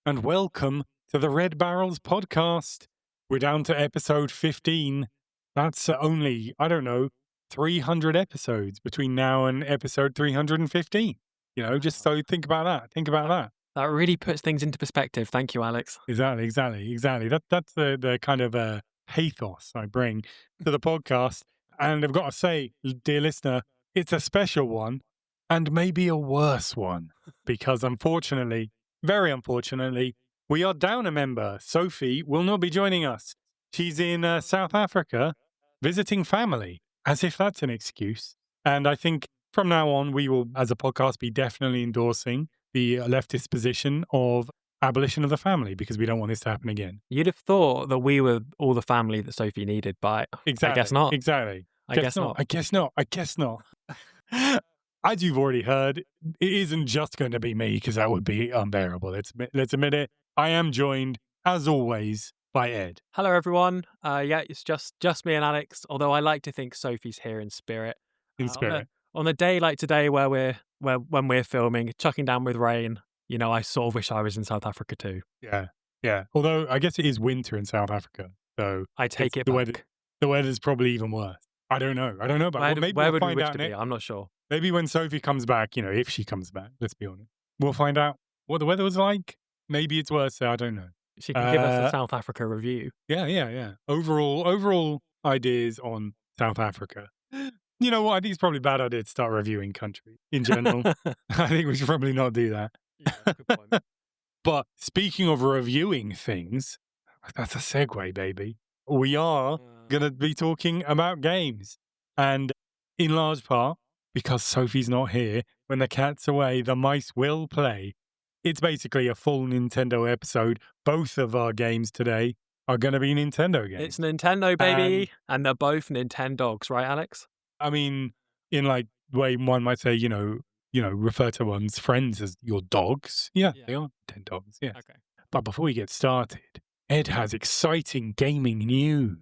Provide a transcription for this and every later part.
and welcome to the Red Barrels podcast. We're down to episode 15. That's only, 300 episodes between now and episode 315. Just so think about that. Think about that. That really puts things into perspective. Thank you, Alex. Exactly. That's the kind of pathos I bring to the podcast. And I've got to say, dear listener, it's a special one and maybe a worse one because unfortunately, very unfortunately, we are down a member. Sofie will not be joining us. She's in South Africa visiting family, as if that's an excuse. And I think from now on, we will, as a podcast, be definitely endorsing the leftist position of abolition of the family because we don't want this to happen again. You'd have thought that we were all the family that Sofie needed, but Exactly. I guess not. Exactly. I guess not. I guess not. As you've already heard, it isn't just going to be me because that would be unbearable. Let's admit it. I am joined, as always, by Ed. Hello, everyone. It's just me and Alex, although I like to think Sofie's here in spirit. In spirit. On a day like today when we're filming, chucking down with rain, I sort of wish I was in South Africa too. Yeah. Although I guess it is winter in South Africa, so I take it back. The weather's probably even worse. I don't know, but maybe where we'll would we find wish out to be? I'm not sure. Maybe when Sofie comes back, if she comes back, let's be honest, we'll find out what the weather was like. Maybe it's worse. I don't know. She can give us a South Africa review. Yeah. Overall ideas on South Africa. You know what? I think it's probably a bad idea to start reviewing country in general. I think we should probably not do that. Yeah, good point. But speaking of reviewing things, that's a segue, baby. We are going to be talking about games. And in large part, because Sofie's not here, when the cat's away, the mice will play. It's basically a full Nintendo episode. Both of our games today are going to be Nintendo games. It's Nintendo, baby. And they're both Nintendogs, right, Alex? I mean, in like the way one might say, refer to one's friends as your dogs. Yeah. They are Nintendogs, yes. Okay. But before we get started, Ed has exciting gaming news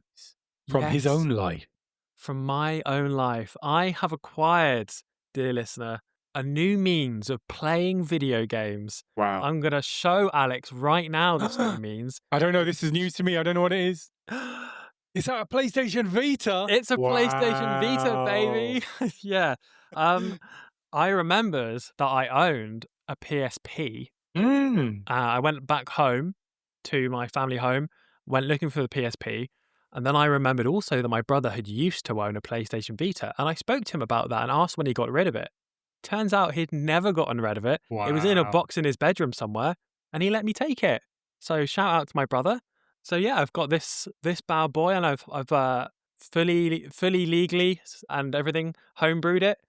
from his own life. From my own life. I have acquired, dear listener, a new means of playing video games. Wow. I'm going to show Alex right now this new means. I don't know. This is news to me. I don't know what it is. Is that a PlayStation Vita? It's a PlayStation Vita, baby. Yeah. I remembered that I owned a PSP. I went back home to my family home, went looking for the PSP, and then I remembered also that my brother had used to own a PlayStation Vita, and I spoke to him about that and asked when he got rid of it. Turns out he'd never gotten rid of it. Wow. It was in a box in his bedroom somewhere, and he let me take it. So shout out to my brother. So yeah, I've got this bad boy, and I've fully legally and everything homebrewed it,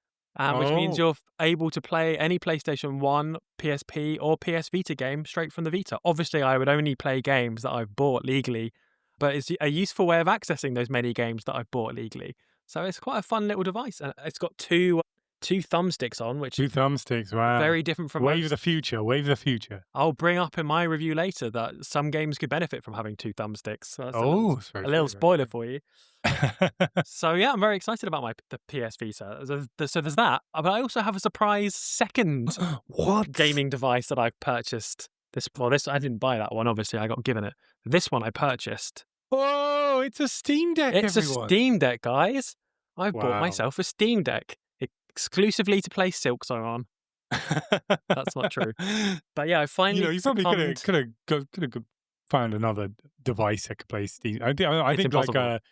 which means you're able to play any PlayStation 1, PSP, or PS Vita game straight from the Vita. Obviously, I would only play games that I've bought legally, but it's a useful way of accessing those many games that I've bought legally. So it's quite a fun little device, and it's got two thumbsticks on, which two thumbsticks. Wow, very different from Wave the future. I'll bring up in my review later that some games could benefit from having two thumbsticks. So that's a little spoiler for you. So yeah, I'm very excited about the PS Vita. So there's that, but I also have a surprise second gaming device that I've purchased. This I didn't buy that one. Obviously, I got given it. This one I purchased. Oh, it's a Steam Deck. It's a Steam Deck, guys. I've bought myself a Steam Deck exclusively to play Silksong on. That's not true. But yeah, I finally. You probably could have found another device that could play Steam. I think impossible. Like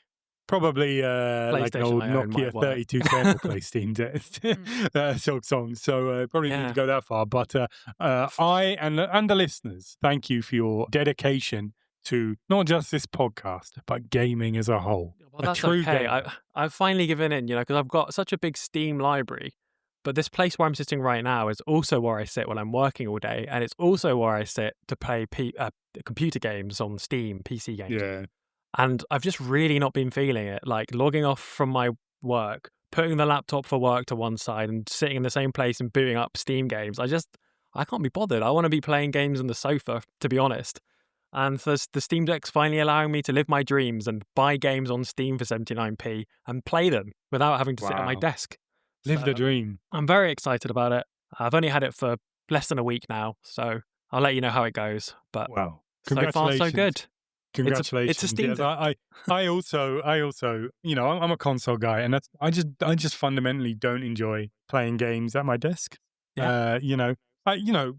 probably like an old Nokia 3210 will play Steam Deck Silksong. So probably need to go that far. But I and the listeners, thank you for your dedication to not just this podcast, but gaming as a whole. Well, that's okay. I've finally given in, because I've got such a big Steam library. But this place where I'm sitting right now is also where I sit when I'm working all day. And it's also where I sit to play computer games on Steam, PC games. Yeah. And I've just really not been feeling it. Like logging off from my work, putting the laptop for work to one side and sitting in the same place and booting up Steam games. I can't be bothered. I want to be playing games on the sofa, to be honest. And the Steam Deck's finally allowing me to live my dreams and buy games on Steam for 79p and play them without having to sit at my desk. Live the dream. I'm very excited about it. I've only had it for less than a week now, so I'll let you know how it goes. But Well, so far, so congratulations. good. It's a Congratulations. Steam Yes, Deck. I also, I'm a console guy, and I just fundamentally don't enjoy playing games at my desk. Yeah.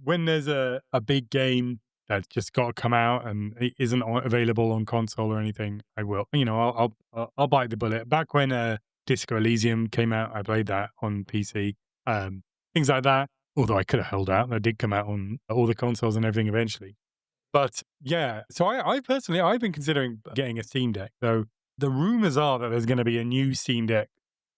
When there's a big game that's just got to come out and it isn't available on console or anything, I will. I'll bite the bullet. Back when Disco Elysium came out, I played that on PC. Things like that. Although I could have held out, that did come out on all the consoles and everything eventually. But yeah, so I personally, I've been considering getting a Steam Deck, though the rumors are that there's going to be a new Steam Deck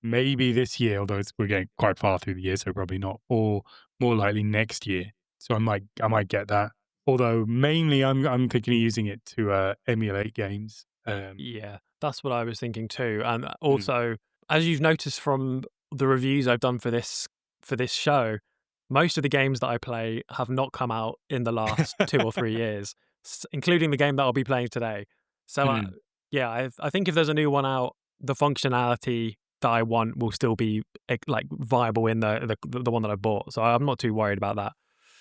maybe this year, although we're getting quite far through the year, so probably not, or more likely next year. So I might get that. Although mainly I'm thinking of using it to emulate games. Yeah, that's what I was thinking too. And Mm. also, as you've noticed from the reviews I've done for this show, most of the games that I play have not come out in the last 2 or 3 years, including the game that I'll be playing today. So, Mm. yeah, I think if there's a new one out, the functionality that I want will still be like viable in the one that I bought. So I'm not too worried about that.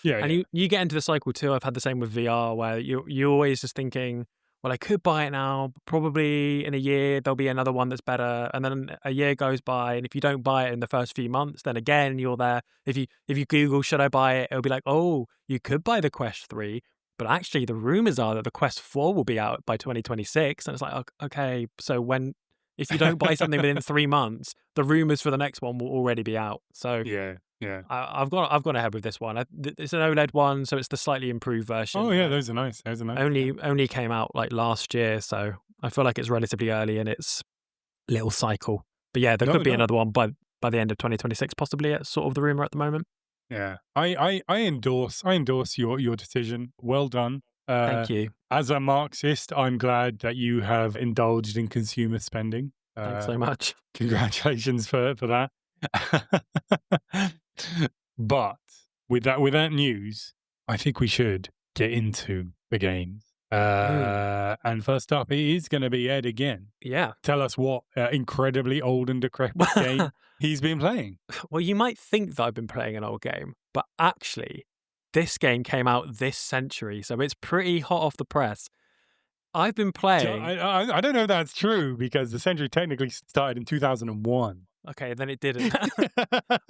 Yeah, And yeah. you get into the cycle too. I've had the same with VR, where you're always just thinking, well, I could buy it now. But probably in a year there'll be another one that's better, and then a year goes by, and if you don't buy it in the first few months, then again you're there. If you Google should I buy it, it'll be like, oh, you could buy the Quest 3, but actually the rumors are that the Quest 4 will be out by 2026, and it's like, okay, so when if you don't buy something within 3 months, the rumors for the next one will already be out. So Yeah, yeah. I've gone ahead with this one. It's an OLED one, so it's the slightly improved Oh version. yeah, those are nice. Those are nice. Yeah. Only came out like last year, so I feel like it's relatively early in its little cycle. But yeah, there No, could be no. another one by the end of 2026, possibly. It's sort of the rumor at the moment. Yeah, I endorse your decision. Well done. Thank you. As a Marxist, I'm glad that you have indulged in consumer spending. Thanks so much. Congratulations for that. But with that news, I think we should get into the games. Ooh, And first up, it is going to be Ed again. yeah. Tell us what incredibly old and decrepit game he's been playing. Well, you might think that I've been playing an old game, but actually, this game came out this century, so it's pretty hot off the press. I've been So playing. I don't know if that's true because the century technically started in 2001. Okay, then it didn't.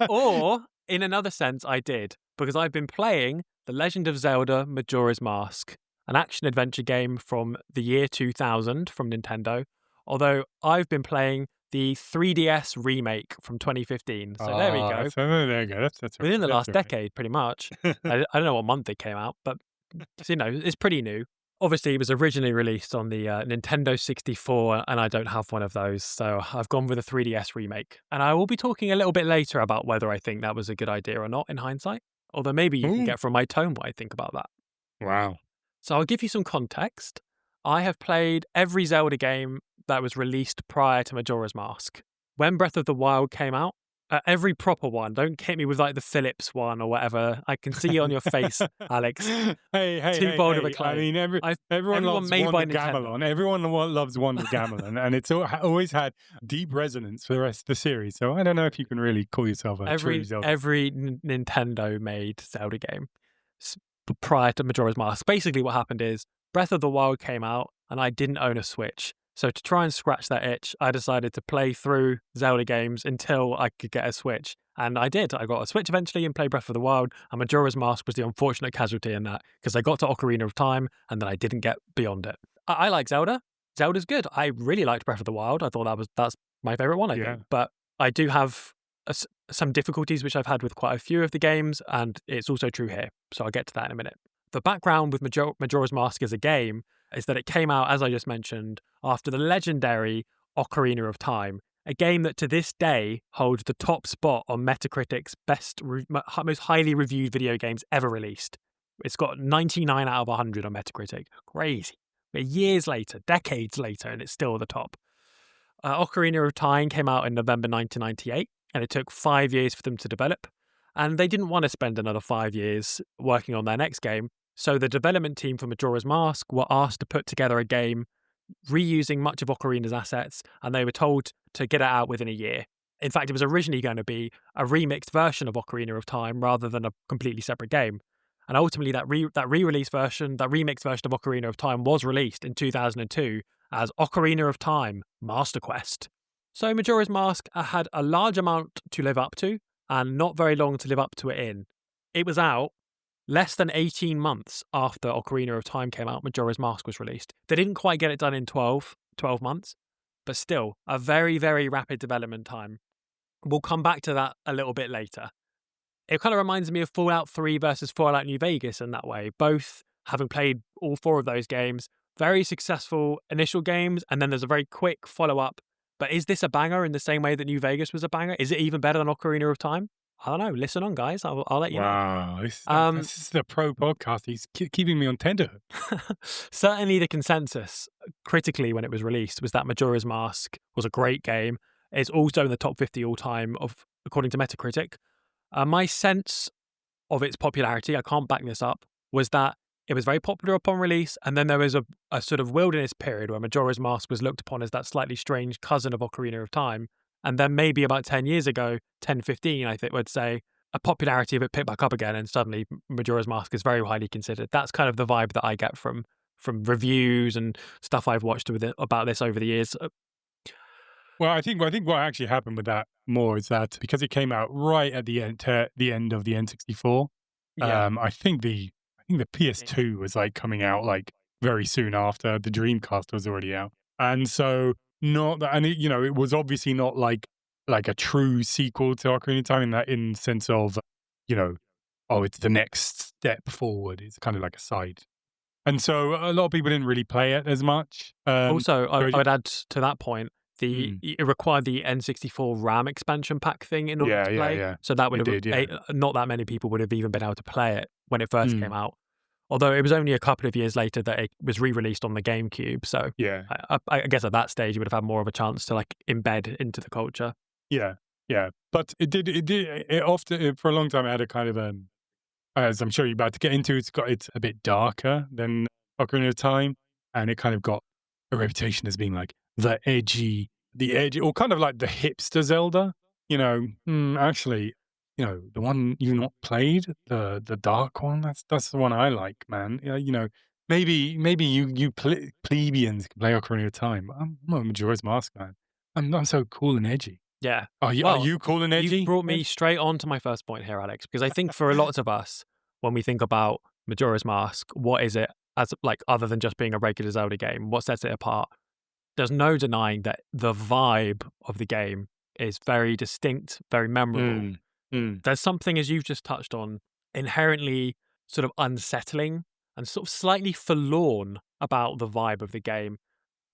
Or, in another sense, I did, because I've been playing The Legend of Zelda Majora's Mask, an action adventure game from the year 2000 from Nintendo, although I've been playing the 3DS remake from 2015. So there we go. So there you go. That's right. Within the That's last right. decade, pretty much. I don't know what month it came out, but it's pretty new. Obviously, it was originally released on the Nintendo 64, and I don't have one of those, so I've gone with a 3DS remake. And I will be talking a little bit later about whether I think that was a good idea or not in hindsight, although maybe you can Ooh, get from my tone what I think about that. wow. So I'll give you some context. I have played every Zelda game that was released prior to Majora's Mask. When Breath of the Wild came out, every proper one, don't hit me with like the Philips one or whatever. I can see it on your face, Alex. Too bold of a I claim. mean, everyone Everyone loves made by Wonder Nintendo. Gamelon. Everyone loves Wonder Gamelon, and it's always had deep resonance for the rest of the series. So I don't know if you can really call yourself a true Zelda. Every Nintendo made Zelda game prior to Majora's Mask. Basically, what happened is Breath of the Wild came out, and I didn't own a Switch. So to try and scratch that itch, I decided to play through Zelda games until I could get a Switch. And I did. I got a Switch eventually and played Breath of the Wild, and Majora's Mask was the unfortunate casualty in that, because I got to Ocarina of Time, and then I didn't get beyond it. I like Zelda. Zelda's good. I really liked Breath of the Wild. I thought that's my favorite one, I Yeah. think. But I do have some difficulties which I've had with quite a few of the games, and it's also true here. So I'll get to that in a minute. The background with Majora's Mask as a game is that it came out, as I just mentioned, after the legendary Ocarina of Time, a game that to this day holds the top spot on Metacritic's most highly reviewed video games ever released. It's got 99 out of 100 on Metacritic. Crazy. But years later, decades later, and it's still at the top. Ocarina of Time came out in November 1998, and it took 5 years for them to develop. And they didn't want to spend another 5 years working on their next game. So the development team for Majora's Mask were asked to put together a game reusing much of Ocarina's assets, and they were told to get it out within a year. In fact, it was originally going to be a remixed version of Ocarina of Time rather than a completely separate game. And ultimately, that re-release version, that remix version of Ocarina of Time was released in 2002 as Ocarina of Time Master Quest. So Majora's Mask had a large amount to live up to and not very long to live up to it in. It was out less than 18 months after Ocarina of Time came out. Majora's Mask was released. They didn't quite get it done in 12 months, but still a very, very rapid development time. We'll come back to that a little bit later. It kind of reminds me of Fallout 3 versus Fallout New Vegas in that way, both having played all 4 of those games, very successful initial games, and then there's a very quick follow-up. But is this a banger in the same way that New Vegas was a banger? Is it even better than Ocarina of Time? I don't know. Listen on, guys. I'll let you know. Wow, Um, this is the pro podcast. He's keeping me on tenterhooks. Certainly the consensus critically when it was released was that Majora's Mask was a great game. It's also in the top 50 all time according to Metacritic. My sense of its popularity, I can't back this up, was that it was very popular upon release, and then there was a sort of wilderness period where Majora's Mask was looked upon as that slightly strange cousin of Ocarina of Time. And then maybe about 10 years ago, 10, 15, I think would say, a popularity of it picked back up again, and suddenly Majora's Mask is very highly considered. That's kind of the vibe that I get from reviews and stuff I've watched about this over the years. Well, I think what actually happened with that more is that because it came out right at the end of the N64, Yeah. I think the PS2 was like coming out like very soon after the Dreamcast was already out, and so not that, and it, it was obviously not like a true sequel to Ocarina of Time in sense of, you know, oh, it's the next step forward. It's kind of like a side, and so a lot of people didn't really play it as much. Also, I So I would add to that point, mm, it required the N64 RAM expansion pack thing in order yeah, to yeah, play. yeah, So that would it have did, yeah. not that many people would have even been able to play it when it first came Mm, out. Although it was only a couple of years later that it was re-released on the GameCube. So yeah. I guess at that stage you would have had more of a chance to like embed into the culture. Yeah, yeah, but it often for a long time, it had a kind of, as I'm sure you're about to get into, it's a bit darker than Ocarina of Time, and it kind of got a reputation as being like the edgy, or kind of like the hipster Zelda. Actually, the one you not played, the dark one, that's the one I like, man. Yeah, maybe you plebeians can play Ocarina of Time. I'm a Majora's Mask man. I'm so cool and edgy. Yeah. Are Well, you cool and you've edgy, brought me Ed? straight on to my first point here, Alex, because I think for a lot of us, when we think about Majora's Mask, what is it as like other than just being a regular Zelda game? What sets it apart? There's no denying that the vibe of the game is very distinct, very memorable. Mm, mm, There's something, as you've just touched on, inherently sort of unsettling and sort of slightly forlorn about the vibe of the game.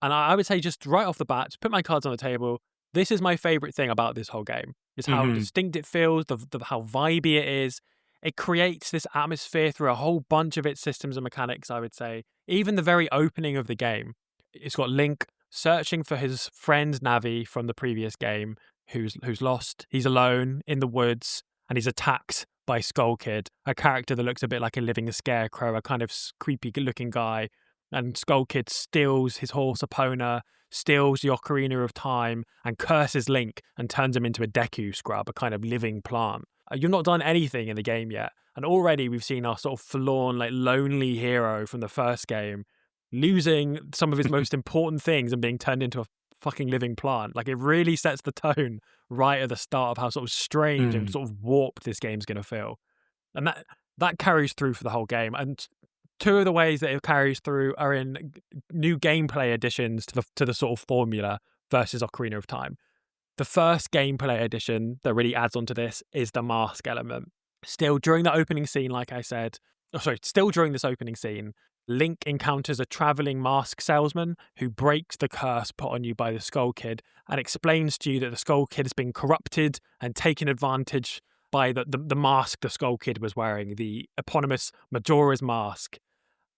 And I would say just right off the bat, to put my cards on the table, this is my favorite thing about this whole game. Is how mhm, distinct it feels, how vibey it is. It creates this atmosphere through a whole bunch of its systems and mechanics, I would say. Even the very opening of the game, it's got Link searching for his friend Navi from the previous game, who's lost. He's alone in the woods and he's attacked by Skull Kid, a character that looks a bit like a living scarecrow, a kind of creepy looking guy. And Skull Kid steals his horse Epona, steals the Ocarina of Time, and curses Link and turns him into a Deku scrub, a kind of living plant. You've not done anything in the game yet, and already we've seen our sort of forlorn, like lonely hero from the first game losing some of his most important things and being turned into a fucking living plant. Like it really sets the tone right at the start of how sort of strange and mm, sort of warped this game's going to feel, and that carries through for the whole game. And two of the ways that it carries through are in new gameplay additions to the sort of formula versus Ocarina of Time. The first gameplay addition that really adds onto this is the mask element. Still during the opening scene, like I said, still during this opening scene, Link encounters a traveling mask salesman who breaks the curse put on you by the Skull Kid and explains to you that the Skull Kid has been corrupted and taken advantage by the mask the Skull Kid was wearing, the eponymous Majora's Mask.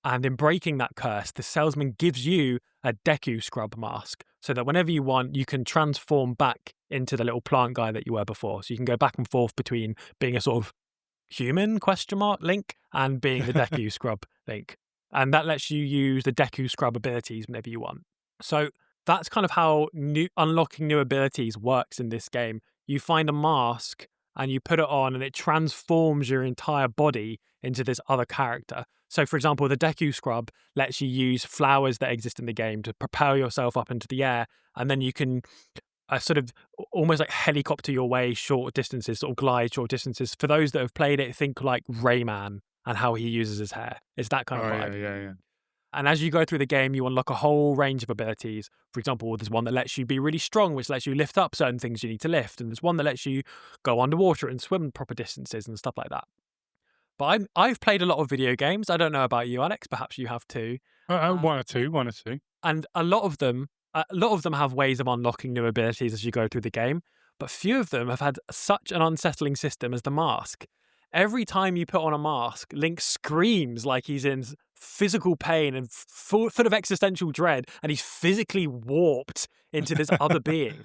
And in breaking that curse, the salesman gives you a Deku scrub mask so that whenever you want, you can transform back into the little plant guy that you were before. So you can go back and forth between being a sort of human Link and being the Deku scrub Link. And that lets you use the Deku scrub abilities whenever you want. So that's kind of how unlocking new abilities works in this game. You find a mask and you put it on and it transforms your entire body into this other character. So, for example, the Deku Scrub lets you use flowers that exist in the game to propel yourself up into the air, and then you can sort of almost like helicopter your way short distances, or glide short distances. For those that have played it, think like Rayman and how he uses his hair. It's that kind of Oh, vibe. yeah. And as you go through the game, you unlock a whole range of abilities. For example, there's one that lets you be really strong, which lets you lift up certain things you need to lift. And there's one that lets you go underwater and swim proper distances and stuff like that. But I've played a lot of video games. I don't know about you, Alex. Perhaps you have too. One or two. And a lot of them have ways of unlocking new abilities as you go through the game. But few of them have had such an unsettling system as the mask. Every time you put on a mask, Link screams like he's in physical pain and full of existential dread, and he's physically warped into this other being.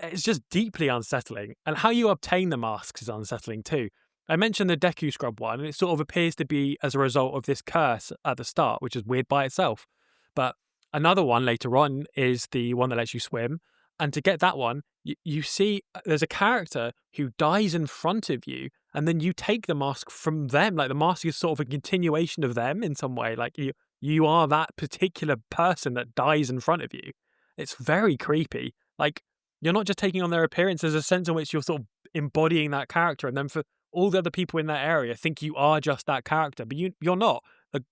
It's just deeply unsettling. And how you obtain the masks is unsettling too. I mentioned the Deku Scrub one, and it sort of appears to be as a result of this curse at the start, which is weird by itself. But another one later on is the one that lets you swim. And to get that one, you see there's a character who dies in front of you, and then you take the mask from them. Like the mask is sort of a continuation of them in some way. Like you are that particular person that dies in front of you. It's very creepy. Like you're not just taking on their appearance. There's a sense in which you're sort of embodying that character, and then for all the other people in that area think you are just that character, but you're not.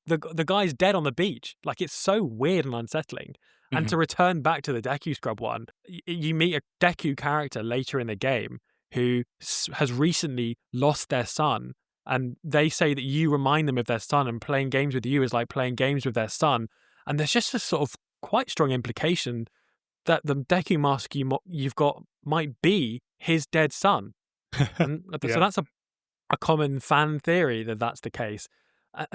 The guy's dead on the beach. Like it's so weird and unsettling. And to return back to the Deku Scrub one, you meet a Deku character later in the game who has recently lost their son, and they say that you remind them of their son, and playing games with you is like playing games with their son. And there's just this sort of quite strong implication that the Deku mask you've got might be his dead son. And so that's a common fan theory that that's the case.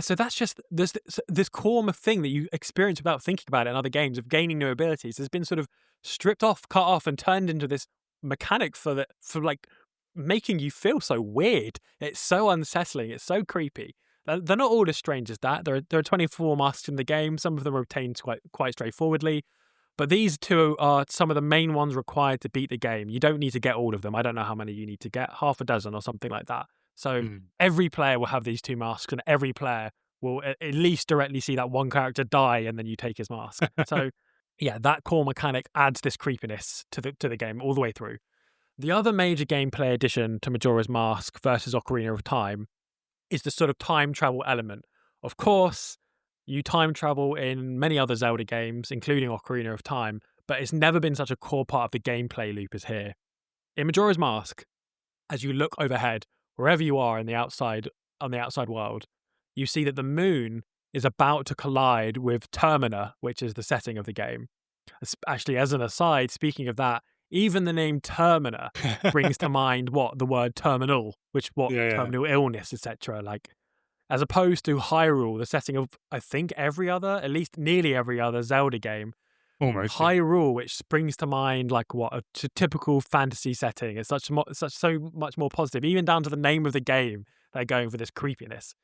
So that's just this core thing that you experience without thinking about it in other games of gaining new abilities has been sort of stripped off, cut off, and turned into this mechanic for like making you feel so weird. It's so unsettling. It's so creepy. They're not all as strange as that. There are 24 masks in the game. Some of them are obtained quite straightforwardly. But these two are some of the main ones required to beat the game. You don't need to get all of them. I don't know how many you need to get, half a dozen or something like that. So every player will have these two masks, and every player will at least directly see that one character die, and then you take his mask. So yeah, that core mechanic adds this creepiness to the game all the way through. The other major gameplay addition to Majora's Mask versus Ocarina of Time is the sort of time travel element. Of course, you time travel in many other Zelda games, including Ocarina of Time, but it's never been such a core part of the gameplay loop as here. In Majora's Mask, as you look overhead, wherever you are on the outside world, you see that the moon is about to collide with Termina, which is the setting of the game. Actually, as an aside, speaking of that, even the name Termina brings to mind the word terminal, terminal illness, etc. Like, as opposed to Hyrule, the setting of I think at least nearly every other Zelda game. Almost. Hyrule, which springs to mind like a typical fantasy setting. It's so much more positive, even down to the name of the game. They're going for this creepiness.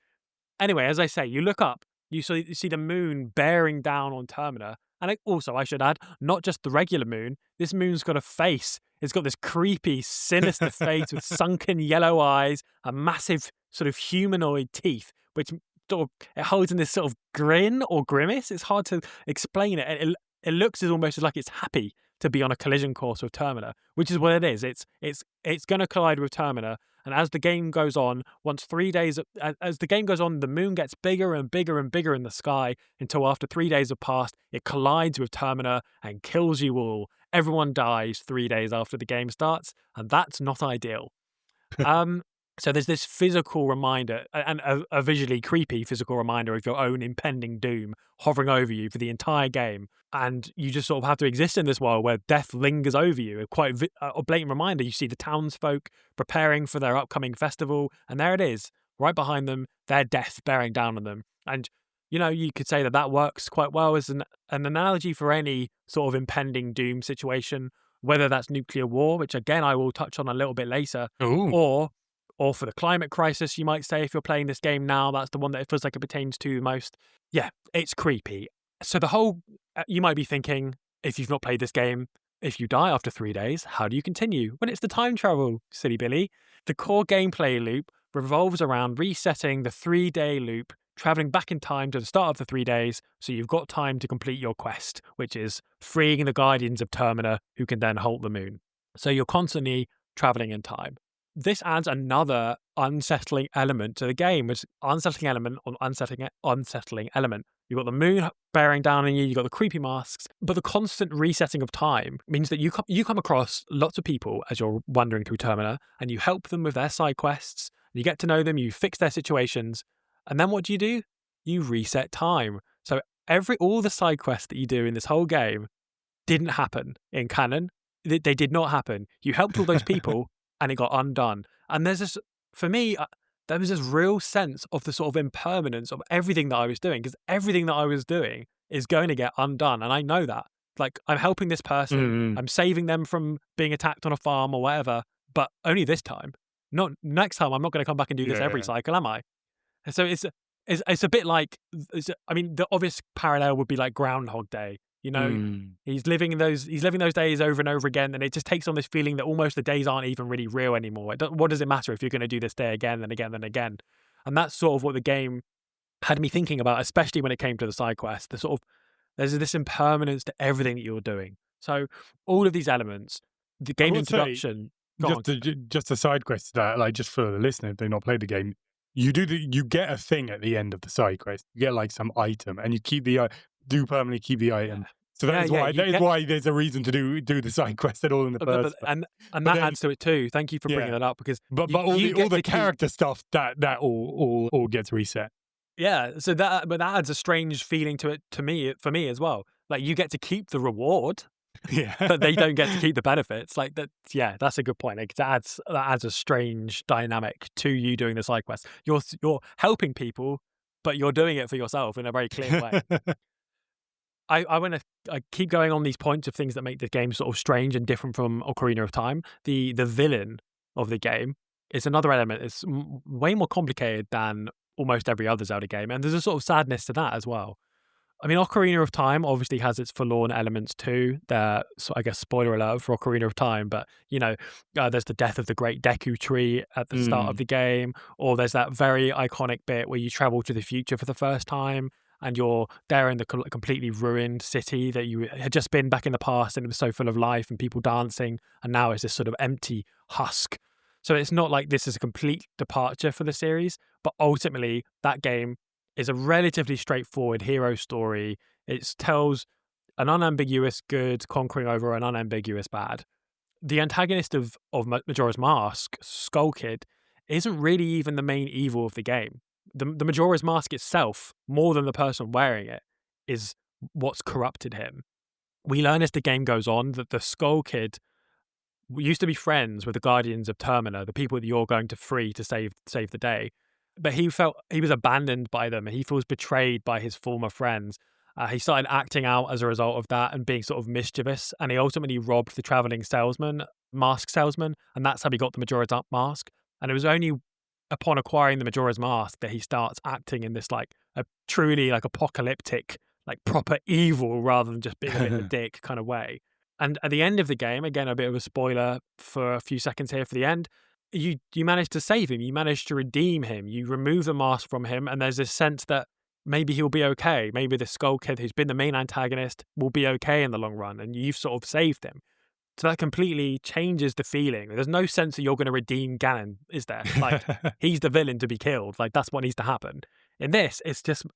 Anyway, as I say, you look up, you see the moon bearing down on Termina, and also I should add, not just the regular moon. This moon's got a face. It's got this creepy, sinister face with sunken yellow eyes, a massive sort of humanoid teeth, which sort of it holds in this sort of grin or grimace. It's hard to explain it. It looks almost like it's happy to be on a collision course with Termina, which is what it is. It's going to collide with Termina, and as the game goes on, as the game goes on, the moon gets bigger and bigger and bigger in the sky until after 3 days have passed, it collides with Termina and kills you all. Everyone dies 3 days after the game starts, and that's not ideal. So there's this physical reminder, and a visually creepy physical reminder of your own impending doom hovering over you for the entire game. And you just sort of have to exist in this world where death lingers over you. A blatant reminder. You see the townsfolk preparing for their upcoming festival, and there it is, right behind them, their death bearing down on them. And, you could say that works quite well as an analogy for any sort of impending doom situation, whether that's nuclear war, which again I will touch on a little bit later, or for the climate crisis, you might say, if you're playing this game now, that's the one that it feels like it pertains to the most. Yeah, it's creepy. So you might be thinking, if you've not played this game, if you die after 3 days, how do you continue? Well, it's the time travel, silly Billy. The core gameplay loop revolves around resetting the 3-day loop, traveling back in time to the start of the 3 days, so you've got time to complete your quest, which is freeing the Guardians of Termina, who can then halt the moon. So you're constantly traveling in time. This adds another unsettling element to the game, which unsettling element. You've got the moon bearing down on you, you've got the creepy masks, but the constant resetting of time means that you come across lots of people as you're wandering through Termina, and you help them with their side quests, you get to know them, you fix their situations, and then what do? You reset time. So all the side quests that you do in this whole game didn't happen in canon. They did not happen. You helped all those people and it got undone. And there's this, for me, there was this real sense of the sort of impermanence of everything that I was doing, because everything that I was doing is going to get undone. And I know that. Like, I'm helping this person, I'm saving them from being attacked on a farm or whatever, but only this time. Not next time. I'm not going to come back and do this every cycle, am I? And so it's a bit like, I mean, the obvious parallel would be like Groundhog Day. You know, he's living those days over and over again, and it just takes on this feeling that almost the days aren't even really real anymore. What does it matter if you're going to do this day again and again and again? And that's sort of what the game had me thinking about, especially when it came to the side quest. The sort of, there's this impermanence to everything that you're doing. So all of these elements, the game introduction. Just a side quest to that, like, just for the listener, if they've not played the game, you get a thing at the end of the side quest. You get like some item, and you permanently keep the item. So that is why there's a reason to do the side quest at all in the first place. And that adds to it too. Thank you for bringing that up, because but all the character stuff that all gets reset. Yeah, so that adds a strange feeling to it for me as well. Like, you get to keep the reward, but they don't get to keep the benefits. Like that, yeah, that's a good point. Like, that adds a strange dynamic to you doing the side quest. You're helping people, but you're doing it for yourself in a very clear way. I keep going on these points of things that make the game sort of strange and different from Ocarina of Time. The villain of the game is another element. It's way more complicated than almost every other Zelda game, and there's a sort of sadness to that as well. I mean, Ocarina of Time obviously has its forlorn elements too. So I guess spoiler alert for Ocarina of Time, but you know, there's the death of the Great Deku Tree at the start of the game, or there's that very iconic bit where you travel to the future for the first time, and you're there in the completely ruined city that you had just been back in the past, and it was so full of life and people dancing, and now it's this sort of empty husk. So it's not like this is a complete departure for the series, but ultimately that game is a relatively straightforward hero story. It tells an unambiguous good conquering over an unambiguous bad. The antagonist of Majora's Mask, Skull Kid, isn't really even the main evil of the game. The Majora's Mask itself, more than the person wearing it, is what's corrupted him. We learn as the game goes on that the Skull Kid used to be friends with the Guardians of Termina, the people that you're going to free to save the day. But he felt he was abandoned by them, and he feels betrayed by his former friends. He started acting out as a result of that and being sort of mischievous, and he ultimately robbed the traveling mask salesman, and that's how he got the Majora's Mask. And it was only upon acquiring the Majora's Mask that he starts acting in this like a truly like apocalyptic, like proper evil, rather than just being a bit of a dick kind of way. And at the end of the game, again, a bit of a spoiler for a few seconds here for the end, you manage to save him, you manage to redeem him, you remove the mask from him, and there's this sense that maybe he'll be okay. Maybe the Skull Kid, who's been the main antagonist, will be okay in the long run, and you've sort of saved him. So that completely changes the feeling. There's no sense that you're going to redeem Ganon, is there? Like, he's the villain to be killed. Like, that's what needs to happen. In this, it's just,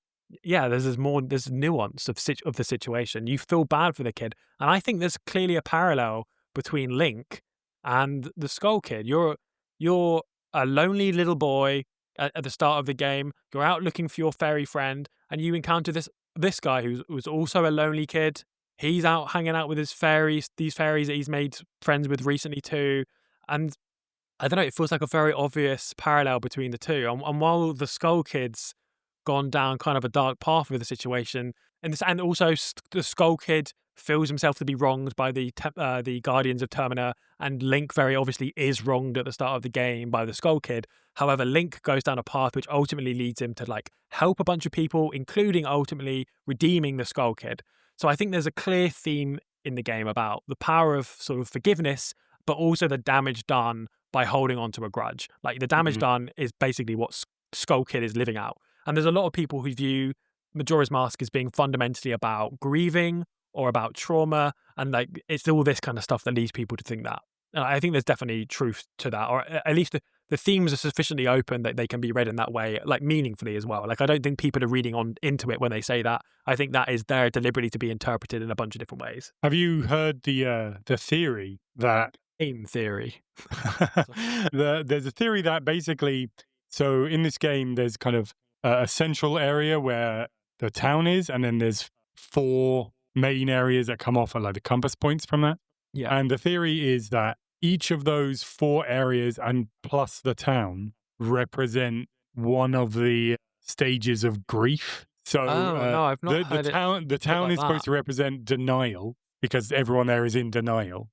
yeah, there's nuance of the situation. You feel bad for the kid. And I think there's clearly a parallel between Link and the Skull Kid. You're a lonely little boy at the start of the game. You're out looking for your fairy friend, and you encounter this guy who's also a lonely kid. He's out hanging out with these fairies that he's made friends with recently too. And I don't know, it feels like a very obvious parallel between the two. And while the Skull Kid's gone down kind of a dark path with the situation, and also the Skull Kid feels himself to be wronged by the Guardians of Termina, and Link very obviously is wronged at the start of the game by the Skull Kid. However, Link goes down a path which ultimately leads him to like help a bunch of people, including ultimately redeeming the Skull Kid. So I think there's a clear theme in the game about the power of sort of forgiveness, but also the damage done by holding on to a grudge. Like the damage Mhm. done is basically what Skull Kid is living out. And there's a lot of people who view Majora's Mask as being fundamentally about grieving or about trauma, and like it's all this kind of stuff that leads people to think that. And I think there's definitely truth to that, or at least the themes are sufficiently open that they can be read in that way, like meaningfully as well. Like I don't think people are reading on into it when they say that. I think that is there deliberately to be interpreted in a bunch of different ways. Have you heard the theory that Game theory. there's a theory that basically, so in this game, there's kind of a central area where the town is, and then there's 4 main areas that come off at like the compass points from that. Yeah. And the theory is that each of those 4 areas and plus the town represent one of the stages of grief. So Oh no, I've not the heard it put town like is that. supposed to represent denial because everyone there is in denial.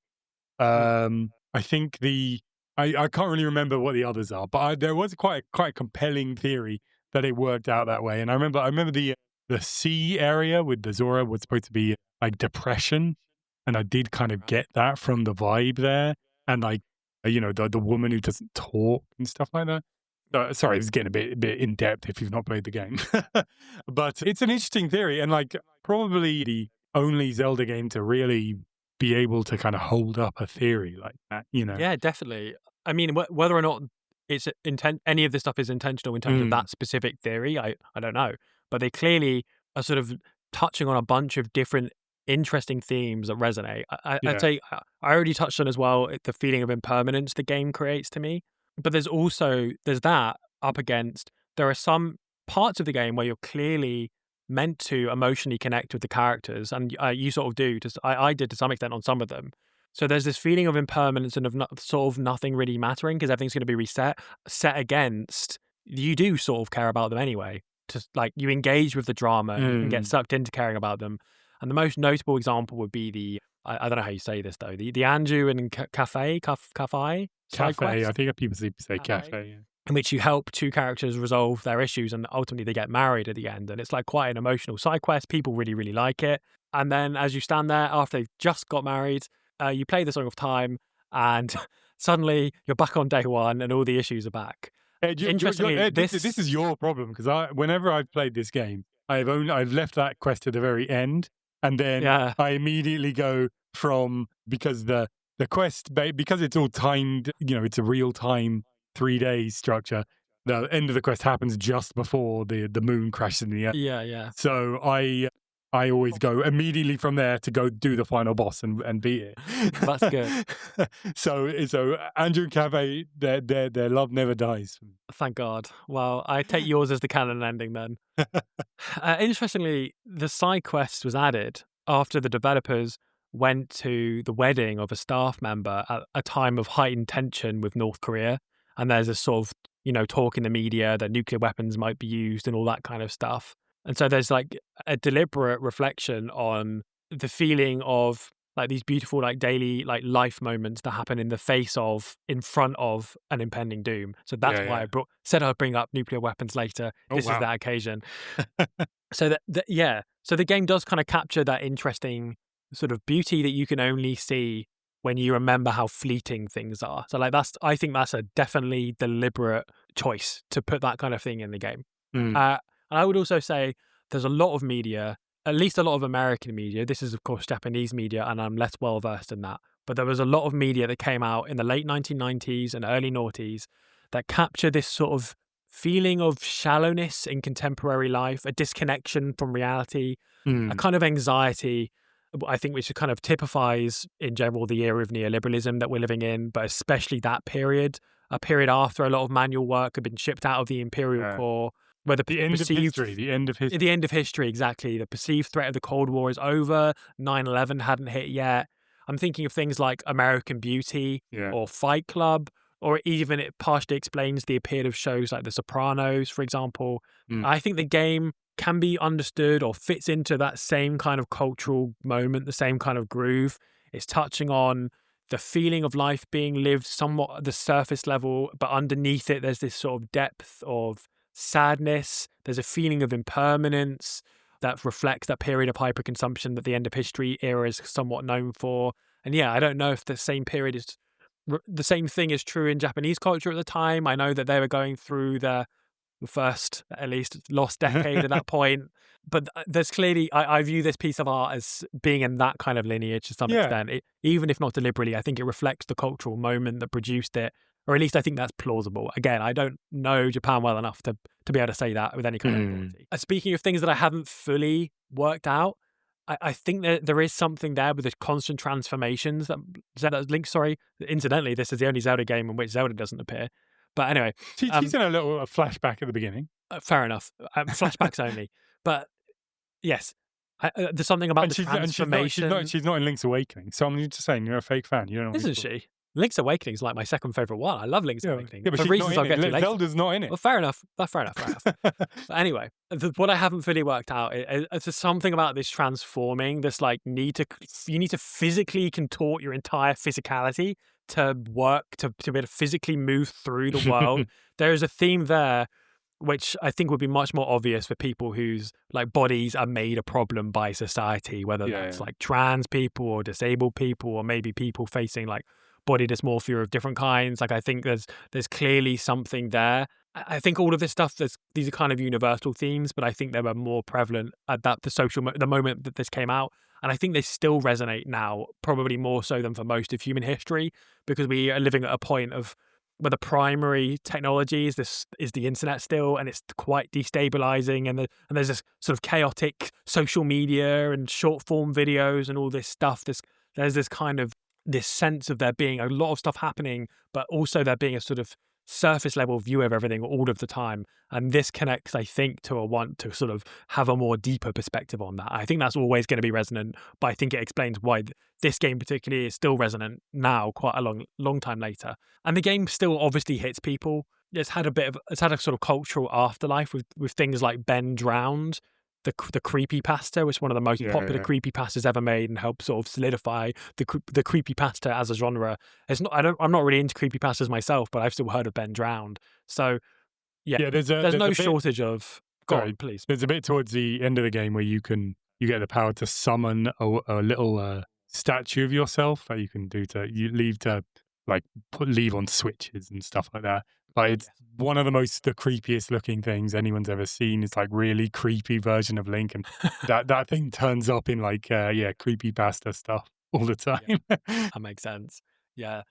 I think I can't really remember what the others are, but there was quite a compelling theory that it worked out that way. And I remember the sea area with the Zora was supposed to be like depression, and I did kind of get that from the vibe there, and like the woman who doesn't talk and stuff like that. Sorry, this is getting a bit in depth if you've not played the game, but it's an interesting theory, and like probably the only Zelda game to really be able to kind of hold up a theory like that, you know? Yeah, definitely. I mean, whether or not it's any of this stuff is intentional in terms of Mm, that specific theory, I don't know. But they clearly are sort of touching on a bunch of different interesting themes that resonate. I'd yeah. say I already touched on as well the feeling of impermanence the game creates to me. But there's that up against there are some parts of the game where you're clearly meant to emotionally connect with the characters, and you sort of do. I did to some extent on some of them. So there's this feeling of impermanence and of sort of nothing really mattering because everything's going to be reset. Set against you do sort of care about them anyway. Just like you engage with the drama, you can get Mm. sucked into caring about them. And the most notable example would be I don't know how you say this though the Anju and Cafe side Cafe, I quest think people say cafe cafe, yeah. in which you help 2 characters resolve their issues and ultimately they get married at the end. And it's like quite an emotional side quest. People really, really like it. And then as you stand there after they've just got married, you play the Song of Time and suddenly you're back on day 1 and all the issues are back. Ed, Interestingly, Ed, this is your problem because whenever I've played this game, I've left that quest to the very end, and then yeah, I immediately go from because the quest because it's all timed, it's a real time 3 day structure. The end of the quest happens just before the moon crashes in the. yeah, yeah. So I always go immediately from there to go do the final boss and beat That's good. it. So Andrew and Cave, their love never dies. Thank God. Well, I take yours as the canon ending then. Interestingly, the side quest was added after the developers went to the wedding of a staff member at a time of heightened tension with North Korea. And there's a sort of, talk in the media that nuclear weapons might be used and all that kind of stuff. And so there's like a deliberate reflection on the feeling of like these beautiful, like daily, like life moments that happen in the face of, in front of an impending doom. So that's Yeah, why yeah. said I'd bring up nuclear weapons later. Oh This is wow. that occasion. So yeah. So the game does kind of capture that interesting sort of beauty that you can only see when you remember how fleeting things are. So like I think that's a definitely deliberate choice to put that kind of thing in the game. Mm, Uh, and I would also say there's a lot of media, at least a lot of American media. This is of course Japanese media, and I'm less well versed in that. But there was a lot of media that came out in the late 1990s and early noughties that capture this sort of feeling of shallowness in contemporary life, a disconnection from reality, a mm, kind of anxiety, I think, which kind of typifies in general the era of neoliberalism that we're living in, but especially that period, a period after a lot of manual work had been shipped out of the imperial yeah. core, where the The end of perceived history. The end of history. the end of history, exactly. The perceived threat of the Cold War is over. 9/11 hadn't hit yet. I'm thinking of things like American Beauty Yeah. or Fight Club, or even it partially explains the appeal of shows like The Sopranos, for example. Mm, I think the game can be understood or fits into that same kind of cultural moment, the same kind of groove. It's touching on the feeling of life being lived somewhat at the surface level, but underneath it, there's this sort of depth of sadness. There's a feeling of impermanence that reflects that period of hyperconsumption that the end of history era is somewhat known for. And yeah, I don't know if the same period is the same thing is true in Japanese culture at the time. I know that they were going through the first, at least, lost decade at that point. But there's clearly, I view this piece of art as being in that kind of lineage to some Yeah. extent. Even if not deliberately, I think it reflects the cultural moment that produced it, or at least I think that's plausible. Again, I don't know Japan well enough to be able to say that with any kind of Mm. authority. Speaking of things that I haven't fully worked out, I think that there is something there with the constant transformations that Link. Sorry, incidentally, this is the only Zelda game in which Zelda doesn't appear. But anyway, She's in a little flashback at the beginning. fair enough. Flashbacks only. But yes, there's something about And the she's not transformation. she's not in Link's Awakening. So I'm just saying you're a fake fan. You don't know what Isn't he's talking. she? Link's Awakening is like my second favorite one. I love Link's Yeah, Awakening yeah, but for she's not reasons in I'll get to it. later. Zelda's not in it. Well, fair enough. Fair enough. Fair enough. But anyway, what I haven't fully worked out is there's something about this transforming, this like you need to physically contort your entire physicality to work, to be able to physically move through the world. There is a theme there which I think would be much more obvious for people whose like bodies are made a problem by society, whether Yeah, that's yeah. like trans people or disabled people, or maybe people facing like body dysmorphia of different kinds. Like I think there's clearly something there. I think all of this stuff, these are kind of universal themes, but I think they were more prevalent at the moment that this came out. And I think they still resonate now, probably more so than for most of human history, because we are living at a point of where the primary technology is the internet still, and it's quite destabilizing, and there's this sort of chaotic social media and short form videos and all this stuff. There's this kind of this sense of there being a lot of stuff happening, but also there being a sort of surface level view of everything all of the time. And this connects, I think, to a want to sort of have a more deeper perspective on that. I think that's always going to be resonant, but I think it explains why this game particularly is still resonant now, quite a long time later. And the game still obviously hits people. It's had a sort of cultural afterlife with things like Ben Drowned, the creepypasta, which is one of the most Yeah, popular yeah. creepypastas ever made, and helped sort of solidify the creepypasta as a genre. I'm not really into creepypastas myself, but I've still heard of Ben Drowned. So yeah, Yeah, there's there's no a bit. shortage of. Go Sorry, on, please. there's a bit towards the end of the game where you get the power to summon a little statue of yourself that you can do to you leave to like leave on switches and stuff like that. But it's one of the creepiest looking things anyone's ever seen. It's like really creepy version of Link, and that thing turns up in like creepy pasta stuff all the Yeah, time. that makes sense. Yeah.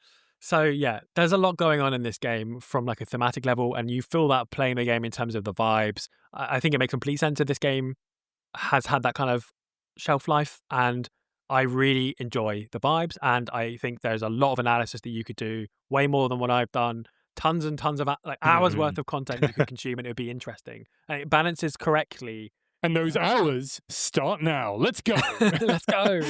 So yeah, there's a lot going on in this game from like a thematic level, and you feel that playing the game in terms of the vibes. I think it makes complete sense that this game has had that kind of shelf life, and I really enjoy the vibes, and I think there's a lot of analysis that you could do, way more than what I've done. Tons and tons of like hours worth Mhm. of content you could consume, and it would be interesting, and it balances correctly. And those hours start now. Let's go. Let's go.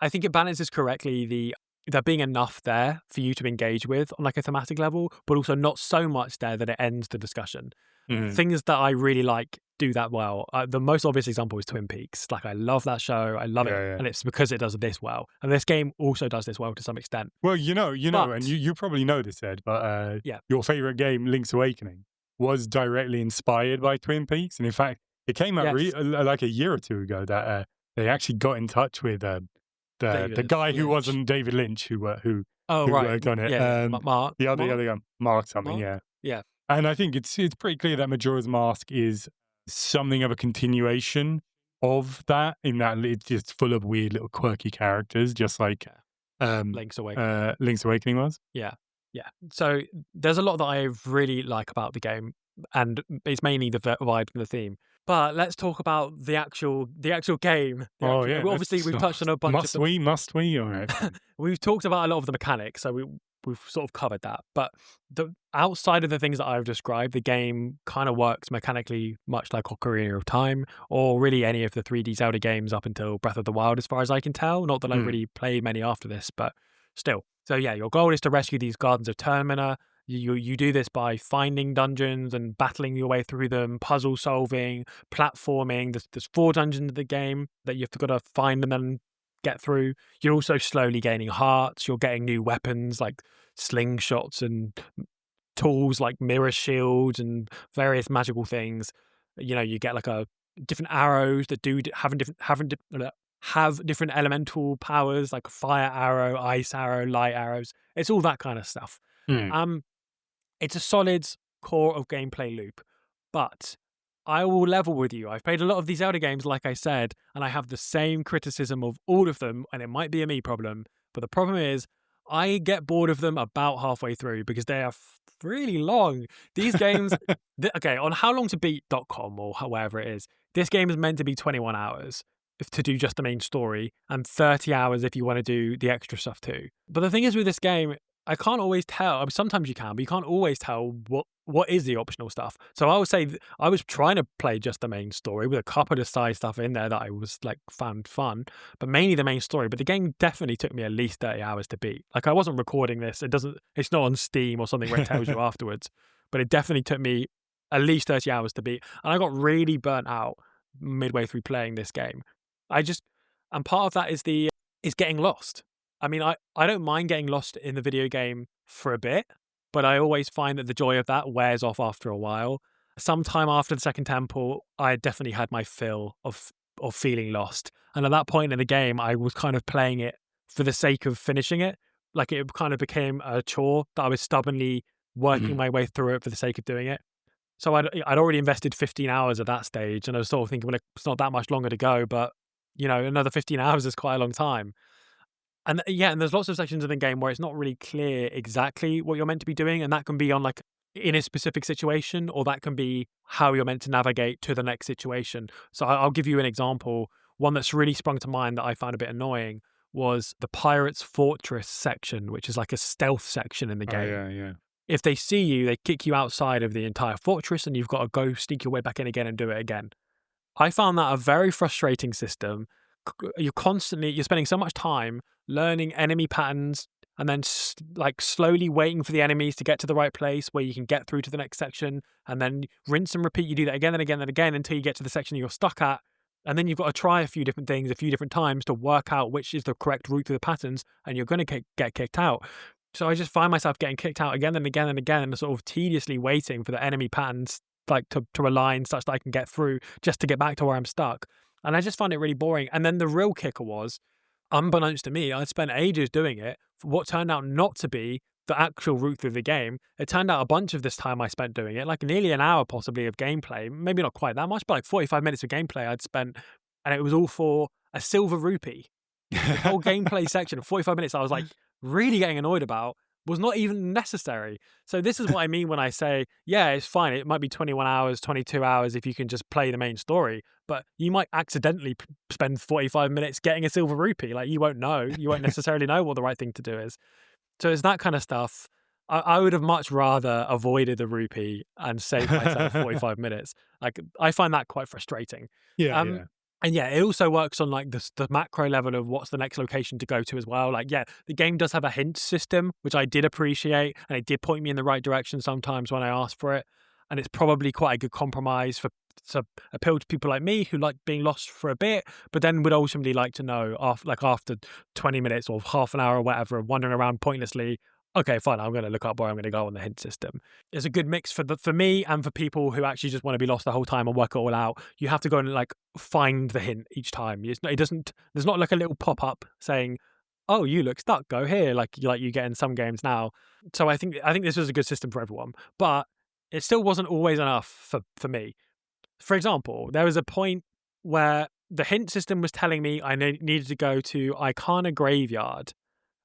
I think it balances correctly there being enough there for you to engage with on like a thematic level, but also not so much there that it ends the discussion. Mhm. Things that I really like do that well. The most obvious example is Twin Peaks. Like I love that show. I love it, Yeah, yeah. and it's because it does this well. And this game also does this well to some extent. Well, and But you probably know this, Ed, but yeah, your favorite game, Link's Awakening, was directly inspired by Twin Peaks, and in fact, it came out yes, like a year or two ago that they actually got in touch with the David guy who Lynch. wasn't David Lynch Oh who right, worked on it, yeah, yeah. Mark, the Mark, other guy, Mark something, Mark. yeah. Yeah, And I think it's pretty clear that Majora's Mask is something of a continuation of that, in that it's just full of weird little quirky characters, just like yeah. Link's Awakening. Link's Awakening was. Yeah, yeah. So there's a lot that I really like about the game, and it's mainly the vibe and the theme. But let's talk about the actual game. The Oh actual yeah, well, obviously we've touched on a bunch of must the we? Must we? All right. we've talked about a lot of the mechanics, so we've sort of covered that. But the outside of the things that I've described, the game kind of works mechanically much like Ocarina of Time, or really any of the 3D Zelda games up until Breath of the Wild, as far as I can tell. Not that I've Mm. really played many after this, but still. So yeah, your goal is to rescue these Gardens of Termina. You do this by finding dungeons and battling your way through them, puzzle solving, platforming. There's 4 dungeons in the game that you've got to find and then get through. You're also slowly gaining hearts. You're getting new weapons like slingshots and tools like mirror shields and various magical things. You know, you get like a different arrows that do having different have different elemental powers like fire arrow, ice arrow, light arrows. It's all that kind of stuff. Mm. Um, it's a solid core of gameplay loop, but I will level with you. I've played a lot of these Zelda games, like I said, and I have the same criticism of all of them, and it might be a me problem, but the problem is I get bored of them about halfway through because they are really long. These games, okay, on howlongtobeat.com or wherever it is, this game is meant to be 21 hours to do just the main story and 30 hours if you want to do the extra stuff too. But the thing is with this game, I can't always tell. I mean, sometimes you can, but you can't always tell what is the optional stuff. So I would say I was trying to play just the main story with a couple of side stuff in there that I was like found fun, but mainly the main story. But the game definitely took me at least 30 hours to beat. Like I wasn't recording this. It's not on Steam or something where it tells you afterwards, but it definitely took me at least 30 hours to beat. And I got really burnt out midway through playing this game. And part of that is getting lost. I mean, I don't mind getting lost in the video game for a bit, but I always find that the joy of that wears off after a while. Sometime after the second temple, I definitely had my fill of feeling lost. And at that point in the game, I was kind of playing it for the sake of finishing it. Like it kind of became a chore that I was stubbornly working my way through it for the sake of doing it. So I'd already invested 15 hours at that stage, and I was sort of thinking, well, it's not that much longer to go, but another 15 hours is quite a long time. And yeah, and there's lots of sections in the game where it's not really clear exactly what you're meant to be doing, and that can be on like in a specific situation, or that can be how you're meant to navigate to the next situation. So I'll give you an example. One that's really sprung to mind that I found a bit annoying was the Pirates Fortress section, which is like a stealth section in the Oh, game. yeah, yeah. If they see you, they kick you outside of the entire fortress, and you've got to go sneak your way back in again and do it again. I found that a very frustrating system. You're spending so much time learning enemy patterns and then like slowly waiting for the enemies to get to the right place where you can get through to the next section, and then rinse and repeat. You do that again and again and again until you get to the section you're stuck at. And then you've got to try a few different things a few different times to work out which is the correct route through the patterns, and you're going to get kicked out. So I just find myself getting kicked out again and again and again, and sort of tediously waiting for the enemy patterns like to align such that I can get through just to get back to where I'm stuck. And I just find it really boring. And then the real kicker was, unbeknownst to me, I'd spent ages doing it for what turned out not to be the actual route through the game. It turned out a bunch of this time I spent doing it, like nearly an hour possibly of gameplay, maybe not quite that much, but like 45 minutes of gameplay I'd spent, and it was all for a silver rupee. The whole gameplay section of 45 minutes I was like really getting annoyed about was not even necessary. So this is what I mean when I say, yeah, it's fine. It might be 21 hours, 22 hours if you can just play the main story, but you might accidentally spend 45 minutes getting a silver rupee. Like you won't know. You won't necessarily know what the right thing to do is. So it's that kind of stuff. I would have much rather avoided the rupee and saved myself 45 minutes. Like I find that quite frustrating. Yeah, Um, yeah. And yeah, it also works on like the macro level of what's the next location to go to as well. Like, yeah, the game does have a hint system, which I did appreciate, and it did point me in the right direction sometimes when I asked for it. And it's probably quite a good compromise to appeal to people like me who like being lost for a bit, but then would ultimately like to know after 20 minutes or half an hour or whatever, wandering around pointlessly. Okay, fine. I'm going to look up where I'm going to go on the hint system. It's a good mix for me and for people who actually just want to be lost the whole time and work it all out. You have to go and like find the hint each time. There's not like a little pop up saying, "Oh, you look stuck. Go here," like you get in some games now. So I think this was a good system for everyone, but it still wasn't always enough for me. For example, there was a point where the hint system was telling me I needed to go to Icona Graveyard,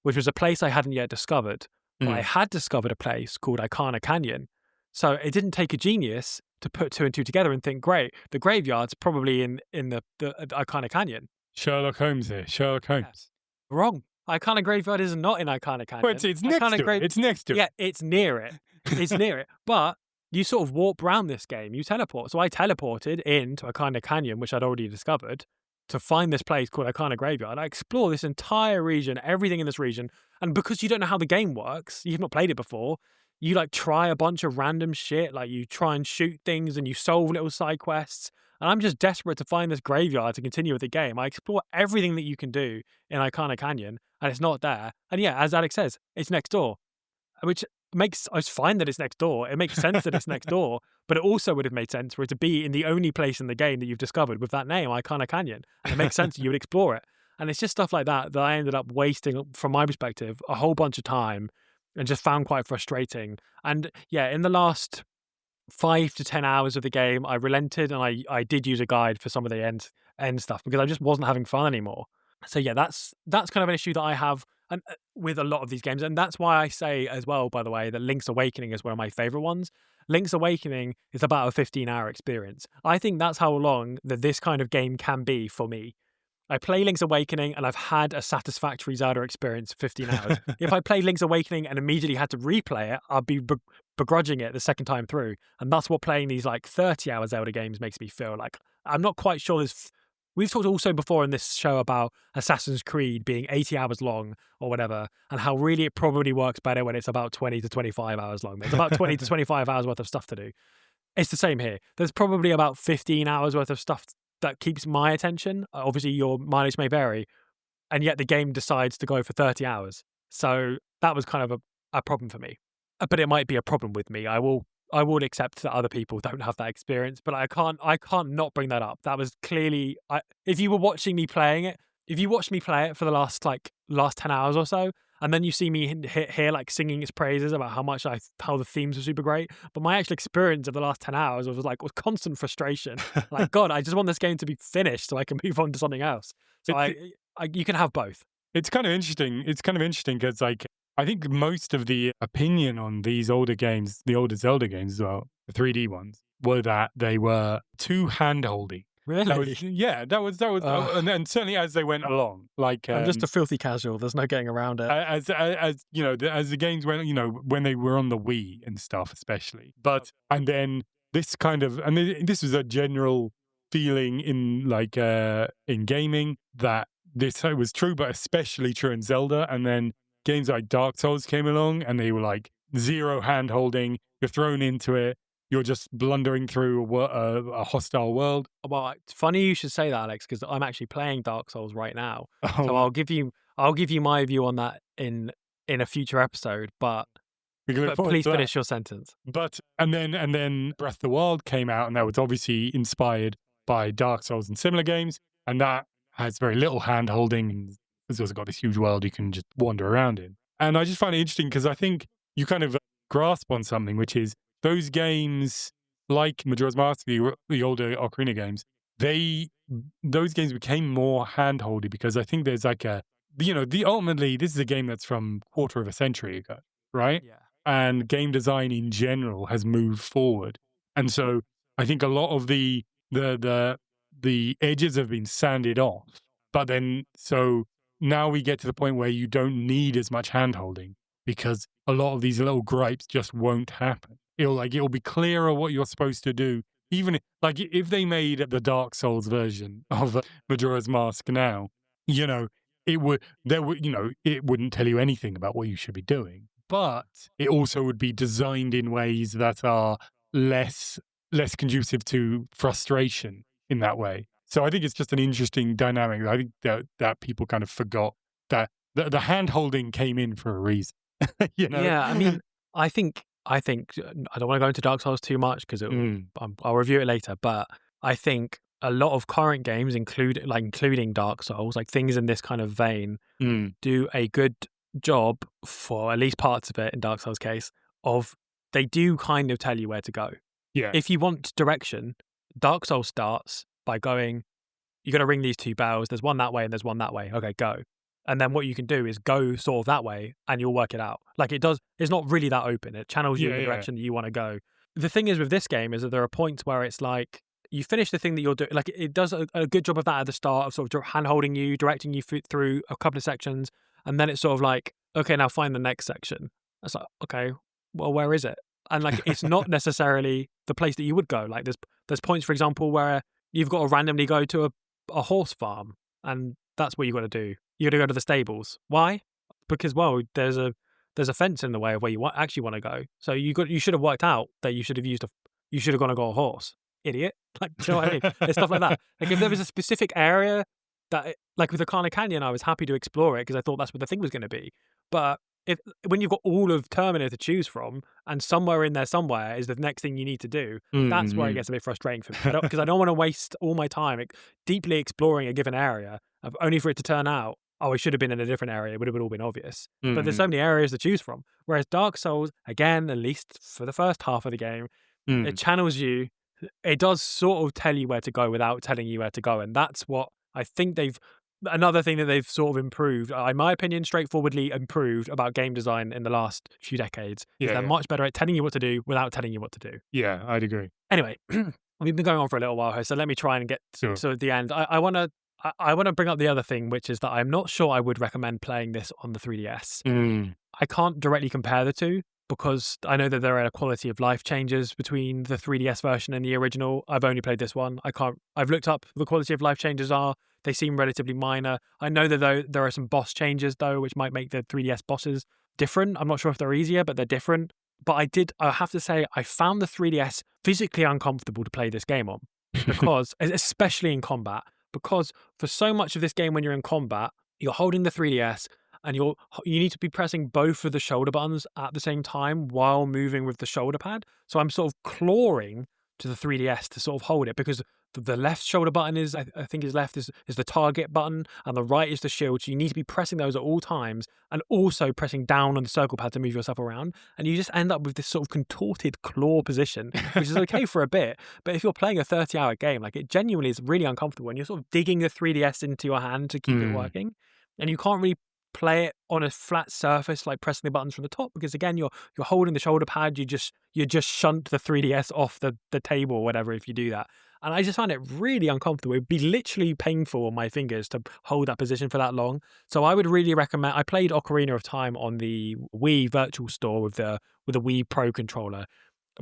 which was a place I hadn't yet discovered. But I had discovered a place called Icona Canyon. So it didn't take a genius to put two and two together and think, great, the graveyard's probably in the Icona Canyon. Sherlock Holmes here. Sherlock Holmes. Yes. Wrong. Icona Graveyard is not in Icona Canyon. Well, it's next to it. It's next to it. Yeah, it's near it. It's near it. But you sort of warp around this game. You teleport. So I teleported into Icona Canyon, which I'd already discovered, to find this place called Icona Graveyard. I explore this entire region, everything in this region. And because you don't know how the game works, you've not played it before, you like try a bunch of random shit. Like you try and shoot things and you solve little side quests. And I'm just desperate to find this graveyard to continue with the game. I explore everything that you can do in Icona Canyon, and it's not there. And yeah, as Alex says, it's next door, which it's fine that it's next door. It makes sense that it's next door, but it also would have made sense for it to be in the only place in the game that you've discovered with that name, Icona Canyon. And it makes sense that you would explore it. And it's just stuff like that that I ended up wasting, from my perspective, a whole bunch of time and just found quite frustrating. And yeah, in the last 5 to 10 hours of the game, I relented and I did use a guide for some of the end stuff because I just wasn't having fun anymore. So yeah, that's kind of an issue that I have with a lot of these games, and that's why I say as well, by the way, that Link's Awakening is one of my favorite ones. Link's Awakening is about a 15-hour experience. I think that's how long that this kind of game can be for me. I play Link's Awakening and I've had a satisfactory Zelda experience for 15 hours. If I played Link's Awakening and immediately had to replay it, I'd be begrudging it the second time through. And that's what playing these like 30-hour Zelda games makes me feel like. I'm not quite sure there's... We've talked also before in this show about Assassin's Creed being 80 hours long or whatever, and how really it probably works better when it's about 20 to 25 hours long. There's about 20 to 25 hours worth of stuff to do. It's the same here. There's probably about 15 hours worth of stuff that keeps my attention. Obviously, your mileage may vary, and yet the game decides to go for 30 hours. So that was kind of a problem for me. But it might be a problem with me. I would accept that other people don't have that experience, but I can't not bring that up. That was clearly, if you were watching me playing it, if you watched me play it for the last 10 hours or so, and then you see me here like singing its praises about how the themes were super great, but my actual experience of the last 10 hours was constant frustration. Like, God, I just want this game to be finished so I can move on to something else. So you can have both. It's kind of interesting. It's kind of interesting because, like, I think most of the opinion on these older games, the older Zelda games as well, the 3D ones, were that they were too hand-holdy. Really? That was, and certainly as they went along, like I'm just a filthy casual. There's no getting around it. As you know, as the games went, when they were on the Wii and stuff, especially. But and then this kind of, and this was a general feeling in in gaming that this was true, but especially true in Zelda. And then games like Dark Souls came along, and they were like zero hand holding. You're thrown into it. You're just blundering through a hostile world. Well, it's funny you should say that, Alex, because I'm actually playing Dark Souls right now. Oh. So I'll give you my view on that in a future episode. But please finish your sentence. But and then Breath of the Wild came out, and that was obviously inspired by Dark Souls and similar games, and that has very little hand holding, and it's also got this huge world you can just wander around in. And I just find it interesting because I think you kind of grasp on something, which is those games like Majora's Mask, the older Ocarina games, those games became more hand-holdy because I think there's like ultimately this is a game that's from quarter of a century ago, right? Yeah. And game design in general has moved forward, and so I think a lot of the edges have been sanded off. But then so now we get to the point where you don't need as much hand-holding because a lot of these little gripes just won't happen. It'll be clearer what you're supposed to do. Even if they made the Dark Souls version of Majora's Mask now, it wouldn't tell you anything about what you should be doing. But it also would be designed in ways that are less conducive to frustration in that way. So I think it's just an interesting dynamic. I think that people kind of forgot that the hand holding came in for a reason. Yeah, I mean, I think I don't want to go into Dark Souls too much because I'll review it later. But I think a lot of current games, including Dark Souls, like things in this kind of vein, do a good job for at least parts of it. In Dark Souls' case, they do kind of tell you where to go. Yeah. If you want direction, Dark Souls starts by going, you got to ring these two bells. There's one that way and there's one that way. Okay, go. And then what you can do is go sort of that way and you'll work it out. Like it does, it's not really that open. It channels you in the direction that you want to go. The thing is with this game is that there are points where it's like, you finish the thing that you're doing, like it does a good job of that at the start of sort of hand-holding you, directing you through a couple of sections. And then it's sort of like, okay, now find the next section. It's like, okay, well, where is it? And like, it's not necessarily the place that you would go. Like there's points, for example, where you've got to randomly go to a horse farm and that's what you got to do. You got to go to the stables. Why? Because, well, there's a fence in the way of where you actually want to go. So you should have worked out that you should have gone and got a horse. Idiot. Like, do you know what I mean? It's stuff like that. Like if there was a specific area that like with the Kana Canyon, I was happy to explore it because I thought that's what the thing was going to be. But if when you've got all of Termina to choose from, and somewhere in there somewhere is the next thing you need to do, that's where it Mm, gets a bit frustrating for me. I don't want to waste all my time deeply exploring a given area, only for it to turn out, oh, I should have been in a different area. It would have all been obvious. But there's mm, so many areas to choose from. Whereas Dark Souls, again, at least for the first half of the game, it mm. channels you. It does sort of tell you where to go without telling you where to go, and that's what I think they've. Another thing that they've sort of improved, in my opinion, straightforwardly improved about game design in the last few decades, is Yeah, they're yeah. much better at telling you what to do without telling you what to do. Yeah, I'd agree. Anyway, we've been going on for a little while here, so let me try and get Sure. to the end. I want to. I want to bring up the other thing, which is that I'm not sure I would recommend playing this on the 3DS. Mm. I can't directly compare the two because I know that there are quality of life changes between the 3DS version and the original. I've only played this one. I've looked up the quality of life changes are. They seem relatively minor. I know that there are some boss changes though, which might make the 3DS bosses different. I'm not sure if they're easier, but they're different. But I have to say, I found the 3DS physically uncomfortable to play this game on because, especially in combat, because for so much of this game when you're in combat, you're holding the 3DS and you need to be pressing both of the shoulder buttons at the same time while moving with the shoulder pad. So I'm sort of clawing to the 3DS to sort of hold it because the left shoulder button is, I think his left is the target button and the right is the shield. So you need to be pressing those at all times and also pressing down on the circle pad to move yourself around. And you just end up with this sort of contorted claw position, which is okay for a bit. But if you're playing a 30-hour game, like it genuinely is really uncomfortable and you're sort of digging the 3DS into your hand to keep it Mm. working. And you can't really play it on a flat surface like pressing the buttons from the top because again you're holding the shoulder pad, you just shunt the 3DS off the table or whatever if you do that. And I just found it really uncomfortable. It'd be literally painful on my fingers to hold that position for that long. So I would really recommend. I played Ocarina of Time on the Wii Virtual Store with the Wii Pro controller.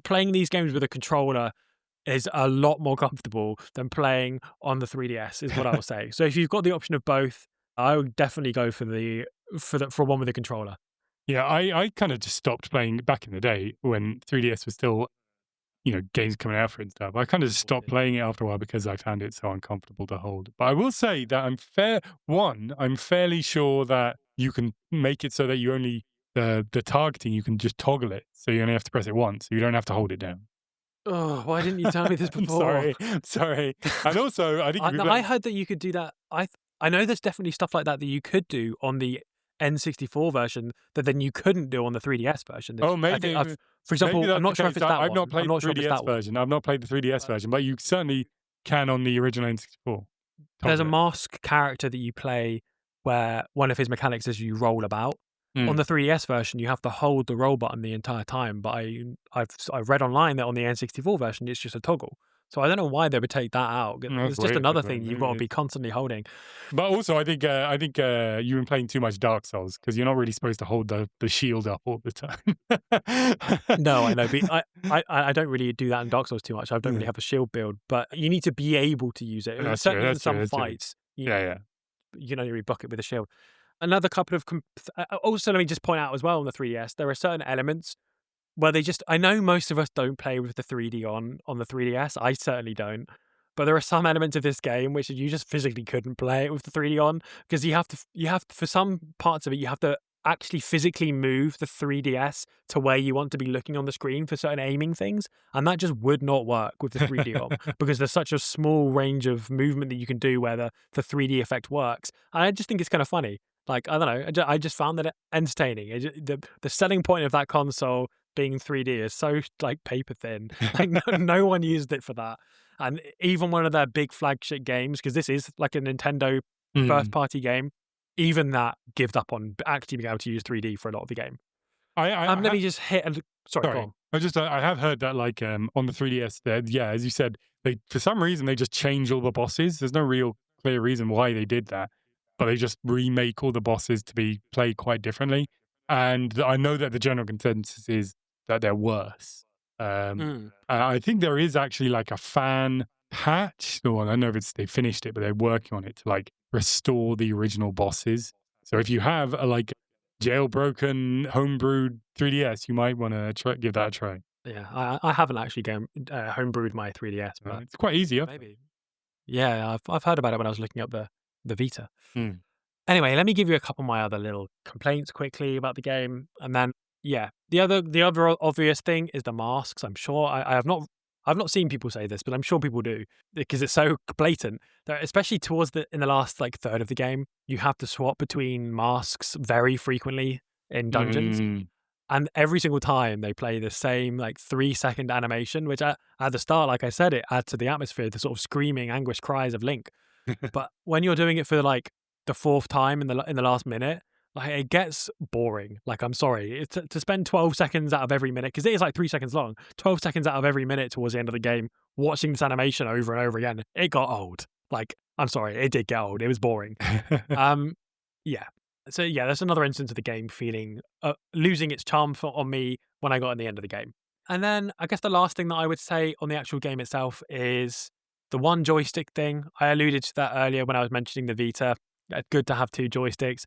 Playing these games with a controller is a lot more comfortable than playing on the 3DS, is what I will say. So if you've got the option of both, I would definitely go for one with a controller. Yeah, I kind of just stopped playing back in the day when 3DS was still, games coming out for it and stuff. I kind of just stopped playing it after a while because I found it so uncomfortable to hold. But I will say that I'm fairly sure that you can make it so that you only the targeting you can just toggle it, so you only have to press it once, so you don't have to hold it down. Oh, why didn't you tell me this I'm before? sorry. And also, I think if you No, play, I heard that you could do that. I know there's definitely stuff like that that you could do on the N64 version that then you couldn't do on the 3DS version. oh, I think maybe for maybe example, I'm that's the not sure if case. it's that I've not one. I'm played the not sure if it's 3DS that one. version. I've not played the 3DS version, but you certainly can on the original N64. There's a Toggle it. mask character that you play where one of his mechanics is you roll about. On Mm. the 3DS version, you have to hold the roll button the entire time, but I've read online that on the N64 version, it's just a toggle. So I don't know why they would take that out. That's It's just weird. another That's thing weird. you've Maybe got to it be is. constantly holding. But also, I think you've been playing too much Dark Souls because you're not really supposed to hold the shield up all the time. No, I know, but I don't really do that in Dark Souls too much. I don't really Yeah. have a shield build, but you need to be able to use it. That's true. Certainly in That's true. some That's true. fights, Yeah, yeah. you know, you rebuck it with a shield. Another couple of also let me just point out as well on the 3DS, there are certain elements where they just I know most of us don't play with the 3D on the 3DS. I certainly don't. But there are some elements of this game which you just physically couldn't play it with the 3D on because you have for some parts of it you have to actually physically move the 3DS to where you want to be looking on the screen for certain aiming things, and that just would not work with the 3D on because there's such a small range of movement that you can do where the 3D effect works. And I just think it's kind of funny. Like I don't know, I just found that entertaining. The selling point of that console being 3D is so like paper thin. Like no one used it for that. And even one of their big flagship games, because this is like a Nintendo first Mm. party game, even that gives up on actually being able to use 3D for a lot of the game. I Let me just hit. Sorry, go Sorry. on. I have heard that like on the 3DS there, yeah, as you said, they for some reason they just change all the bosses. There's no real clear reason why they did that, but they just remake all the bosses to be played quite differently. And I know that the general consensus is that they're worse. Mm. I think there is actually like a fan patch, or I don't know if it's they finished it, but they're working on it to like restore the original bosses. So if you have a like jailbroken homebrewed 3DS, you might want to give that a try. Yeah, I haven't actually homebrewed my 3DS, but It's quite easy. maybe. Yeah, I've heard about it when I was looking up the Vita. Mm. Anyway, let me give you a couple of my other little complaints quickly about the game, and then yeah, the other obvious thing is the masks. I'm sure I've not seen people say this, but I'm sure people do because it's so blatant. Especially towards in the last like third of the game, you have to swap between masks very frequently in dungeons, Mm. and every single time they play the same like 3-second animation, which at the start, like I said, it adds to the atmosphere, the sort of screaming, anguish cries of Link. But when you're doing it for like the fourth time in the last minute, like it gets boring. Like I'm sorry, to spend 12 seconds out of every minute because it is like 3 seconds long. 12 seconds out of every minute towards the end of the game, watching this animation over and over again, it got old. Like I'm sorry, it did get old. It was boring. Um, yeah. So yeah, that's another instance of the game feeling losing its charm on me when I got in the end of the game. And then I guess the last thing that I would say on the actual game itself is the one joystick thing. I alluded to that earlier when I was mentioning the Vita. Good to have two joysticks.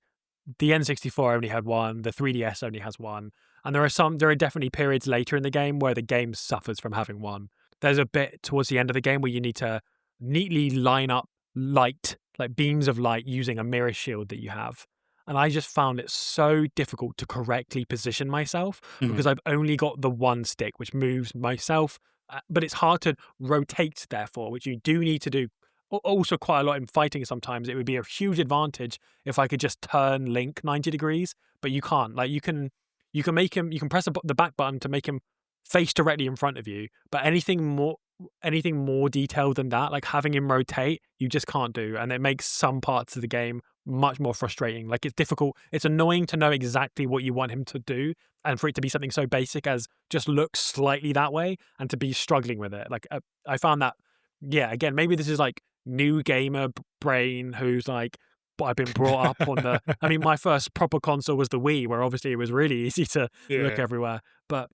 The N64 only had one. The 3DS only has one. And there are definitely periods later in the game where the game suffers from having one. There's a bit towards the end of the game where you need to neatly line up light, like beams of light using a mirror shield that you have. And I just found it so difficult to correctly position myself because Mhm. I've only got the one stick, which moves myself, but it's hard to rotate, therefore, which you do need to do. Also, quite a lot in fighting sometimes. It would be a huge advantage if I could just turn Link 90 degrees, but you can't. Like, you can make him, you can press the back button to make him face directly in front of you, but anything more detailed than that, like having him rotate, you just can't do. And it makes some parts of the game much more frustrating. Like it's difficult, it's annoying to know exactly what you want him to do and for it to be something so basic as just look slightly that way and to be struggling with it. Like I found that, yeah, again, maybe this is like new gamer brain who's like, but I've been brought up on I mean, my first proper console was the Wii, where obviously it was really easy to look Yeah. everywhere. But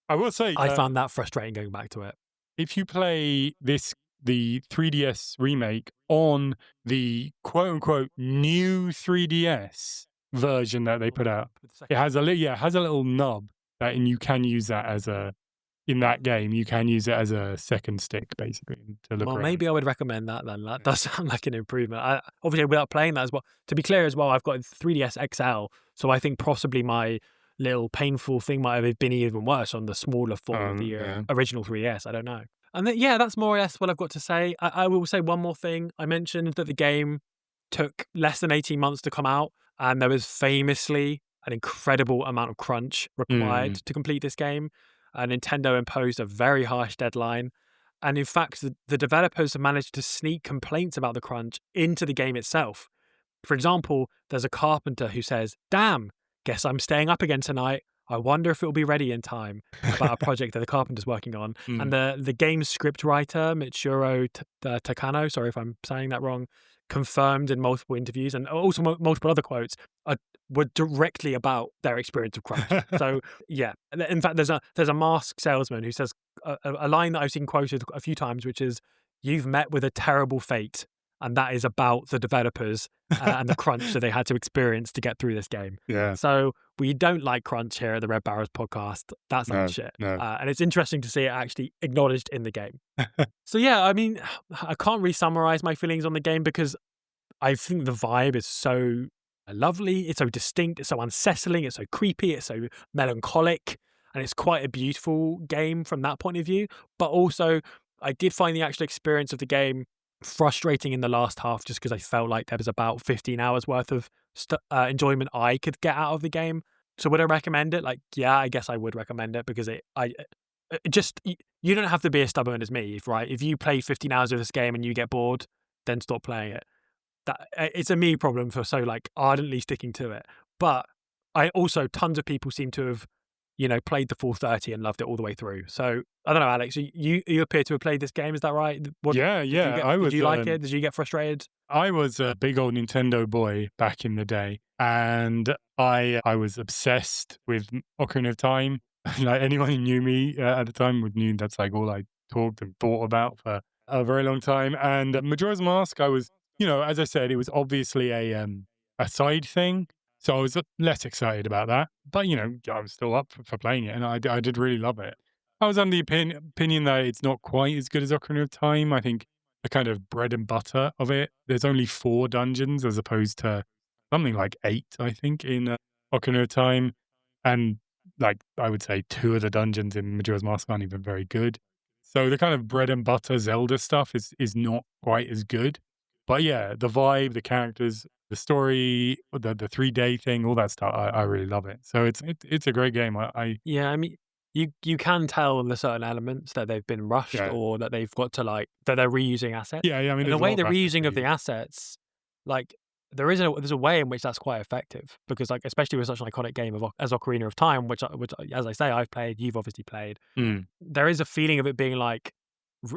I will say, I found that frustrating going back to it. if you play the 3DS remake on the quote unquote new 3DS version that they put out, With the it second has it has a little nub that, and you can use that as in that game, you can use it as a second stick basically to look Well, around. maybe I would recommend that then. That Yeah. does sound like an improvement. Obviously, without playing that as well. To be clear as well, I've got 3DS XL, so I think possibly my little painful thing might have been even worse on the smaller form of the Yeah. original 3DS. I don't know. And then, yeah, that's more or less what I've got to say. I will say one more thing. I mentioned that the game took less than 18 months to come out, and there was famously an incredible amount of crunch required Mm. to complete this game. Nintendo imposed a very harsh deadline. And in fact, the developers have managed to sneak complaints about the crunch into the game itself. For example, there's a carpenter who says, "Damn, guess I'm staying up again tonight. I wonder if it'll be ready in time," about a project that the carpenter's working on. And Mm. the game's script writer, Michiro Takano, sorry if I'm saying that wrong, confirmed in multiple interviews and also multiple other quotes were directly about their experience of crunch. So yeah, in fact, there's a mask salesman who says a line that I've seen quoted a few times, which is, "You've met with a terrible fate," and that is about the developers and the crunch that they had to experience to get through this game. Yeah. So we don't like crunch here at the Red Barrows podcast. That's not No, shit. no. And it's interesting to see it actually acknowledged in the game. So yeah, I mean, I can't really summarize my feelings on the game because I think the vibe is so lovely. It's so distinct. It's so unsettling. It's so creepy. It's so melancholic. And it's quite a beautiful game from that point of view. But also, I did find the actual experience of the game frustrating in the last half just because I felt like there was about 15 hours worth of enjoyment I could get out of the game. So would I recommend it? Like, yeah, I guess I would recommend it because you don't have to be as stubborn as me, right? If you play 15 hours of this game and you get bored, then stop playing it. It's a me problem for so like ardently sticking to it. But I also tons of people seem to have, played the full 30 and loved it all the way through. So I don't know, Alex. You appear to have played this game. Is that right? What Yeah, did you yeah. get? Did you like it? Did you get frustrated? I was a big old Nintendo boy back in the day, and I was obsessed with Ocarina of Time. Like anyone who knew me at the time would knew that's like all I talked and thought about for a very long time. And Majora's Mask, I was, as I said, it was obviously a side thing, so I was less excited about that. But I was still up for playing it, and I did really love it. I was under the opinion that it's not quite as good as Ocarina of Time. I think the kind of bread and butter of it. There's only 4 dungeons as opposed to something like 8, I think, in Ocarina of Time. And like I would say 2 of the dungeons in Majora's Mask aren't even very good. So the kind of bread and butter Zelda stuff is not quite as good. But yeah, the vibe, the characters, the story, the 3-day thing, all that stuff, I really love it. So it's a great game. I Yeah, I mean, you can tell in the certain elements that they've been rushed yeah. or that they've got to, like that they're reusing assets. Yeah, I mean, And the there's a way lot the of assets reusing they of the use. assets, like, there's a way in which that's quite effective because, like, especially with such an iconic game as Ocarina of Time, as I say, I've played, you've obviously played. Mm. There is a feeling of it being like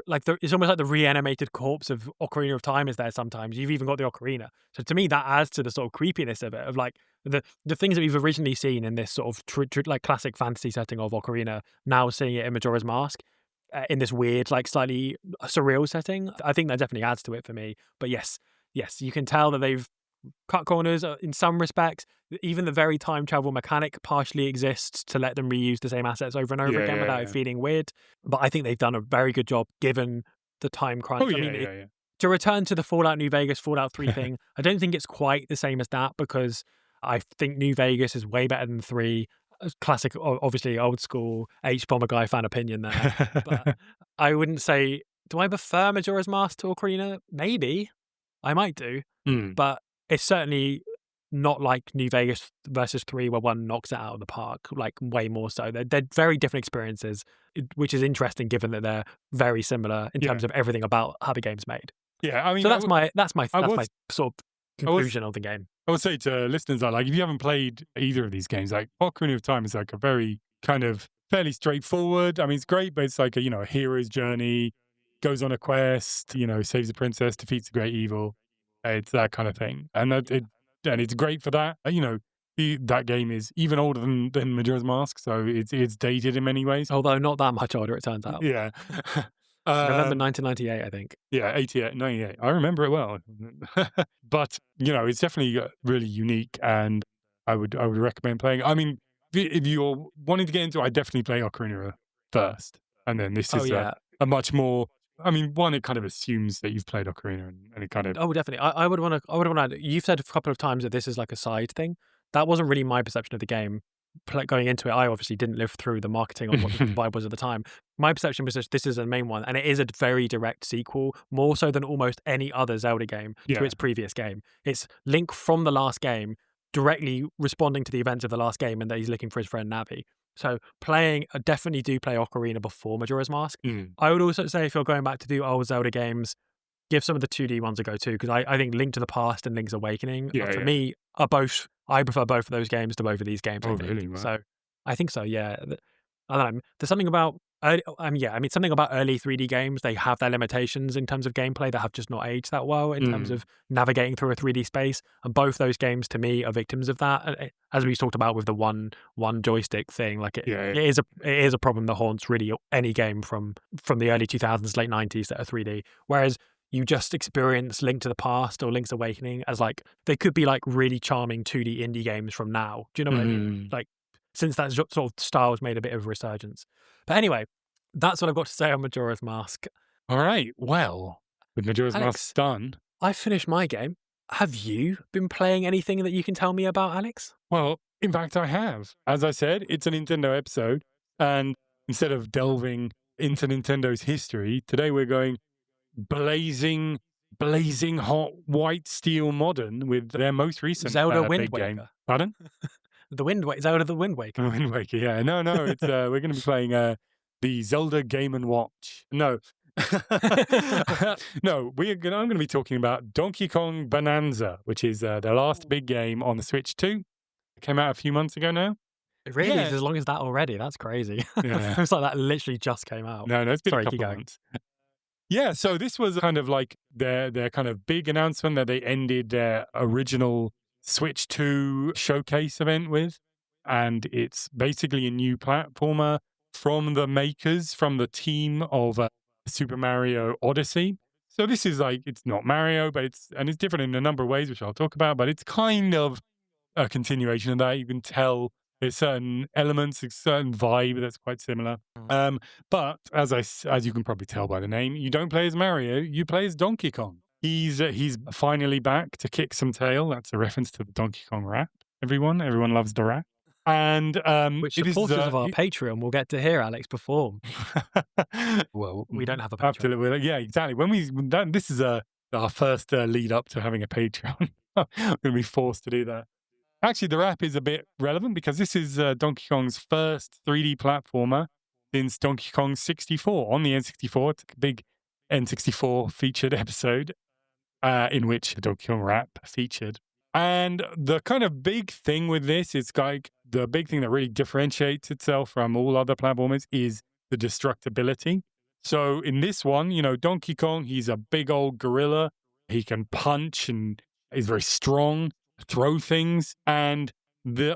it's almost like the reanimated corpse of Ocarina of Time is there sometimes. You've even got the ocarina. So to me, that adds to the sort of creepiness of it, of like the things that we've originally seen in this sort of like classic fantasy setting of Ocarina, now seeing it in Majora's Mask, in this weird, like slightly surreal setting. I think that definitely adds to it for me. But yes, you can tell that they've cut corners in some respects. Even the very time travel mechanic partially exists to let them reuse the same assets over and over Yeah, again yeah, without it yeah. feeling weird. But I think they've done a very good job given the time Oh, crunch. I yeah, mean, yeah, yeah. to return to the Fallout New Vegas Fallout 3 thing, I don't think it's quite the same as that because I think New Vegas is way better than 3. Classic, obviously old school H Bomber guy fan opinion there. But I wouldn't say, do I prefer Majora's Mask to Ocarina? Maybe. I might do. Mm. But it's certainly not like New Vegas versus 3 where one knocks it out of the park, like, way more so. They're very different experiences, which is interesting given that they're very similar in Yeah. terms of everything about how the game's made. Yeah, I mean, So I that's my was sort of I was conclusion of the game. I would say to listeners that, like, if you haven't played either of these games, like, Ocarina of Time is, like, a very kind of fairly straightforward. I mean, it's great, but it's like a hero's journey, goes on a quest, saves the princess, defeats the great evil. It's that kind of thing. And it's great for that. That game is even older than Majora's Mask, so it's dated in many ways. Although not that much older, it turns out. Yeah. November Um 1998, I think. Yeah, 88, 98. I remember it well. But, it's definitely really unique and I would recommend playing. I mean, if you're wanting to get into it, I definitely play Ocarina first. And then this Oh, is yeah. a much more, I mean, one, it kind of assumes that you've played Ocarina and it kind of, Oh, definitely. I would wanna you've said a couple of times that this is like a side thing. That wasn't really my perception of the game. Going into it, I obviously didn't live through the marketing on what the vibe was at the time. My perception was just this is a main one, and it is a very direct sequel, more so than almost any other Zelda game to yeah, its previous game. It's Link from the last game directly responding to the events of the last game, and that he's looking for his friend Navi. So definitely do play Ocarina before Majora's Mask. mm, I would also say if you're going back to do old Zelda games, give some of the 2D ones a go too, because I think Link to the Past and Link's Awakening, yeah, for yeah. me, are both. I prefer both of those games to both of these games. Oh, I think really? Wow. so. I think so. Yeah. I don't know. There's something about yeah. I mean, something about early 3D games. They have their limitations in terms of gameplay that have just not aged that well in terms Mm, of navigating through a 3D space. And both those games, to me, are victims of that. As we talked about with the one joystick thing, like yeah, yeah. it is a problem that haunts really any game from the early 2000s, late 90s that are 3D. Whereas you just experience Link to the Past or Link's Awakening as like they could be like really charming 2D indie games from now. Do you know what I mean? Mhm. Like since that sort of style's made a bit of a resurgence. But anyway, that's what I've got to say on Majora's Mask. All right. Well, with Majora's Mask Alex, done, I finished my game. Have you been playing anything that you can tell me about, Alex? well, in fact, I have. As I said, it's a Nintendo episode. And instead of delving into Nintendo's history, today we're going blazing, blazing hot white steel modern with their most recent Zelda Wind big game. Waker. Pardon? Zelda the Wind Waker. Wind Waker. Yeah, no. It's we're going to be playing the Zelda Game and Watch. No, no. I'm going to be talking about Donkey Kong Bananza, which is their last big game on the Switch 2. It came out a few months ago now. It really is Yeah, as long as that already. That's crazy. yeah. Feels like that literally just came out. No, it's been a Sorry, keep couple of going. months. Yeah, so this was kind of like their kind of big announcement that they ended their original Switch 2 showcase event with. And it's basically a new platformer from the makers, from the team of Super Mario Odyssey. So this is like, it's not Mario, but it's different in a number of ways, which I'll talk about, but it's kind of a continuation of that. You can tell There's certain elements, a certain vibe that's quite similar. Mm. But as you can probably tell by the name, you don't play as Mario, you play as Donkey Kong. He's finally back to kick some tail. That's a reference to the Donkey Kong rap. Everyone loves the rap. And Which it is supporters of our Patreon will get to hear Alex perform. well, We don't have a Patreon. absolutely, yeah, exactly. This is our first lead up to having a Patreon. I'm going to be forced to do that. Actually, the rap is a bit relevant because this is Donkey Kong's first 3D platformer since Donkey Kong 64 on the N64. It's a big N64 featured episode in which the Donkey Kong rap featured. And the kind of big thing with this is like the big thing that really differentiates itself from all other platformers is the destructibility. So in this one, Donkey Kong, he's a big old gorilla. He can punch and is very strong, throw things, and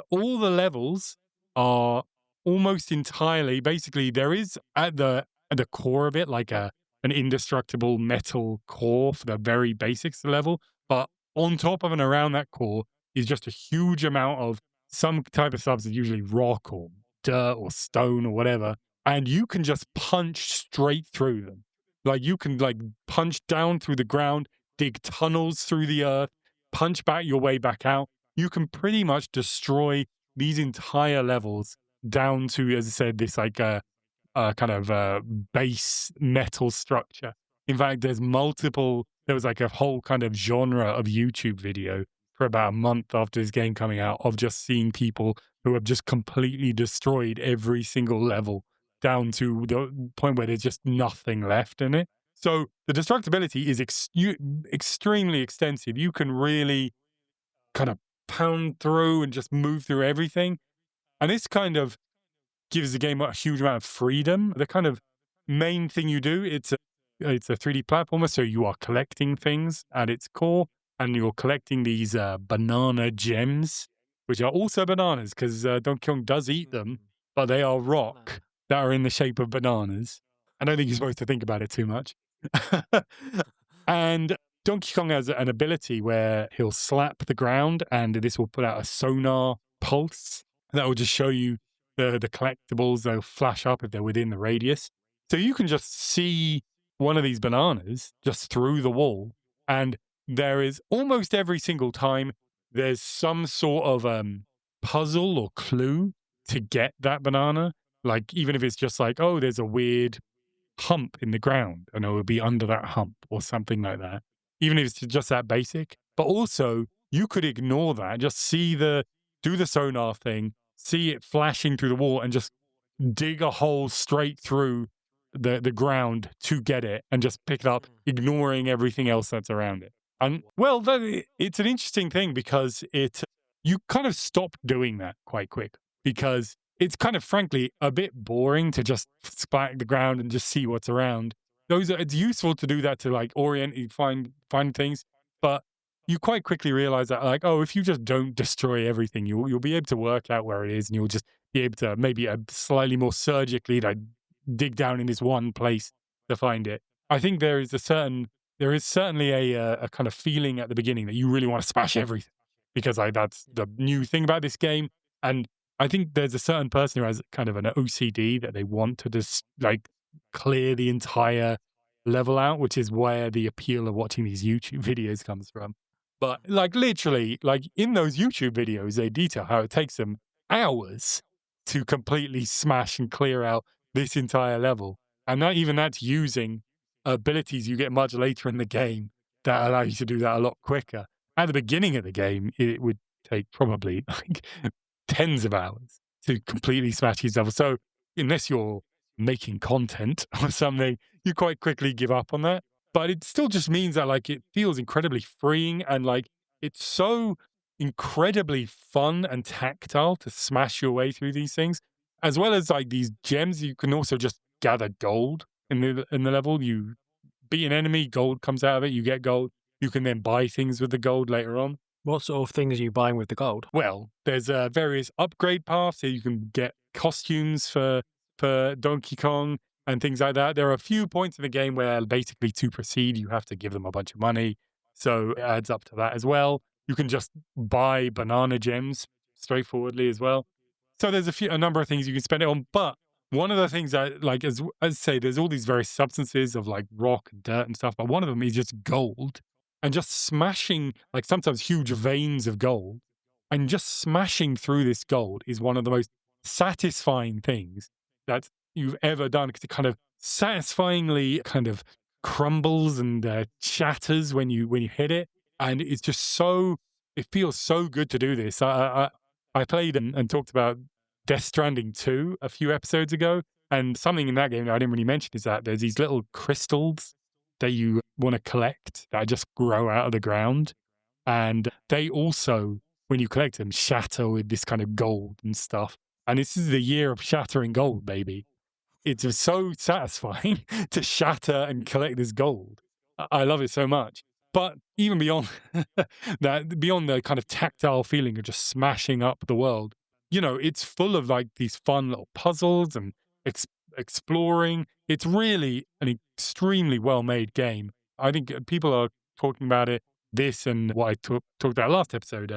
all the levels are almost entirely basically there is at the core of it like an indestructible metal core for the very basics level, but on top of and around that core is just a huge amount of some type of substance, usually rock or dirt or stone or whatever, and you can just punch straight through them. Like you can like punch down through the ground, dig tunnels through the earth, punch back your way back out. You can pretty much destroy these entire levels down to, as I said, this like kind of base metal structure. In fact, there was like a whole kind of genre of YouTube video for about a month after this game coming out of just seeing people who have just completely destroyed every single level down to the point where there's just nothing left in it. So the destructibility is extremely extensive. You can really kind of pound through and just move through everything. And this kind of gives the game a huge amount of freedom. The kind of main thing you do, it's a 3D platformer, so you are collecting things at its core, and you're collecting these banana gems, which are also bananas, because Donkey Kong does eat them, but they are rock that are in the shape of bananas. I don't think you're supposed to think about it too much. And Donkey Kong has an ability where he'll slap the ground, and this will put out a sonar pulse that will just show you the collectibles. They'll flash up if they're within the radius. So you can just see one of these bananas just through the wall. And there is almost every single time there's some sort of puzzle or clue to get that banana. Like, even if it's just like, oh, there's a weird hump in the ground and it will be under that hump or something like that. Even if it's just that basic. But also, you could ignore that, just do the sonar thing, see it flashing through the wall, and just dig a hole straight through the ground to get it and just pick it up, ignoring everything else that's around it. And well, it's an interesting thing because you kind of stop doing that quite quick because it's kind of frankly a bit boring to just splat the ground and just see what's around. It's useful to do that to like orient you, find things, but you quite quickly realize that like, oh, if you just don't destroy everything, you'll be able to work out where it is, and you'll just be able to maybe slightly more surgically like dig down in this one place to find it. I think there is certainly a kind of feeling at the beginning that you really want to smash everything because like that's the new thing about this game. And I think there's a certain person who has kind of an OCD that they want to just like clear the entire level out, which is where the appeal of watching these YouTube videos comes from. But like literally, like in those YouTube videos, they detail how it takes them hours to completely smash and clear out this entire level. And not even that's using abilities you get much later in the game that allow you to do that a lot quicker. At the beginning of the game, it would take probably like tens of hours to completely smash these levels. So unless you're making content or something, you quite quickly give up on that. But it still just means that like it feels incredibly freeing and like it's so incredibly fun and tactile to smash your way through these things, as well as like these gems. You can also just gather gold in the level. You beat an enemy, gold comes out of it. You get gold. You can then buy things with the gold later on. What sort of things are you buying with the gold? Well, there's various upgrade paths, so you can get costumes for Donkey Kong and things like that. There are a few points in the game where basically to proceed, you have to give them a bunch of money. So it adds up to that as well. You can just buy banana gems straightforwardly as well. So there's a number of things you can spend it on, but one of the things that, like, as I say, there's all these various substances of like rock and dirt and stuff, but one of them is just gold, and just smashing like sometimes huge veins of gold, and just smashing through this gold is one of the most satisfying things that you've ever done, because it kind of satisfyingly kind of crumbles and shatters when you hit it, and it's just so it feels so good to do this. I played and talked about Death Stranding 2 a few episodes ago, and something in that game that I didn't really mention is that there's these little crystals that you want to collect that just grow out of the ground, and they also, when you collect them, shatter with this kind of gold and stuff. And this is the year of shattering gold, baby. It's just so satisfying to shatter and collect this gold. I love it so much. But even beyond that, beyond the kind of tactile feeling of just smashing up the world, it's full of like these fun little puzzles and exploring. It's really an extremely well made game. I think people are talking about it, this and what I talked about last episode,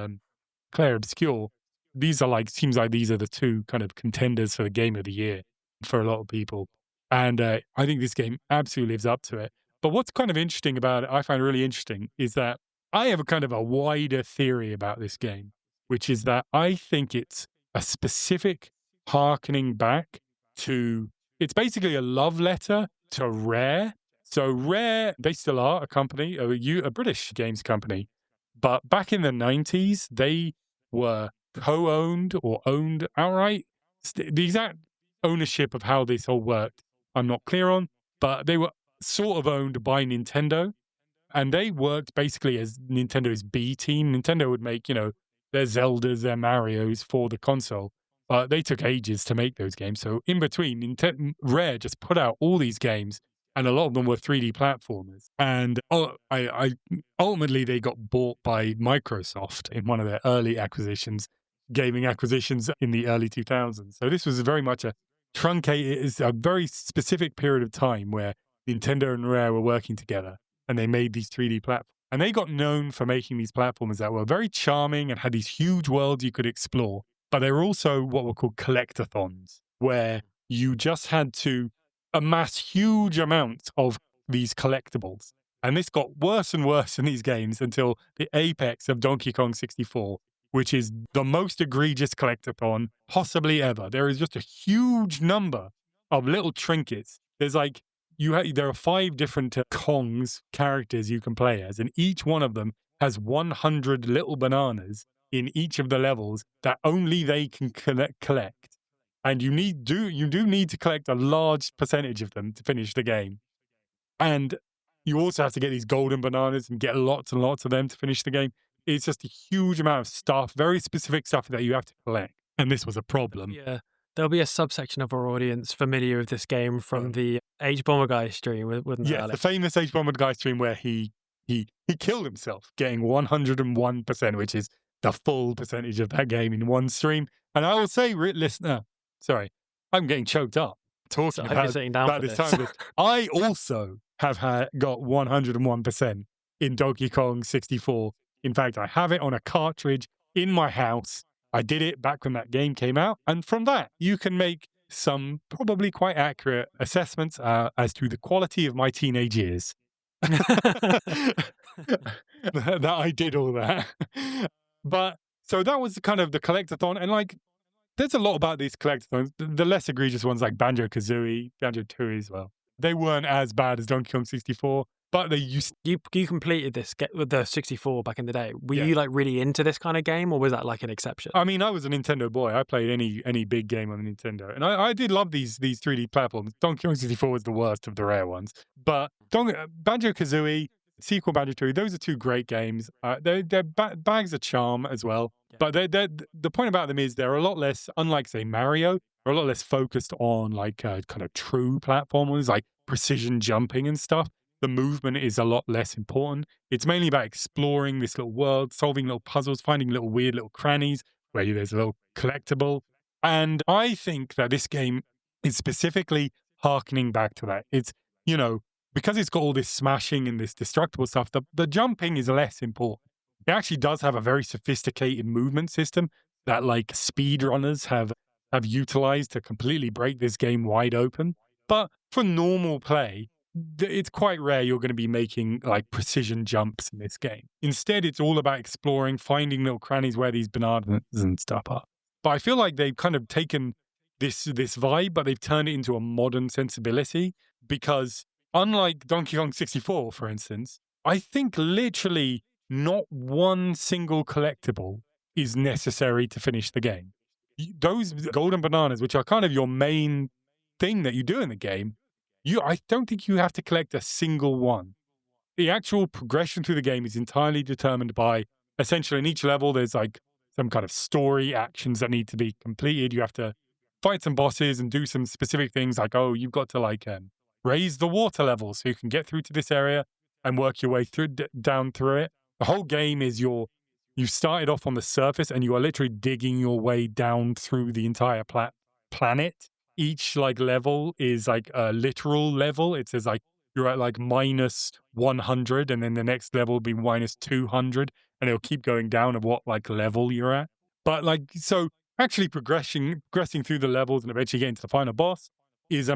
Claire Obscure. These are like, seems like these are the two kind of contenders for the game of the year for a lot of people. And I think this game absolutely lives up to it. But what's kind of interesting about it, I find really interesting, is that I have a kind of a wider theory about this game, which is that I think it's a specific harkening back to, it's basically a love letter to Rare. So Rare, they still are a company, a British games company. But back in the 90s, they were co-owned or owned outright. The exact ownership of how this all worked, I'm not clear on, but they were sort of owned by Nintendo, and they worked basically as Nintendo's B team. Nintendo would make, their Zeldas, their Marios for the console, but they took ages to make those games. So in between, Rare just put out all these games, and a lot of them were 3D platformers. And ultimately they got bought by Microsoft in one of their early acquisitions, gaming acquisitions in the early 2000s. So this was very much a truncated, it's a very specific period of time where Nintendo and Rare were working together, and they made these 3D platforms. And they got known for making these platformers that were very charming and had these huge worlds you could explore. But they were also what were called collectathons, where you just had to amass huge amounts of these collectibles. And this got worse and worse in these games until the apex of Donkey Kong 64, which is the most egregious collectathon possibly ever. There is just a huge number of little trinkets. There's like, there are 5 different Kongs characters you can play as, and each one of them has 100 little bananas in each of the levels that only they can collect. And you do need to collect a large percentage of them to finish the game. And you also have to get these golden bananas and get lots and lots of them to finish the game. It's just a huge amount of stuff, very specific stuff that you have to collect. And this was a problem. Yeah. There'll be a subsection of our audience familiar with this game from the H Bomber Guy stream, wouldn't there? Yeah, the famous H Bomber Guy stream where he killed himself, getting 101%, which is the full percentage of that game in one stream. And I will say, listener, sorry, I'm getting choked up talking about this time. I also have got 101% in Donkey Kong 64. In fact, I have it on a cartridge in my house. I did it back when that game came out. And from that, you can make some probably quite accurate assessments as to the quality of my teenage years. that I did all that. But so that was kind of the collectathon. And like, there's a lot about these collectathons. The less egregious ones like Banjo-Kazooie, Banjo-Tooie as well. They weren't as bad as Donkey Kong 64, but they used. You completed this with the 64 back in the day. Were you like really into this kind of game, or was that like an exception? I mean, I was a Nintendo boy. I played any big game on the Nintendo, and I did love these 3D platforms. Donkey Kong 64 was the worst of the Rare ones, but Banjo-Kazooie, sequel Banjo-Tooie, those are 2 great games. They're bags of charm as well. Yeah. But the point about them is they're a lot less, unlike say Mario, are a lot less focused on like kind of true platformers like precision jumping and stuff. The movement is a lot less important. It's mainly about exploring this little world, solving little puzzles, finding little weird little crannies where there's a little collectible. And I think that this game is specifically harkening back to that. It's, because it's got all this smashing and this destructible stuff, the jumping is less important. It actually does have a very sophisticated movement system that like speedrunners have have utilized to completely break this game wide open. But for normal play, it's quite rare you're going to be making like precision jumps in this game. Instead, it's all about exploring, finding little crannies where these bananas and stuff are. But I feel like they've kind of taken this vibe, but they've turned it into a modern sensibility because unlike Donkey Kong 64, for instance, I think literally not one single collectible is necessary to finish the game. Those golden bananas, which are kind of your main thing that you do in the game, I don't think you have to collect a single one. The actual progression through the game is entirely determined by essentially in each level, there's like some kind of story actions that need to be completed. You have to fight some bosses and do some specific things like, oh, you've got to like raise the water level so you can get through to this area and work your way through down through it. The whole game is you started off on the surface and you are literally digging your way down through the entire planet. Each like level is like a literal level. It says like you're at like minus 100 and then the next level will be minus 200 and it'll keep going down of what like level you're at. But like, so actually progressing through the levels and eventually getting to the final boss is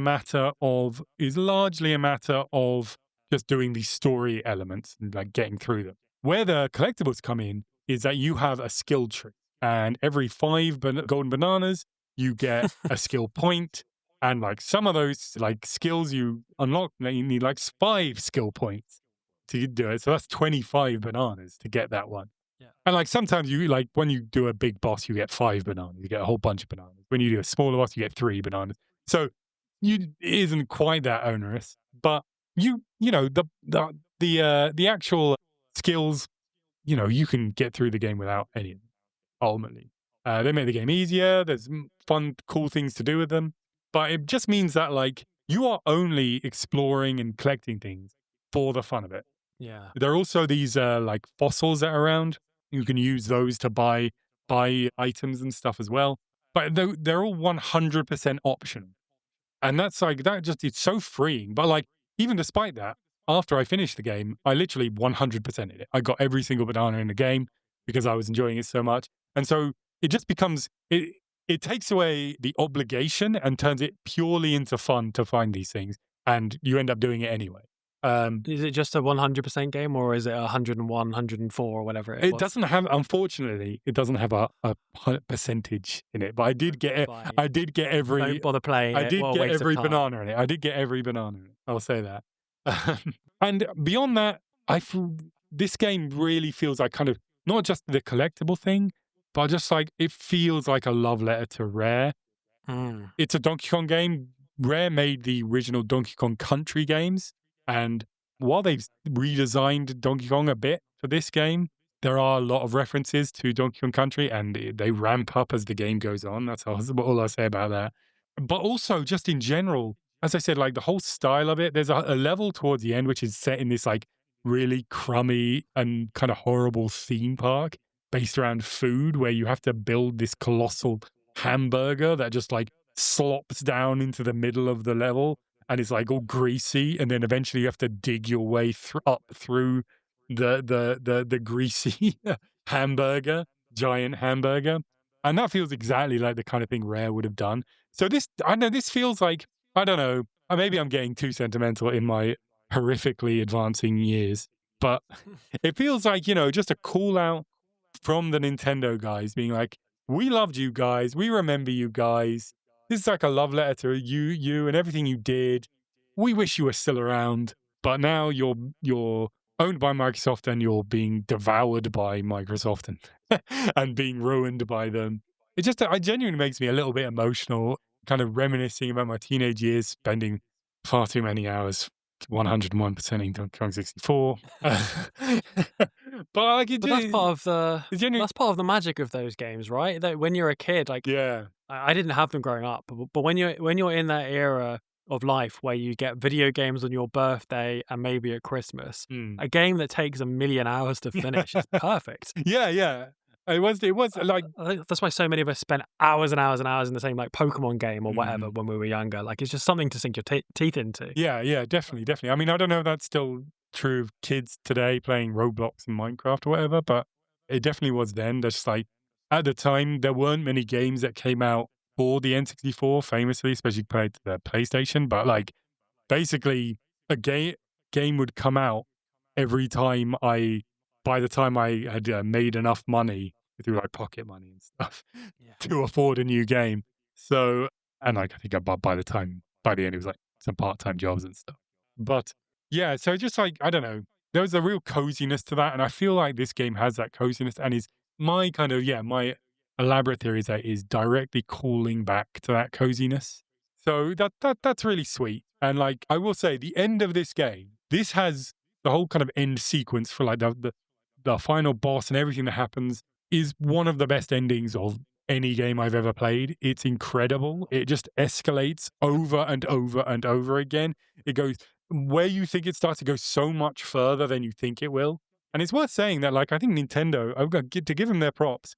largely a matter of just doing these story elements and like getting through them. Where the collectibles come in is that you have a skill tree and every 5 golden bananas, you get a skill point. And like some of those like skills you unlock, you need like 5 skill points to do it. So that's 25 bananas to get that one. Yeah. And like sometimes you like when you do a big boss, you get 5 bananas. You get a whole bunch of bananas. When you do a smaller boss, you get 3 bananas. So it isn't quite that onerous. But you know the actual skills, you know, you can get through the game without any of them. Ultimately, they make the game easier. There's fun, cool things to do with them. But it just means that like you are only exploring and collecting things for the fun of it. Yeah. There are also these like fossils that are around. You can use those to buy items and stuff as well. But they're all 100% optional. And that's like that just it's so freeing. But like even despite that, after I finished the game, I literally 100%ed it. I got every single banana in the game because I was enjoying it so much. And so it just becomes it takes away the obligation and turns it purely into fun to find these things, and you end up doing it anyway. Is it just a 100% game, or is it 101, 104, or whatever it It was? doesn't have, unfortunately, it doesn't have a percentage in it. But I did get it. Fine. I did get every. Don't bother playing I it. did What a get waste of every time. banana in it. I did get every banana in it. I'll say that. And beyond that, this game really feels like kind of not just the collectible thing, but just like it feels like a love letter to Rare. Mm. It's a Donkey Kong game. Rare made the original Donkey Kong Country games, and while they've redesigned Donkey Kong a bit for this game, there are a lot of references to Donkey Kong Country, and they ramp up as the game goes on. That's all I'll say about that. But also, just in general, as I said, like the whole style of it, there's a level towards the end which is set in this like really crummy and kind of horrible theme park based around food where you have to build this colossal hamburger that just like slops down into the middle of the level and it's like all greasy, and then eventually you have to dig your way up through the greasy hamburger, giant hamburger, and that feels exactly like the kind of thing Rare would have done. So I know this feels like, I don't know, maybe I'm getting too sentimental in my horrifically advancing years, but it feels like, you know, just a call out from the Nintendo guys being like, we loved you guys, we remember you guys. This is like a love letter to you and everything you did. We wish you were still around, but now you're owned by Microsoft and you're being devoured by Microsoft and and being ruined by them. It genuinely makes me a little bit emotional, kind of reminiscing about my teenage years, spending far too many hours 101%ing Donkey Kong 64. But like But that's part of the it's genuinely, that's part of the magic of those games, right? That when you're a kid, like yeah. I didn't have them growing up, but when you're in that era of life where you get video games on your birthday and maybe at Christmas, Mm. a game that takes a million hours to finish is perfect. Yeah, yeah. It was like, I think that's why so many of us spent hours and hours and hours in the same like Pokemon game or whatever Mhm. when we were younger. Like it's just something to sink your teeth into. yeah, yeah, definitely, definitely. I mean, I don't know if that's still true of kids today playing Roblox and Minecraft or whatever, but it definitely was then. Just like at the time, there weren't many games that came out for the N64, famously, especially played to the PlayStation. But like basically, a game would come out every time by the time I had made enough money through like pocket money and stuff Yeah. to afford a new game. So, and like I think by the end, it was like some part time jobs and stuff. But yeah, so just like, I don't know, there was a real coziness to that. And I feel like this game has that coziness and is my kind of, yeah, my elaborate theory is that it is directly calling back to that coziness. So that's really sweet. And like I will say, the end of this game, this has the whole kind of end sequence for like the final boss and everything that happens is one of the best endings of any game I've ever played. It's incredible. It just escalates over and over and over again. It goes where you think it starts to go so much further than you think it will. And it's worth saying that, like, I think Nintendo, I've got to give them their props.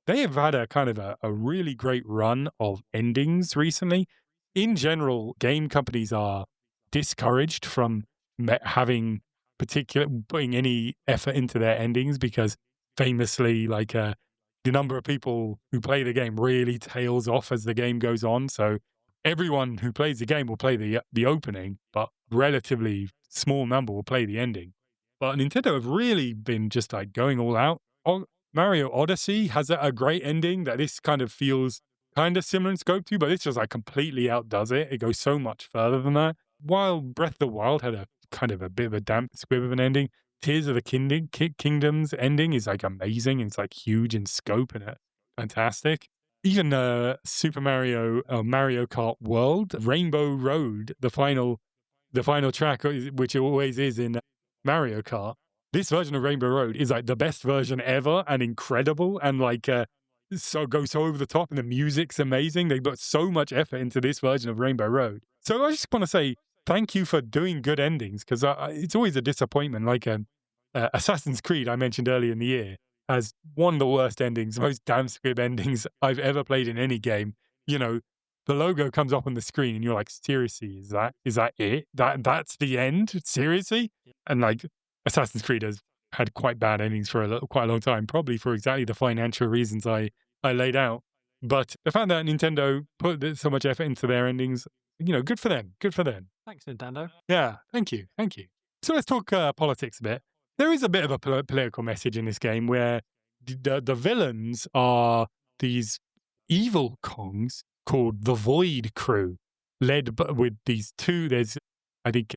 They have had a kind of a really great run of endings recently. In general, game companies are discouraged from having putting any effort into their endings because famously, like the number of people who play the game really tails off as the game goes on. So everyone who plays the game will play the opening, but relatively small number will play the ending. But Nintendo have really been just like going all out. Mario Odyssey has a great ending that this kind of feels kind of similar in scope to, but this just like completely outdoes it. It goes so much further than that. While Breath of the Wild had a kind of a bit of a damp squib of an ending, Tears of the Kingdom's ending is like amazing. It's like huge in scope and fantastic. Even Super Mario Kart World, Rainbow Road, the final track, which it always is in Mario Kart. This version of Rainbow Road is like the best version ever and incredible and like so goes so over the top and the music's amazing. They put so much effort into this version of Rainbow Road. So I just want to say thank you for doing good endings because it's always a disappointment. Like Assassin's Creed, I mentioned earlier in the year, has one of the worst endings, most damn squib endings I've ever played in any game. You know, the logo comes up on the screen and you're like, seriously, is that it? That's the end? Seriously? And like Assassin's Creed has had quite bad endings for quite a long time, probably for exactly the financial reasons I laid out. But the fact that Nintendo put so much effort into their endings, good for them. Good for them. Thanks, Nintendo. Yeah, thank you. Thank you. So let's talk politics a bit. There is a bit of a political message in this game where the villains are these evil Kongs called the Void Crew, led with these two. There's, I think,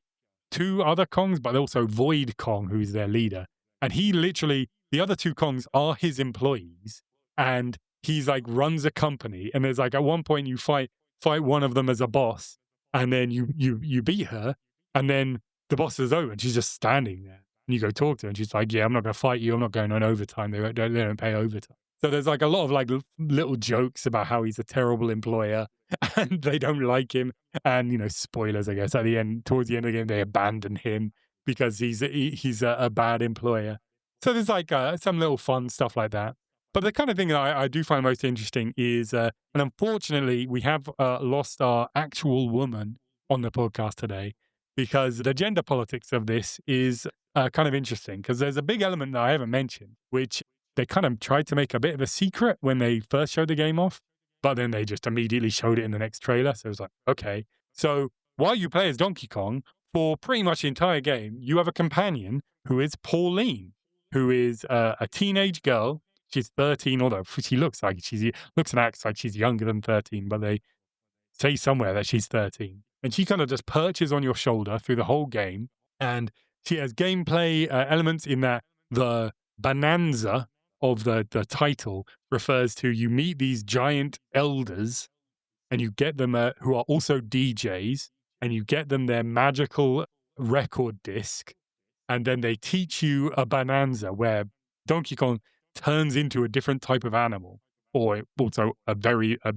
two other Kongs, but also Void Kong, who's their leader. And the other two Kongs are his employees, and he's like runs a company. And there's like at one point you fight one of them as a boss, and then you beat her, and then the boss is over, and she's just standing there. And you go talk to her, and she's like, "Yeah, I'm not going to fight you. I'm not going on overtime. They don't pay overtime." So there's like a lot of like little jokes about how he's a terrible employer, and they don't like him. And spoilers, I guess, at the end, towards the end of the game, they abandon him because he's a bad employer. So there's like some little fun stuff like that. But the kind of thing that I do find most interesting is, and unfortunately, we have lost our actual woman on the podcast today because the gender politics of this is kind of interesting because there's a big element that I haven't mentioned, which they kind of tried to make a bit of a secret when they first showed the game off, but then they just immediately showed it in the next trailer. So it was like, okay. So while you play as Donkey Kong, for pretty much the entire game, you have a companion who is Pauline, who is a teenage girl. She's 13, although she looks and acts like she's younger than 13, but they say somewhere that she's 13. And she kind of just perches on your shoulder through the whole game. And she has gameplay elements in that the Bananza of the title refers to you meet these giant elders and you get them who are also DJs and you get them their magical record disc. And then they teach you a Bananza where Donkey Kong turns into a different type of animal, or also a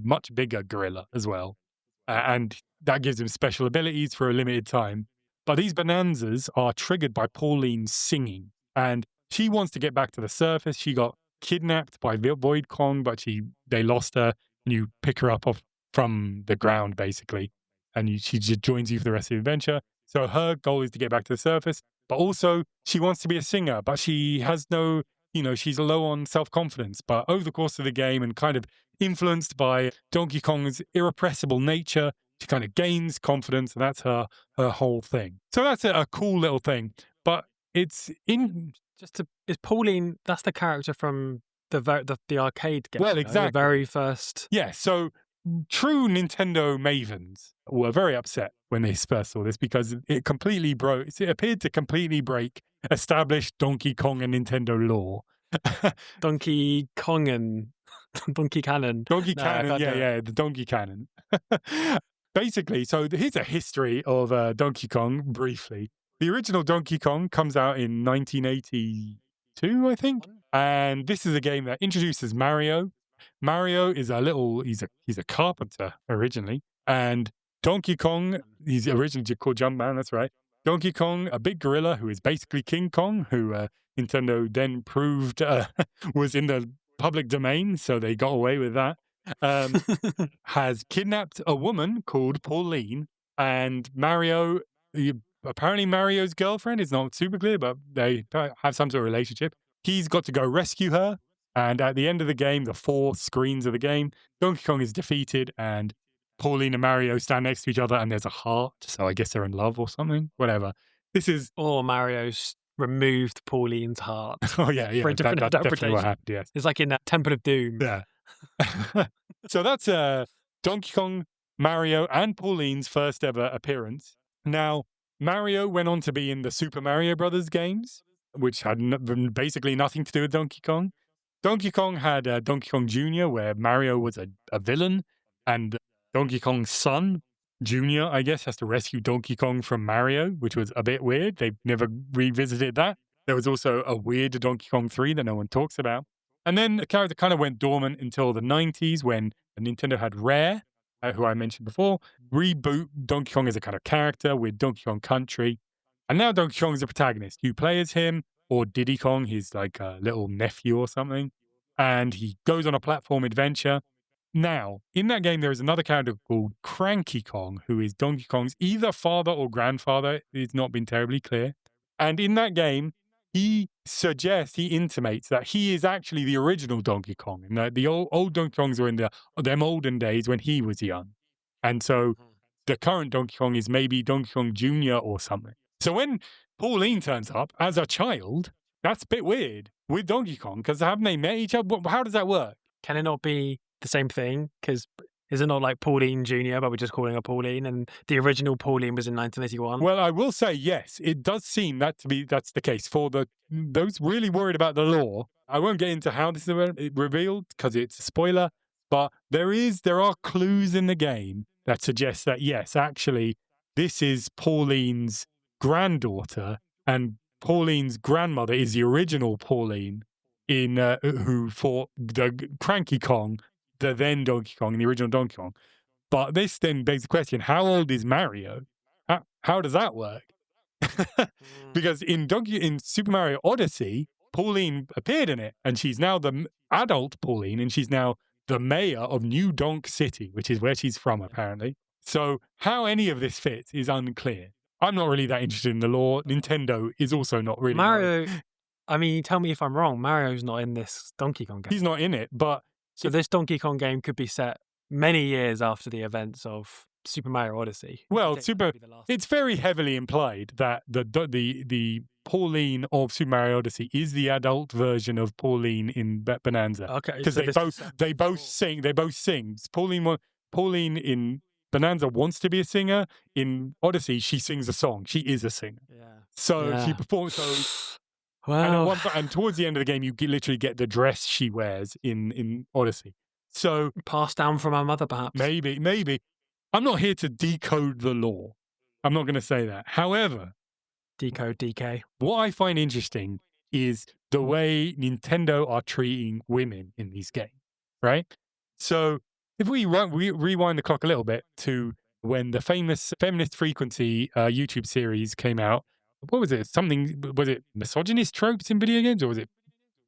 much bigger gorilla as well. And that gives him special abilities for a limited time. But these Bananzas are triggered by Pauline singing, and she wants to get back to the surface. She got kidnapped by Void Kong, but they lost her, and you pick her up from the ground, basically, and she just joins you for the rest of the adventure. So her goal is to get back to the surface, but also she wants to be a singer, but she has no she's low on self-confidence. But over the course of the game and kind of influenced by Donkey Kong's irrepressible nature, she kind of gains confidence, and that's her whole thing. So that's a cool little thing. But it's in... Is Pauline, that's the character from the arcade game? Well, The exactly. very first... Yeah, so true Nintendo mavens were very upset when they first saw this because it appeared to completely break established Donkey Kong and Nintendo lore. Donkey Kong and Donkey Cannon. Donkey No, I Cannon, can't do it. the Donkey Cannon. Basically, so here's a history of Donkey Kong briefly. The original Donkey Kong comes out in 1982, I think, and this is a game that introduces Mario. Mario is he's a carpenter originally, and Donkey Kong, he's originally called Jumpman, that's right. Donkey Kong, a big gorilla who is basically King Kong, who Nintendo then proved was in the public domain, so they got away with that, has kidnapped a woman called Pauline, and Mario, apparently Mario's girlfriend, is not super clear, but they have some sort of relationship. He's got to go rescue her, and at the end of the game, the 4 screens of the game, Donkey Kong is defeated, and Pauline and Mario stand next to each other, and there's a heart, so I guess they're in love or something, whatever. This is... Or Mario's removed Pauline's heart. Oh, yeah, For a different that's definitely interpretation. what happened, yes. It's like in that Temple of Doom. Yeah. So that's Donkey Kong, Mario, and Pauline's first ever appearance. Now, Mario went on to be in the Super Mario Brothers games, which had basically nothing to do with Donkey Kong. Donkey Kong had Donkey Kong Jr., where Mario was a villain, and Donkey Kong's son, Jr., I guess, has to rescue Donkey Kong from Mario, which was a bit weird. They've never revisited that. There was also a weird Donkey Kong 3 that no one talks about. And then the character kind of went dormant until the 90s when Nintendo had Rare, who I mentioned before, reboot Donkey Kong as a kind of character with Donkey Kong Country. And now Donkey Kong is a protagonist. You play as him, or Diddy Kong, he's like a little nephew or something. And he goes on a platform adventure. Now, in that game, there is another character called Cranky Kong, who is Donkey Kong's either father or grandfather. It's not been terribly clear. And in that game, he intimates that he is actually the original Donkey Kong, and that the old Donkey Kongs were in them olden days when he was young. And so the current Donkey Kong is maybe Donkey Kong Jr. or something. So when Pauline turns up as a child, that's a bit weird with Donkey Kong, because haven't they met each other? How does that work? Can it not be the same thing? Because is it not like Pauline Jr., but we're just calling her Pauline, and the original Pauline was in 1981? Well, I will say, yes, it does seem that's the case. For those really worried about the lore, I won't get into how this is revealed because it's a spoiler, but there are clues in the game that suggest that, yes, actually, this is Pauline's granddaughter, and Pauline's grandmother is the original Pauline who fought the Cranky Kong, the then Donkey Kong, the original Donkey Kong. But this then begs the question, how old is Mario? How does that work? Because in Super Mario Odyssey, Pauline appeared in it, and she's now the adult Pauline, and she's now the mayor of New Donk City, which is where she's from, apparently. So how any of this fits is unclear. I'm not really that interested in the lore. Nintendo is also not really. Mario, I mean, tell me if I'm wrong, Mario's not in this Donkey Kong game. He's not in it, but... So this Donkey Kong game could be set many years after the events of Super Mario Odyssey. Well, it's very heavily implied that the Pauline of Super Mario Odyssey is the adult version of Pauline in Bananza. Okay, because they both sing. Pauline in Bananza wants to be a singer. In Odyssey, she sings a song. She is a singer. Yeah. So she performs. So well, and towards the end of the game, you literally get the dress she wears in Odyssey. So passed down from our mother, perhaps. Maybe. I'm not here to decode the lore. I'm not going to say that. However, decode DK. What I find interesting is the way Nintendo are treating women in these games, right? So if we rewind the clock a little bit to when the famous Feminist Frequency YouTube series came out, what was it? Was it misogynist tropes in video games, or was it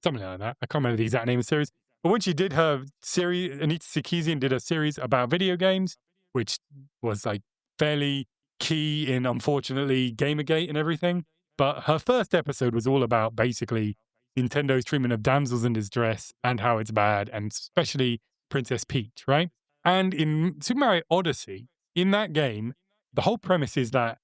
something like that? I can't remember the exact name of the series. But when she did her series, Anita Sarkeesian did a series about video games, which was like fairly key in, unfortunately, Gamergate and everything. But her first episode was all about basically Nintendo's treatment of damsels in distress and how it's bad, and especially Princess Peach, right? And in Super Mario Odyssey, in that game, the whole premise is that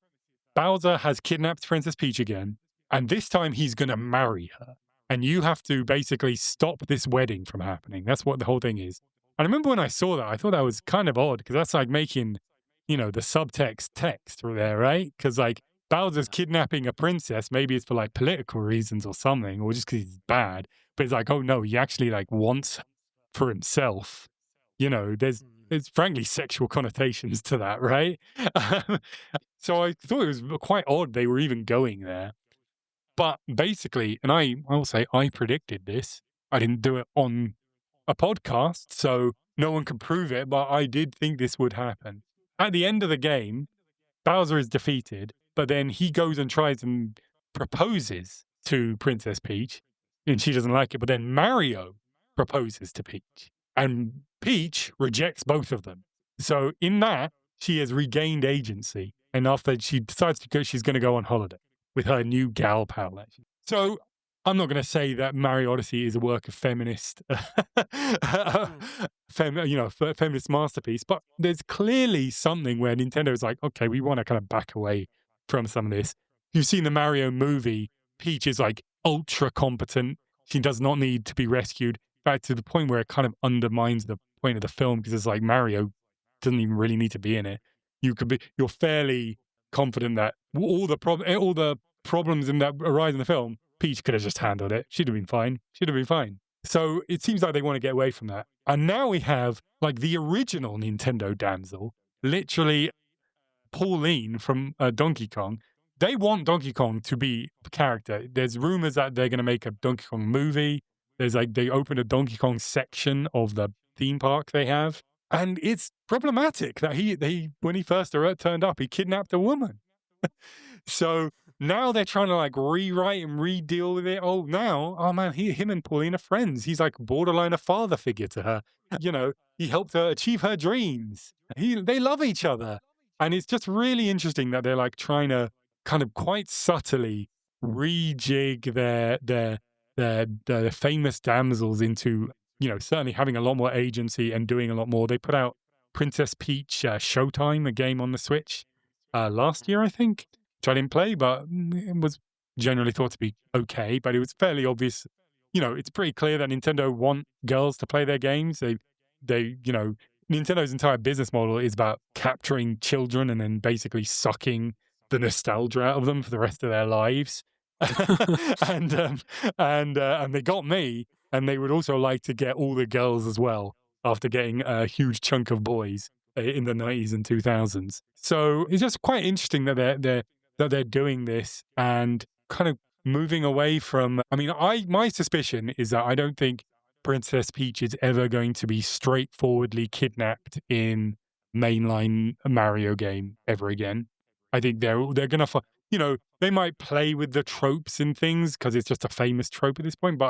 Bowser has kidnapped Princess Peach again, and this time he's going to marry her. And you have to basically stop this wedding from happening. That's what the whole thing is. I remember when I saw that, I thought that was kind of odd because that's like making, the subtext text there, right? Because like Bowser's kidnapping a princess, maybe it's for like political reasons or something, or just because he's bad. But it's like, oh no, he actually like wants her for himself. There's frankly sexual connotations to that, right? So I thought it was quite odd they were even going there. But basically, and I will say I predicted this. I didn't do it on a podcast, so no one can prove it, but I did think this would happen. At the end of the game, Bowser is defeated, but then he goes and tries and proposes to Princess Peach, and she doesn't like it. But then Mario proposes to Peach, and Peach rejects both of them. So in that, she has regained agency, and after she decides to go, she's going to go on holiday with her new gal pal. Actually. So I'm not going to say that Mario Odyssey is a work of feminist, feminist masterpiece, but there's clearly something where Nintendo's like, okay, we want to kind of back away from some of this. You've seen the Mario movie, Peach is like ultra competent. She does not need to be rescued. Back to the point where it kind of undermines the point of the film because it's like Mario doesn't even really need to be in it. You're fairly confident that all the problems in that arise in the film, Peach could have just handled it. She'd have been fine. So it seems like they want to get away from that. And now we have like the original Nintendo damsel, literally Pauline from Donkey Kong. They want Donkey Kong to be a character. There's rumors that they're going to make a Donkey Kong movie. There's like they opened a Donkey Kong section of the theme park they have. And it's problematic that he when he first turned up, he kidnapped a woman. So now they're trying to like rewrite and re-deal with it. Oh man, him and Pauline are friends. He's like borderline a father figure to her. He helped her achieve her dreams. They love each other. And it's just really interesting that they're like trying to kind of quite subtly rejig their famous damsels into, certainly having a lot more agency and doing a lot more. They put out Princess Peach Showtime, a game on the Switch last year, I think, which I didn't play, but it was generally thought to be okay. But it was fairly obvious. It's pretty clear that Nintendo want girls to play their games. Nintendo's entire business model is about capturing children and then basically sucking the nostalgia out of them for the rest of their lives. and they got me, and they would also like to get all the girls as well after getting a huge chunk of boys in the 90s and 2000s. So it's just quite interesting that they're doing this and kind of moving away from. I mean, my suspicion is that I don't think Princess Peach is ever going to be straightforwardly kidnapped in mainline Mario game ever again. I think they're gonna they might play with the tropes and things because it's just a famous trope at this point. But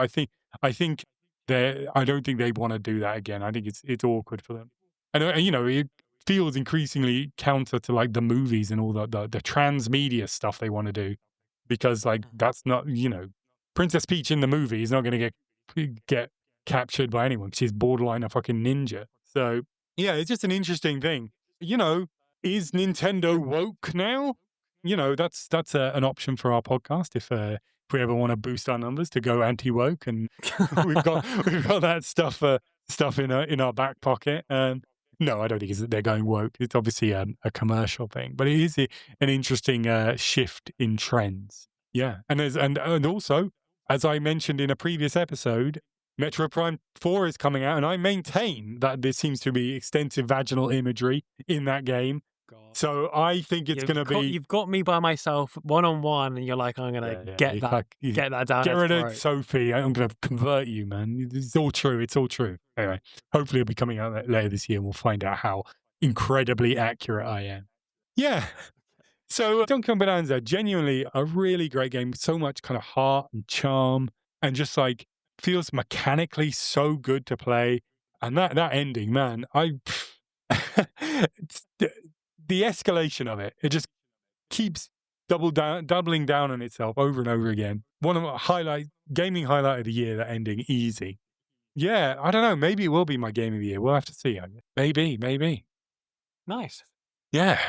I think I don't think they want to do that again. I think it's awkward for them, and it feels increasingly counter to like the movies and all the transmedia stuff they want to do, because like that's not Princess Peach in the movie is not going to get captured by anyone. She's borderline a fucking ninja. So yeah, it's just an interesting thing. Is Nintendo woke now? That's an option for our podcast if we ever want to boost our numbers to go anti-woke, and we've got that stuff in our back pocket. No, I don't think they're going woke. It's obviously a commercial thing, but it is an interesting shift in trends. Yeah, and also, as I mentioned in a previous episode, Metro Prime 4 is coming out, and I maintain that there seems to be extensive vaginal imagery in that game. God. So I think it's going to be. You've got me by myself, one-on-one, and you're like, I'm going to get that down. Get rid of throat. Sofie. I'm going to convert you, man. It's all true. It's all true. Anyway, hopefully it'll be coming out later this year, and we'll find out how incredibly accurate I am. Yeah. So Donkey Kong Bananza, genuinely a really great game. So much kind of heart and charm, and just like feels mechanically so good to play. And that ending, man, the escalation of it just keeps doubling down on itself over and over again. One of my gaming highlight of the year, that ending easy. Yeah, I don't know. Maybe it will be my game of the year. We'll have to see. Maybe. Nice. Yeah.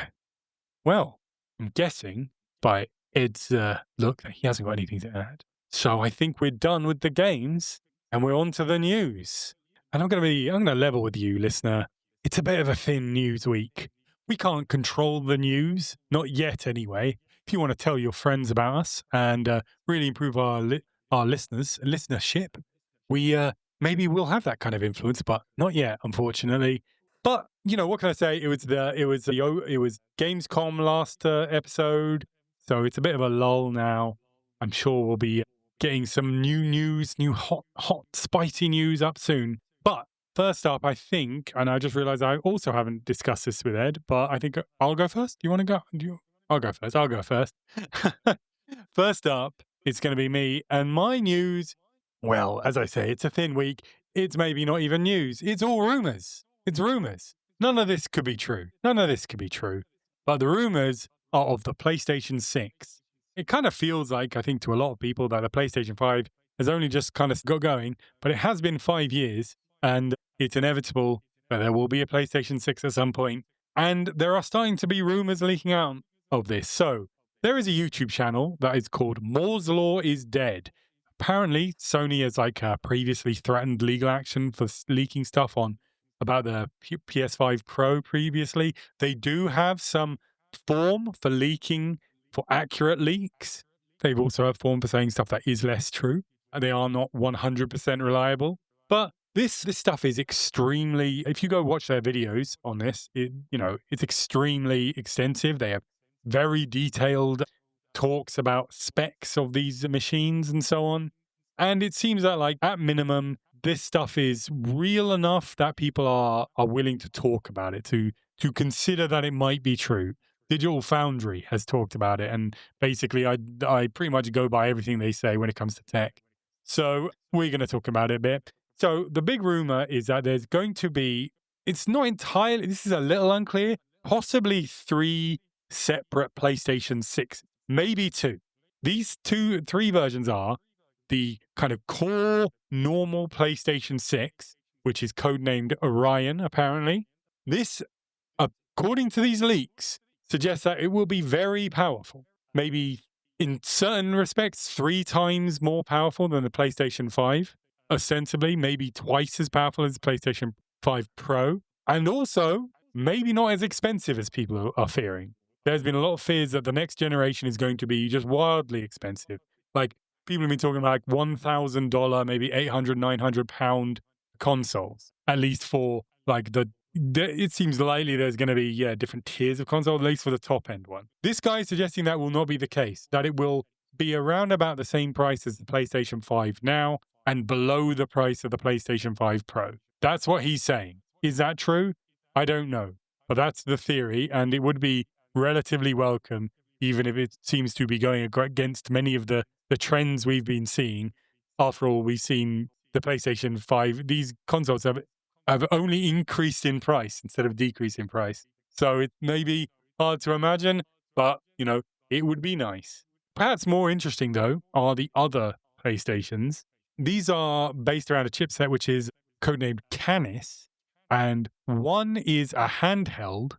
Well, I'm guessing by Ed's look that he hasn't got anything to add. So I think we're done with the games and we're on to the news. And I'm gonna level with you, listener. It's a bit of a thin news week. We can't control the news, not yet anyway. If you want to tell your friends about us and really improve our listenership, we maybe we'll have that kind of influence, but not yet, unfortunately. But what can I say? It was Gamescom last episode, so it's a bit of a lull now. I'm sure we'll be getting some new news, new hot, spicy news up soon. But first up, I think, and I just realized I also haven't discussed this with Ed, but I think I'll go first. Do you want to go? I'll go first. I'll go first. First up, it's going to be me and my news. Well, as I say, it's a thin week. It's maybe not even news. It's all rumors. It's rumors. None of this could be true. But the rumors are of the PlayStation 6. It kind of feels like, I think, to a lot of people that the PlayStation 5 has only just kind of got going, but it has been 5 years, and it's inevitable that there will be a PlayStation 6 at some point. And there are starting to be rumors leaking out of this. So there is a YouTube channel that is called Moore's Law is Dead. Apparently, Sony has previously threatened legal action for leaking stuff on about the PS5 Pro previously. They do have some form for leaking, for accurate leaks. They've also have form for saying stuff that is less true. They are not 100% reliable. But this stuff is extremely, if you go watch their videos on this, it's extremely extensive. They have very detailed talks about specs of these machines and so on. And it seems that, at minimum, this stuff is real enough that people are willing to talk about it, to consider that it might be true. Digital Foundry has talked about it, and basically I pretty much go by everything they say when it comes to tech. So we're going to talk about it a bit. So the big rumor is that there's going to be, it's not entirely, this is a little unclear, possibly 3 separate PlayStation 6, maybe 2. These 3 versions are the kind of core normal PlayStation 6, which is codenamed Orion, apparently. This, according to these leaks, suggests that it will be very powerful. Maybe in certain respects, 3 times more powerful than the PlayStation 5. Ostensibly, maybe twice as powerful as the PlayStation 5 Pro. And also, maybe not as expensive as people are fearing. There's been a lot of fears that the next generation is going to be just wildly expensive. People have been talking about $1,000, maybe £800, £900 consoles, at least for it seems likely there's going to be, different tiers of console, at least for the top end one. This guy is suggesting that will not be the case, that it will be around about the same price as the PlayStation 5 now and below the price of the PlayStation 5 Pro. That's what he's saying. Is that true? I don't know. But that's the theory, and it would be relatively welcome, even if it seems to be going against many of the trends we've been seeing. After all, we've seen the PlayStation 5, these consoles have only increased in price instead of decreased in price. So it may be hard to imagine, but, it would be nice. Perhaps more interesting, though, are the other PlayStations. These are based around a chipset which is codenamed Canis, and one is a handheld,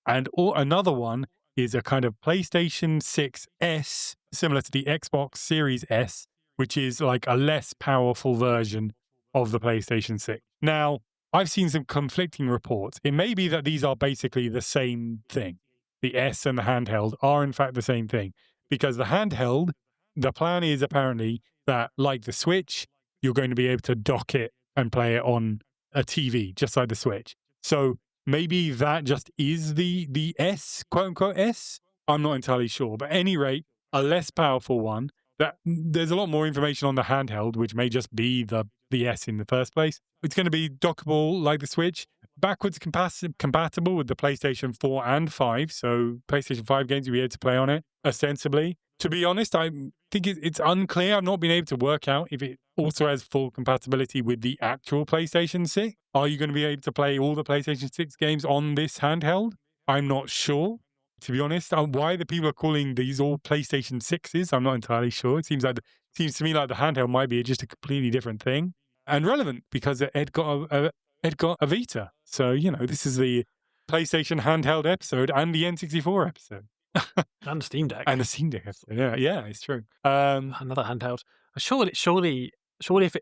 and another one is a kind of PlayStation 6S, similar to the Xbox Series S, which is like a less powerful version of the PlayStation 6. Now, I've seen some conflicting reports. It may be that these are basically the same thing. The S and the handheld are in fact the same thing, because the handheld, the plan is apparently that, like the Switch, you're going to be able to dock it and play it on a TV, just like the Switch. So maybe that just is the S, quote unquote S. I'm not entirely sure. But at any rate, a less powerful one. That there's a lot more information on the handheld, which may just be the S in the first place. It's going to be dockable like the Switch, backwards compatible with the PlayStation 4 and 5. So PlayStation 5 games you'll be able to play on it, ostensibly. To be honest, I think it's unclear. I've not been able to work out if it also has full compatibility with the actual PlayStation 6. Are you going to be able to play all the PlayStation 6 games on this handheld? I'm not sure. to be honest. Why the people are calling these all PlayStation 6s, I'm not entirely sure. It seems to me like the handheld might be just a completely different thing and relevant because it got a Vita. So, this is the PlayStation handheld episode and the N64 episode. And the Steam Deck. And the Steam Deck episode. Yeah, it's true. Another handheld. Surely,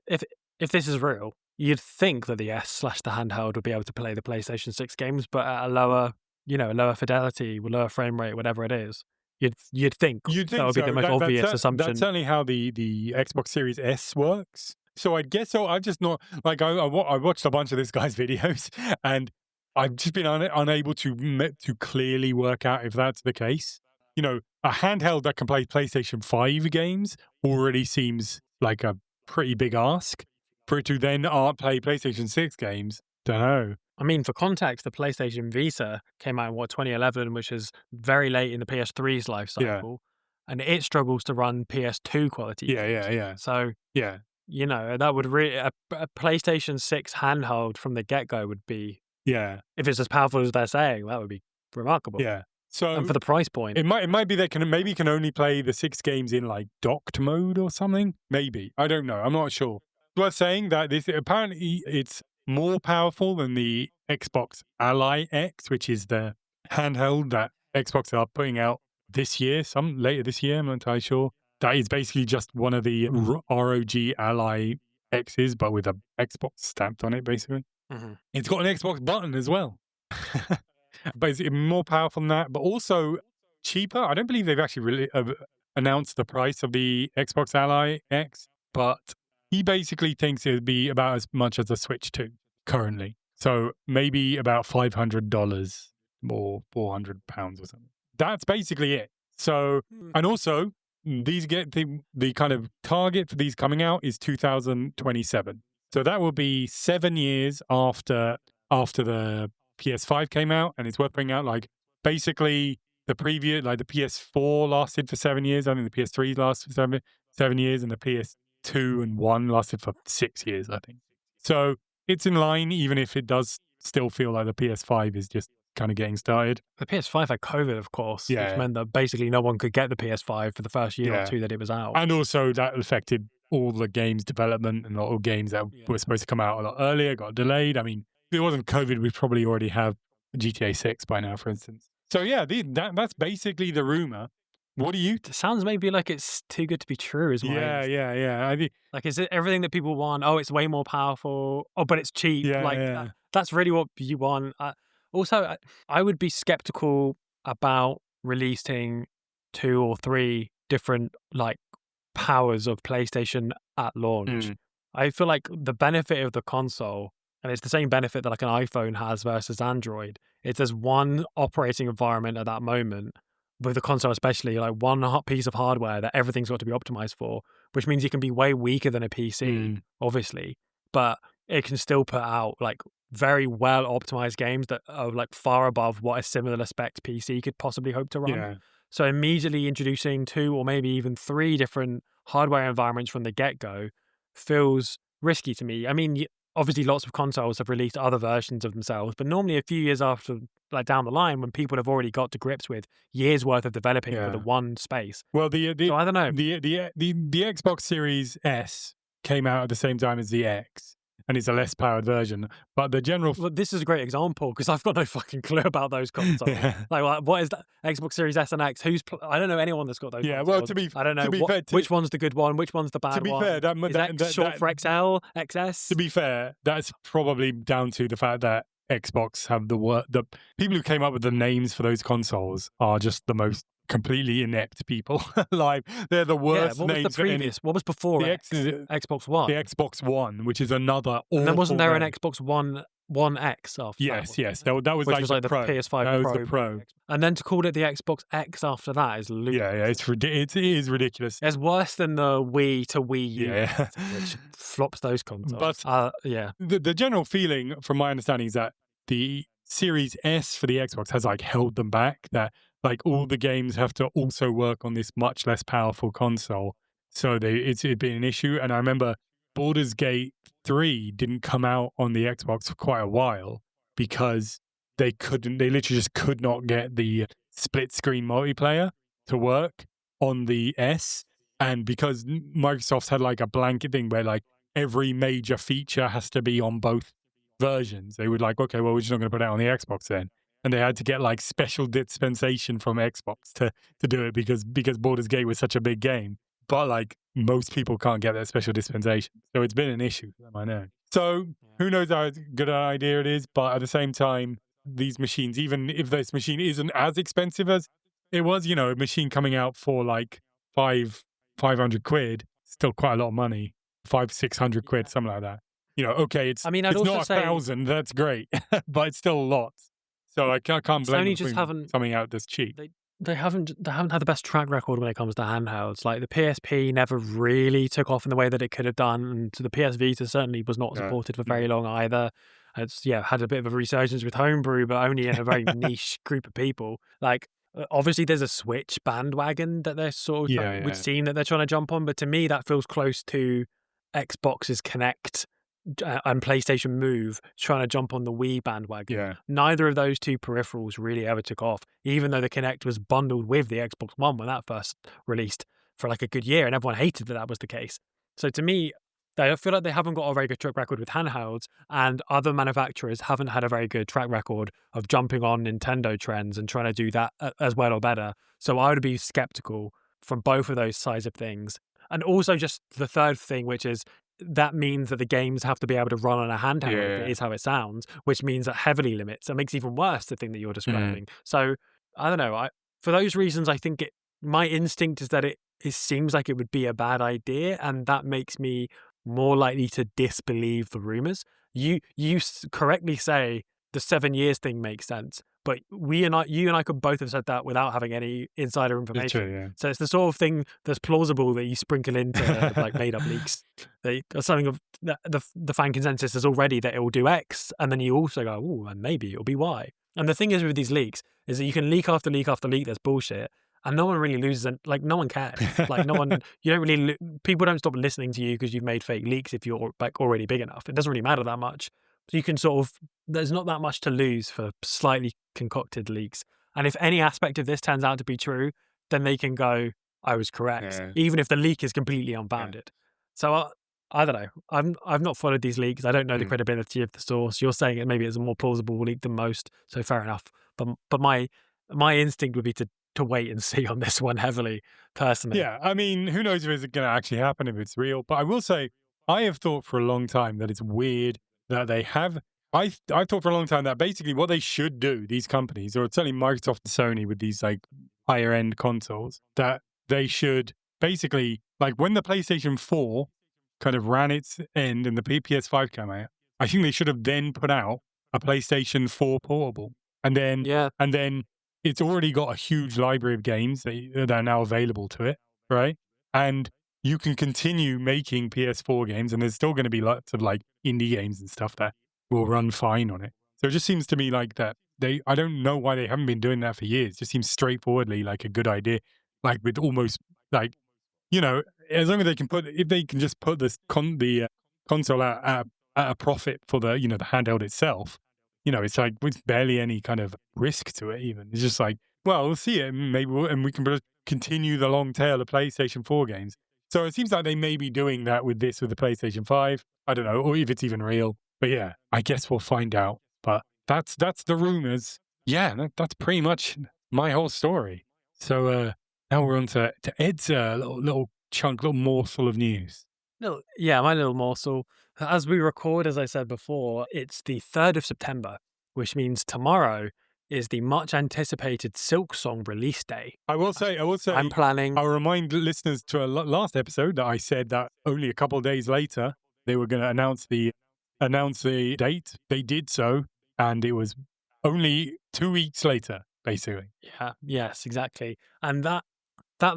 if this is real, you'd think that the S/ the handheld would be able to play the PlayStation 6 games, but at a lower fidelity, with lower frame rate, whatever it is. You'd think You'd that think would be so. the most obvious That's assumption. certainly how the Xbox Series S works. So I guess so. I've just not like I watched a bunch of this guy's videos, and I've just been unable to clearly work out if that's the case. A handheld that can play PlayStation 5 games already seems like a pretty big ask. For it to then play PlayStation 6 games, don't know. I mean, for context, the PlayStation Vita came out in 2011, which is very late in the PS3's life Yeah. cycle, and it struggles to run PS2 quality Yeah, games. yeah. So, Yeah. that would really a PlayStation 6 handheld from the get-go would be, Yeah. if it's as powerful as they're saying, that would be remarkable. Yeah. So And for the price point, it might be they can only play the 6 games in like docked mode or something. Maybe, I don't know. I'm not sure. Worth saying that this apparently it's more powerful than the Xbox Ally X, which is the handheld that Xbox are putting out this year, some later this year. I'm not entirely sure. That is basically just one of the ROG Ally X's, but with a Xbox stamped on it. Basically, It's got an Xbox button as well. But it's more powerful than that, but also cheaper. I don't believe they've actually really announced the price of the Xbox Ally X, but he basically thinks it would be about as much as the Switch 2 currently. So maybe about $500 or £400 or something. That's basically it. So, and also these get the kind of target for these coming out is 2027. So that will be 7 years after the PS5 came out, and it's worth bringing out like basically the previous, like the PS4 lasted for 7 years. I think the PS3 lasted for 7 years, and the PS2 and 1 lasted for 6 years, I think. So it's in line, even if it does still feel like the PS5 is just kind of getting started. The PS5 had COVID, of course, Yeah. which meant that basically no one could get the PS5 for the first year or two that it was out. And also that affected all the games development, and a lot of games that were supposed to come out a lot earlier got delayed. I mean, if it wasn't COVID, we'd probably already have GTA 6 by now, for instance. So yeah, that's basically the rumor. What do you? It sounds maybe like it's too good to be true, is my Yeah. I think like, is it everything that people want? Oh, it's way more powerful. Oh, but it's cheap. Yeah. That's really what you want. Also, I would be skeptical about releasing 2 or 3 different like powers of PlayStation at launch. I feel like the benefit of the console, and it's the same benefit that like an iPhone has versus Android, is there's one operating environment at that moment, with the console especially, like one hot piece of hardware that everything's got to be optimized for, which means you can be way weaker than a PC, obviously, but it can still put out like very well optimized games that are like far above what a similar spec PC could possibly hope to run. Yeah. So immediately introducing 2 or maybe even 3 different hardware environments from the get-go feels risky to me. I mean, obviously lots of consoles have released other versions of themselves, but normally a few years after, like down the line, when people have already got to grips with years worth of developing for the one space. Well, so I don't know. The Xbox Series S came out at the same time as the X, and it's a less powered version. But the general Well, this is a great example because I've got no fucking clue about those consoles. Like, what is that? Xbox Series S and X? I don't know anyone that's got those. Yeah, consoles. well, I don't know fair, which one's the good one, which one's the bad one. To be fair, is X short for XL, XS? To be fair, that's probably down to the fact that Xbox have the people who came up with the names for those consoles are just the most completely inept people alive. They're the worst what was names the previous? What was before Xbox One? The Xbox One, which is another awful. And then wasn't there an name. Xbox One X after Yes, that? yes. That was Which like was the like the Pro. PS5 That Pro. was the Pro. And then to call it the Xbox X after that is ludicrous. Yeah, it is ridiculous. It's worse than the Wii to Wii U, Yeah. which flops those consoles. But yeah. The general feeling, from my understanding, is that the Series S for the Xbox has like held them back. That like all the games have to also work on this much less powerful console. So it'd been an issue. And I remember Baldur's Gate 3 didn't come out on the Xbox for quite a while because they literally just could not get the split screen multiplayer to work on the S. And because Microsoft's had like a blanket thing where like every major feature has to be on both versions, they would like, okay, well, we're just not going to put it on the Xbox then. And they had to get like special dispensation from Xbox to do it because Baldur's Gate was such a big game. But like most people can't get that special dispensation. So it's been an issue for them, I know. So who knows how good an idea it is, but at the same time, these machines, even if this machine isn't as expensive as it was, you know, a machine coming out for like 500 quid, still quite a lot of money, 600 quid, something like that. You know, okay, I mean, I'd it's also not say 1,000, that's great, but it's still a lot. So I can't blame Sony them just for haven't coming out this cheap. they haven't had the best track record when it comes to handhelds. Like the PSP never really took off in the way that it could have done, and the PS Vita certainly was not No, supported for no. very long either. It's had a bit of a resurgence with homebrew, but only in a very niche group of people. Like obviously, there's a Switch bandwagon that they're sort of Yeah, would yeah, seem that they're trying to jump on, but to me, that feels close to Xbox's Connect and PlayStation Move trying to jump on the Wii bandwagon. yeah. Neither of those two peripherals really ever took off, even though the Kinect was bundled with the Xbox One when that first released for like a good year, and everyone hated that was the case. So to me, I feel like they haven't got a very good track record with handhelds, and other manufacturers haven't had a very good track record of jumping on Nintendo trends and trying to do that as well or better. So I would be skeptical from both of those sides of things. And also just the third thing, which is that means that the games have to be able to run on a handheld if it Yeah. is how it sounds, which means that heavily limits. It makes even worse the thing that you're Mm. describing. So I don't know. For those reasons, I think my instinct is that it seems like it would be a bad idea, and that makes me more likely to disbelieve the rumors. You correctly say the 7 years thing makes sense, but you and I could both have said that without having any insider It's true, information. yeah. So it's the sort of thing that's plausible that you sprinkle into like made up leaks. Something of the fan consensus is already that it will do X, and then you also go, oh, and maybe it'll be Y. And the thing is with these leaks is that you can leak after leak after leak that's bullshit, and no one really loses. Like no one cares. Like no one, you don't really. People don't stop listening to you because you've made fake leaks if you're like already big enough. It doesn't really matter that much. So you can sort of. There's not that much to lose for slightly concocted leaks. And if any aspect of this turns out to be true, then they can go, I was correct, Yeah. even if the leak is completely unfounded. So I don't know. I've not followed these leaks. I don't know the Mm. credibility of the source. You're saying it maybe it's a more plausible leak than most, so fair enough. But my instinct would be to wait and see on this one heavily, personally. Yeah, I mean, who knows if it's going to actually happen, if it's real. But I will say, I have thought for a long time that it's weird that they have. I've thought for a long time that basically what they should do, these companies, or certainly Microsoft and Sony with these like higher end consoles, that they should basically, like when the PlayStation 4 kind of ran its end and the PS5 came out, I think they should have then put out a PlayStation 4 portable. And then Yeah, and then it's already got a huge library of games that are now available to it, right? And you can continue making PS4 games, and there's still going to be lots of like indie games and stuff that will run fine on it. So it just seems to me like that I don't know why they haven't been doing that for years. It just seems straightforwardly like a good idea, like with almost like, you know, as long as they can if they can just put the console at a profit for the, you know, the handheld itself, you know, it's like with barely any kind of risk to it. Even it's just like, well, we'll see it, and and we can continue the long tail of PlayStation 4 games. So it seems like they may be doing that with the PlayStation 5. I don't know, or if it's even real. But yeah, I guess we'll find out. But that's the rumors. Yeah, that's pretty much my whole story. So now we're on to Ed's little chunk, little morsel of news. my little morsel. As we record, as I said before, it's the 3rd of September, which means tomorrow is the much anticipated Silksong release day. I will say, I'm planning. I'll remind listeners to a last episode that I said that only a couple of days later they were going to announce the date. They did so, and it was only 2 weeks later, basically. Yeah, yes, exactly. And that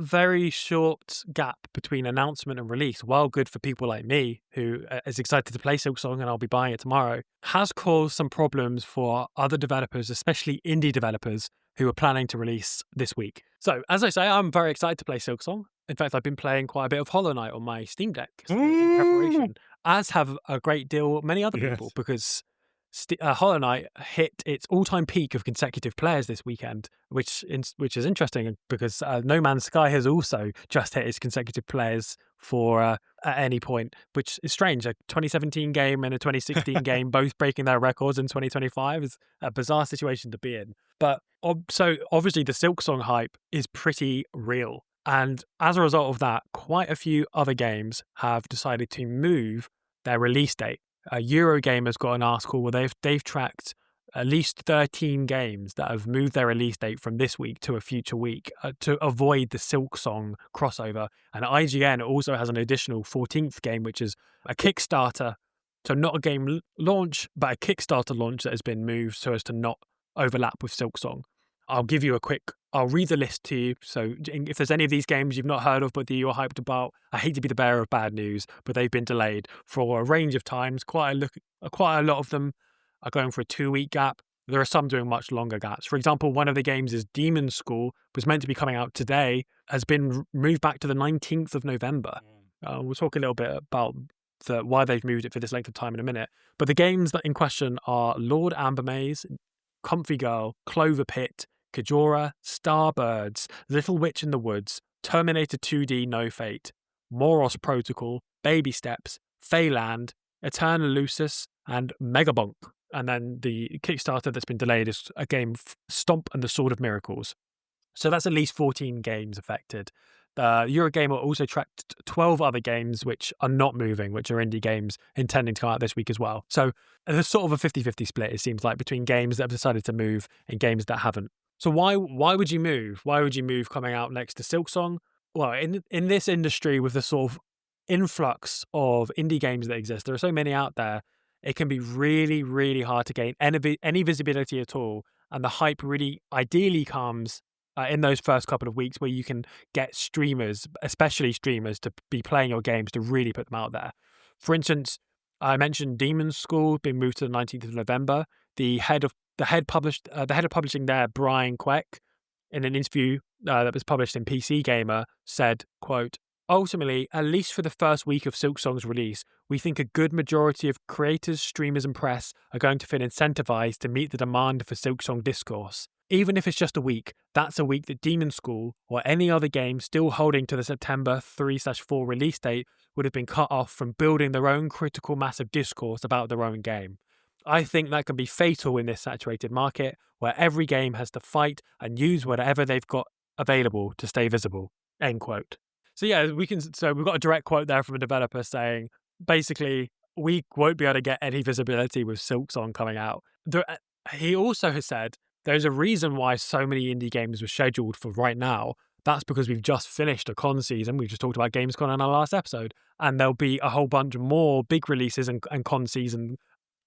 very short gap between announcement and release, while good for people like me who is excited to play Silksong and I'll be buying it tomorrow, has caused some problems for other developers, especially indie developers who are planning to release this week. So, as I say, I'm very excited to play Silksong. In fact, I've been playing quite a bit of Hollow Knight on my Steam Deck in preparation, as have a great deal many other people, Yes. because Hollow Knight hit its all-time peak of consecutive players this weekend, which is interesting because No Man's Sky has also just hit its consecutive players for at any point, which is strange. A 2017 game and a 2016 game both breaking their records in 2025 is a bizarre situation to be in. But so obviously the Silksong hype is pretty real. And as a result of that, quite a few other games have decided to move their release date. Eurogamer's got an article where they've tracked at least 13 games that have moved their release date from this week to a future week to avoid the Silksong crossover. And IGN also has an additional 14th game, which is a Kickstarter. So not a game launch, but a Kickstarter launch that has been moved so as to not overlap with Silksong. I'll read the list to you. So if there's any of these games you've not heard of but that you're hyped about, I hate to be the bearer of bad news, but they've been delayed for a range of times. Quite a lot of them are going for a 2-week gap. There are some doing much longer gaps. For example, one of the games is Demon School, was meant to be coming out today, has been moved back to the 19th of November. We'll talk a little bit about why they've moved it for this length of time in a minute. But the games that in question are Lord Ambermaze, Comfy Girl, Clover Pit, Majora, Starbirds, Little Witch in the Woods, Terminator 2D No Fate, Moros Protocol, Baby Steps, Phaland, Eternal Lucis, and Megabonk. And then the Kickstarter that's been delayed is a game, Stomp and the Sword of Miracles. So that's at least 14 games affected. Eurogamer also tracked 12 other games which are not moving, which are indie games intending to come out this week as well. So there's sort of a 50-50 split, it seems like, between games that have decided to move and games that haven't. So why would you move? Why would you move coming out next to Silksong? Well, in this industry with the sort of influx of indie games that exist, there are so many out there, it can be really, really hard to gain any visibility at all. And the hype really ideally comes in those first couple of weeks where you can get streamers, especially streamers, to be playing your games to really put them out there. For instance, I mentioned Demon School being moved to the 19th of November. The head of publishing there, Brian Queck, in an interview that was published in PC Gamer, said, quote, "Ultimately, at least for the first week of Silksong's release, we think a good majority of creators, streamers, and press are going to feel incentivized to meet the demand for Silksong discourse. Even if it's just a week, that's a week that Demon School or any other game still holding to the September 3/4 release date would have been cut off from building their own critical mass of discourse about their own game. I think that can be fatal in this saturated market where every game has to fight and use whatever they've got available to stay visible." End quote. So yeah, we've got a direct quote there from a developer saying, basically, we won't be able to get any visibility with Silksong coming out. He also has said there's a reason why so many indie games were scheduled for right now. That's because we've just finished a con season. We just talked about Gamescom in our last episode. And there'll be a whole bunch more big releases and con season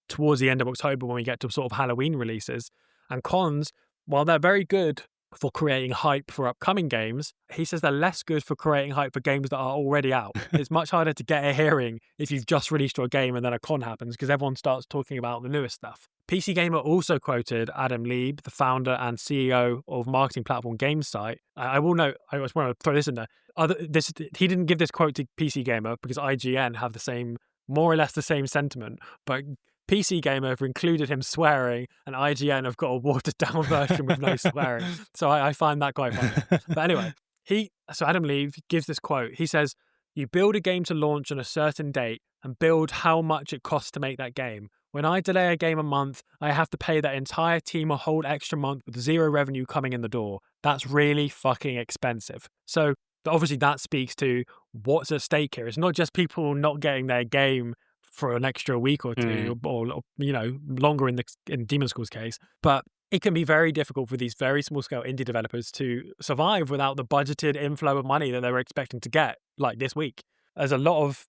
towards the end of October when we get to sort of Halloween releases. And cons, while they're very good for creating hype for upcoming games, he says they're less good for creating hype for games that are already out. It's much harder to get a hearing if you've just released your game and then a con happens because everyone starts talking about the newest stuff. PC Gamer also quoted Adam Lieb, the founder and CEO of marketing platform GameSite. I will note, I just want to throw this in there. He didn't give this quote to PC Gamer because IGN have more or less the same sentiment, but PC Gamer have included him swearing, and IGN have got a watered-down version with no swearing. So I find that quite funny. But anyway, Adam Lieb gives this quote. He says, "You build a game to launch on a certain date and build how much it costs to make that game. When I delay a game a month, I have to pay that entire team a whole extra month with zero revenue coming in the door. That's really fucking expensive." So obviously that speaks to what's at stake here. It's not just people not getting their game for an extra week or two, or longer in Demon School's case, but it can be very difficult for these very small scale indie developers to survive without the budgeted inflow of money that they were expecting to get, like this week. There's a lot of,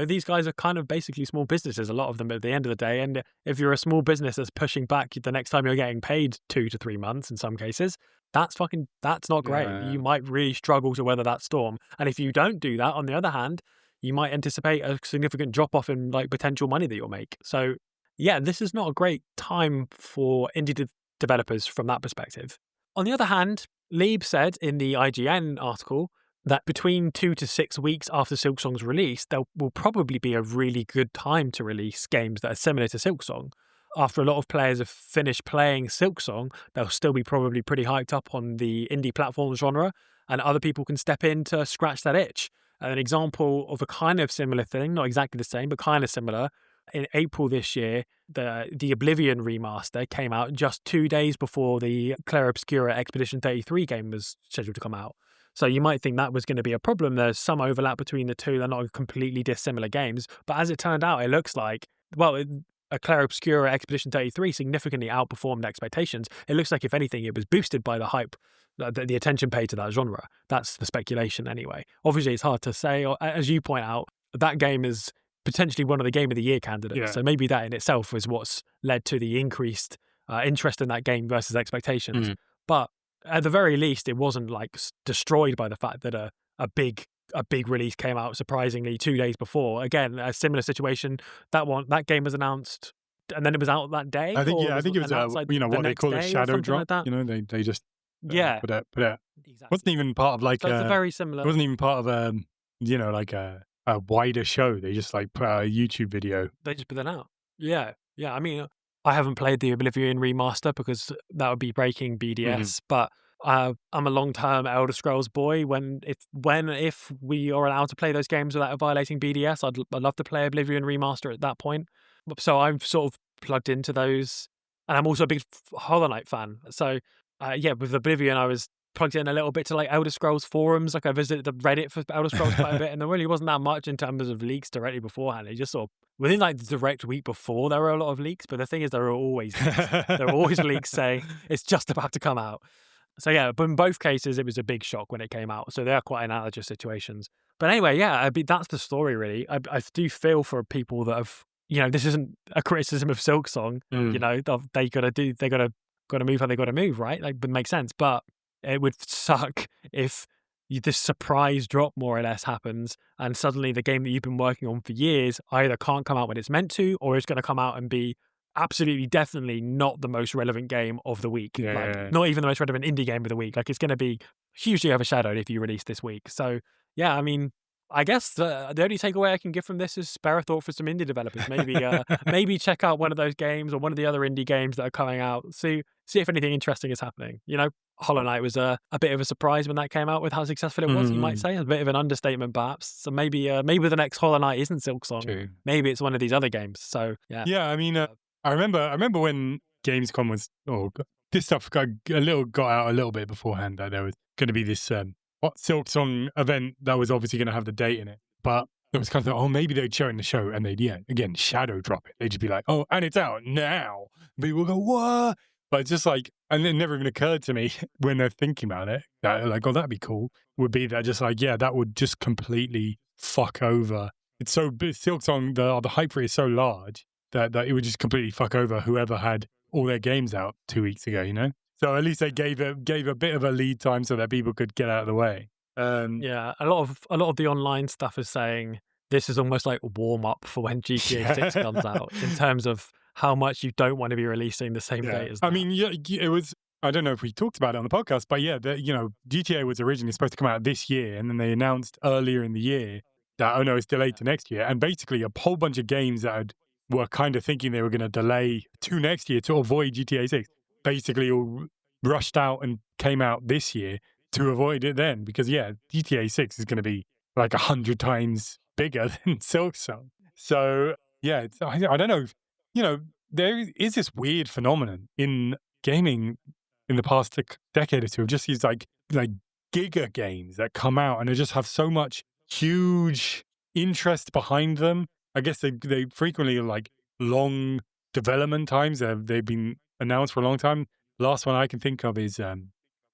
these guys are kind of basically small businesses, a lot of them at the end of the day, and if you're a small business that's pushing back the next time you're getting paid 2 to 3 months in some cases, that's not great. Yeah. You might really struggle to weather that storm. And if you don't do that, on the other hand, you might anticipate a significant drop-off in potential money that you'll make. So yeah, this is not a great time for indie developers from that perspective. On the other hand, Lieb said in the IGN article that between 2 to 6 weeks after Silksong's release, there will probably be a really good time to release games that are similar to Silksong. after a lot of players have finished playing Silksong, they'll still be probably pretty hyped up on the indie platform genre, and other people can step in to scratch that itch. An example of a kind of similar thing, not exactly the same, but kind of similar. In April this year, the Oblivion remaster came out just 2 days before the Clair Obscura Expedition 33 game was scheduled to come out. So you might think that was going to be a problem. There's some overlap between the two. They're not completely dissimilar games. But as it turned out, it looks like, well, a Clair Obscura Expedition 33 significantly outperformed expectations. It looks like, if anything, it was boosted by the hype, the attention paid to that genre. That's the speculation anyway. Obviously, it's hard to say. As you point out, that game is potentially one of the Game of the Year candidates. Yeah. So maybe that in itself is what's led to the increased interest in that game versus expectations. But at the very least, it wasn't like destroyed by the fact that a big release came out surprisingly 2 days before. Again, a similar situation. That game was announced, and then it was out that day. I think it was announced, like, you know, the what they next call a day or shadow something drop. like that. You know, they just Yeah, put out. exactly. Wasn't even part of like So it's a very it similar. wasn't even part of you know, like a wider show. They just like put out a YouTube video. They just put that out. Yeah. I mean, I haven't played the Oblivion remaster because that would be breaking BDS. But I'm a long-term Elder Scrolls boy. If we are allowed to play those games without violating BDS, I'd love to play Oblivion remaster at that point. So I'm sort of plugged into those, and I'm also a big Hollow Knight fan. So with Oblivion, I was plugged in a little bit to like Elder Scrolls forums. Like I visited the Reddit for Elder Scrolls quite a bit, and there really wasn't that much in terms of leaks directly beforehand. It just sort of within like the direct week before there were a lot of leaks, but the thing is there are always leaks. There are always leaks saying it's just about to come out. So yeah, but in both cases it was a big shock when it came out. So they are quite analogous situations. But anyway, yeah, that's the story really. I do feel for people that have, this isn't a criticism of Silksong. They gotta move how they gotta move, right? Like, would make sense. But it would suck if this surprise drop more or less happens, and suddenly the game that you've been working on for years either can't come out when it's meant to, or is going to come out and be absolutely definitely not the most relevant game of the week. Not even the most relevant indie game of the week. Like, it's going to be hugely overshadowed if you release this week. So yeah, I mean, I guess the only takeaway I can give from this is spare a thought for some indie developers. Maybe check out one of those games or one of the other indie games that are coming out. See if anything interesting is happening. Hollow Knight was a bit of a surprise when that came out with how successful it was. You might say a bit of an understatement, perhaps. So maybe the next Hollow Knight isn't Silksong. True. Maybe it's one of these other games. So yeah. Yeah, I mean, I remember when Gamescom was. This stuff got out a little bit beforehand. That there was going to be this Silksong event that was obviously going to have the date in it, but it was kind of like, maybe they'd show it in the show, and they'd again shadow drop it. They'd just be like, and it's out now. People go, what? But it's just like, and it never even occurred to me when they're thinking about it that like, that'd be cool. Would be that just like, that would just completely fuck over. It's so big. Silksong, the hype for it is so large that it would just completely fuck over whoever had all their games out 2 weeks ago. So at least they gave a bit of a lead time so that people could get out of the way. Yeah, a lot of the online stuff is saying this is almost like warm up for when GTA 6 comes out in terms of how much you don't want to be releasing the same day as that. I mean, it was. I don't know if we talked about it on the podcast, but GTA was originally supposed to come out this year, and then they announced earlier in the year that it's delayed to next year, and basically a whole bunch of games that were kind of thinking they were going to delay to next year to avoid GTA 6, basically all rushed out and came out this year to avoid it then, because GTA 6 is going to be like 100 times bigger than Silksong. So I don't know. There is this weird phenomenon in gaming in the past decade or two of just these like giga games that come out and they just have so much huge interest behind them. I guess they frequently are like long development times. They've been announced for a long time. Last one I can think of is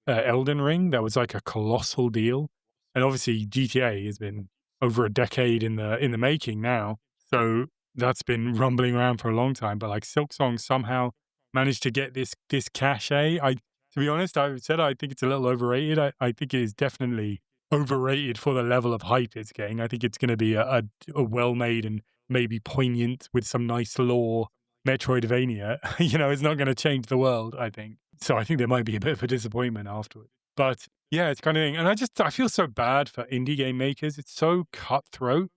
Elden Ring. That was like a colossal deal, and obviously GTA has been over a decade in the making now. So that's been rumbling around for a long time. But like Silksong somehow managed to get this cachet. To be honest, I've said I think it's a little overrated. I think it is definitely overrated for the level of hype it's getting. I think it's going to be a well-made and maybe poignant with some nice lore Metroidvania. It's not going to change the world, I think. So I think there might be a bit of a disappointment afterwards. But yeah, it's kind of thing. And I feel so bad for indie game makers. It's so cutthroat.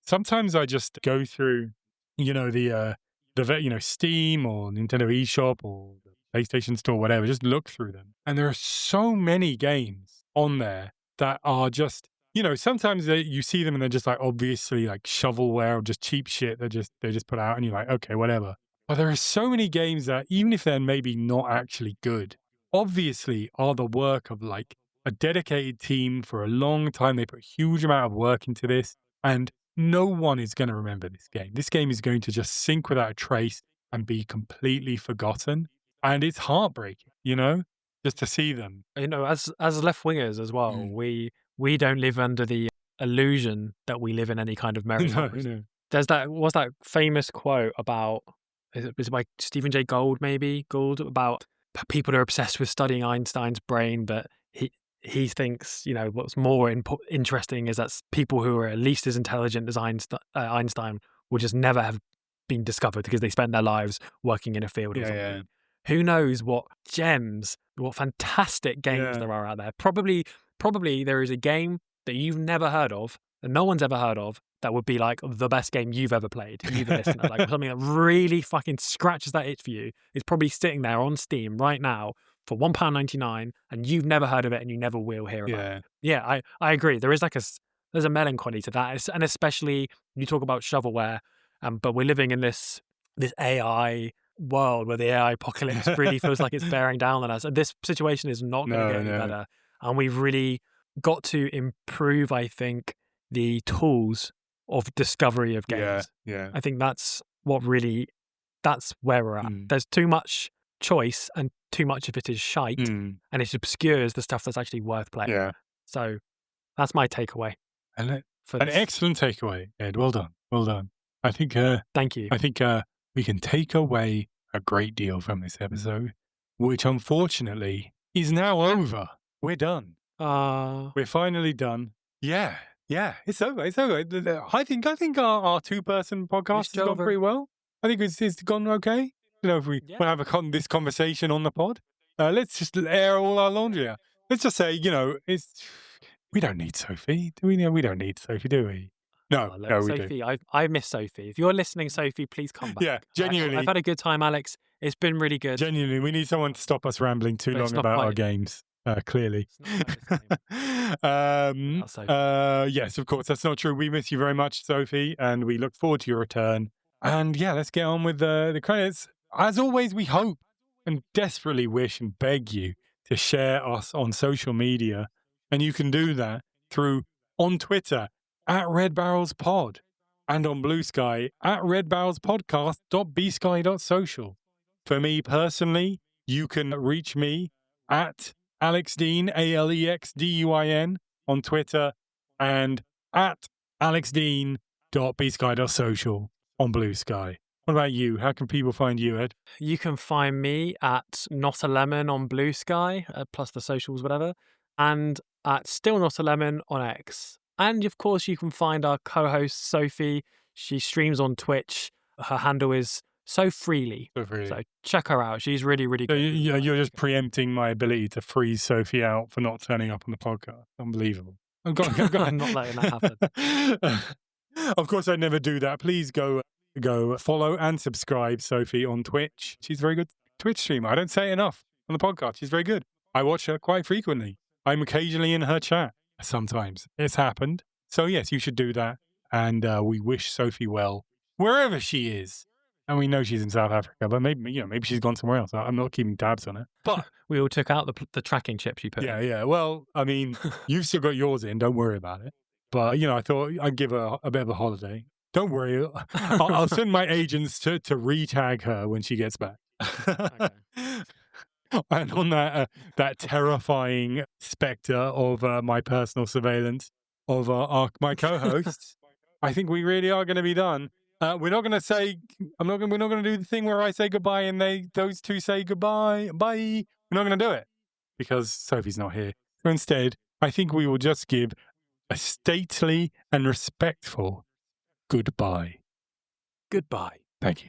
Sometimes I just go through, the Steam or Nintendo eShop or the PlayStation Store, whatever. Just look through them, and there are so many games on there that are just, sometimes you see them and they're just like obviously like shovelware or just cheap shit. They just put out, and you're like, okay, whatever. But there are so many games that, even if they're maybe not actually good, obviously are the work of like a dedicated team for a long time. They put a huge amount of work into this, and no one is going to remember this game. This game is going to just sink without a trace and be completely forgotten. And it's heartbreaking, just to see them. As left wingers as well, we don't live under the illusion that we live in any kind of merry No, times. no. There's that famous quote about, is it by Stephen Jay Gould about people who are obsessed with studying Einstein's brain, but he thinks, what's more interesting is that people who are at least as intelligent as Einstein will just never have been discovered because they spent their lives working in a field or something. Yeah. Who knows what gems, what fantastic games there are out there. Probably there is a game that you've never heard of, that no one's ever heard of, that would be like the best game you've ever played, you the listener. Like something that really fucking scratches that itch for you. It's probably sitting there on Steam right now for £1.99, and you've never heard of it and you never will hear about it. Yeah, I agree. There is there's a melancholy to that, and especially you talk about shovelware, but we're living in this AI world where the AI apocalypse really feels like it's bearing down on us. And this situation is not going to get any better. And we've really got to improve, I think, the tools of discovery of games. Yeah. I think that's where we're at. There's too much choice, and too much of it is shite, and it obscures the stuff that's actually worth playing. Yeah. So that's my takeaway. An excellent takeaway, Ed. Well done. I think. Thank you. I think we can take away a great deal from this episode, which unfortunately is now over. We're done. We're finally done. Yeah. It's over. I think our two-person podcast has gone pretty well. I think it's gone okay. If we want to have this conversation on the pod, let's just air all our laundry out. Let's just say, we don't need Sofie. Do we? We don't need Sofie, do we? No, we Sofie, do. I miss Sofie. If you're listening, Sofie, please come back. Yeah, genuinely. I've had a good time, Alex. It's been really good. Genuinely, we need someone to stop us rambling too long about our games. Clearly. Yes, of course, that's not true. We miss you very much, Sofie, and we look forward to your return. And yeah, let's get on with the credits. As always, we hope and desperately wish and beg you to share us on social media. And you can do that on Twitter at Red Barrels Pod, and on Blue Sky at redbarrelspodcast.bsky.social. For me personally, you can reach me at Alex Dean, ALEXDUIN, on Twitter, and at alexdean.bsky.social on Blue Sky. What about you? How can people find you, Ed? You can find me at Not a Lemon on Blue Sky, plus the socials, whatever, and at Still Not a Lemon on X. And of course, you can find our co-host Sofie. She streams on Twitch. Her handle is So Freely. So check her out. She's really, really good. You're just preempting my ability to freeze Sofie out for not turning up on the podcast. Unbelievable. I'm not letting that happen. Of course, I'd never do that. Please go follow and subscribe Sofie on Twitch. She's a very good Twitch streamer. I don't say it enough on the podcast. She's very good. I watch her quite frequently. I'm occasionally in her chat. Sometimes it's happened. So yes, you should do that. And we wish Sofie well wherever she is. And we know she's in South Africa, but maybe she's gone somewhere else. I'm not keeping tabs on her. But we all took out the tracking chips you put in. Yeah. Well, I mean, you've still got yours in. Don't worry about it. But I thought I'd give her a bit of a holiday. Don't worry. I'll send my agents to re-tag her when she gets back. Okay. And on that terrifying spectre of my personal surveillance of my co-hosts, I think we really are going to be done. We're not going to say. We're not going to do the thing where I say goodbye and those two say goodbye. Bye. We're not going to do it because Sofie's not here. So instead, I think we will just give a stately and respectful goodbye. Goodbye. Thank you.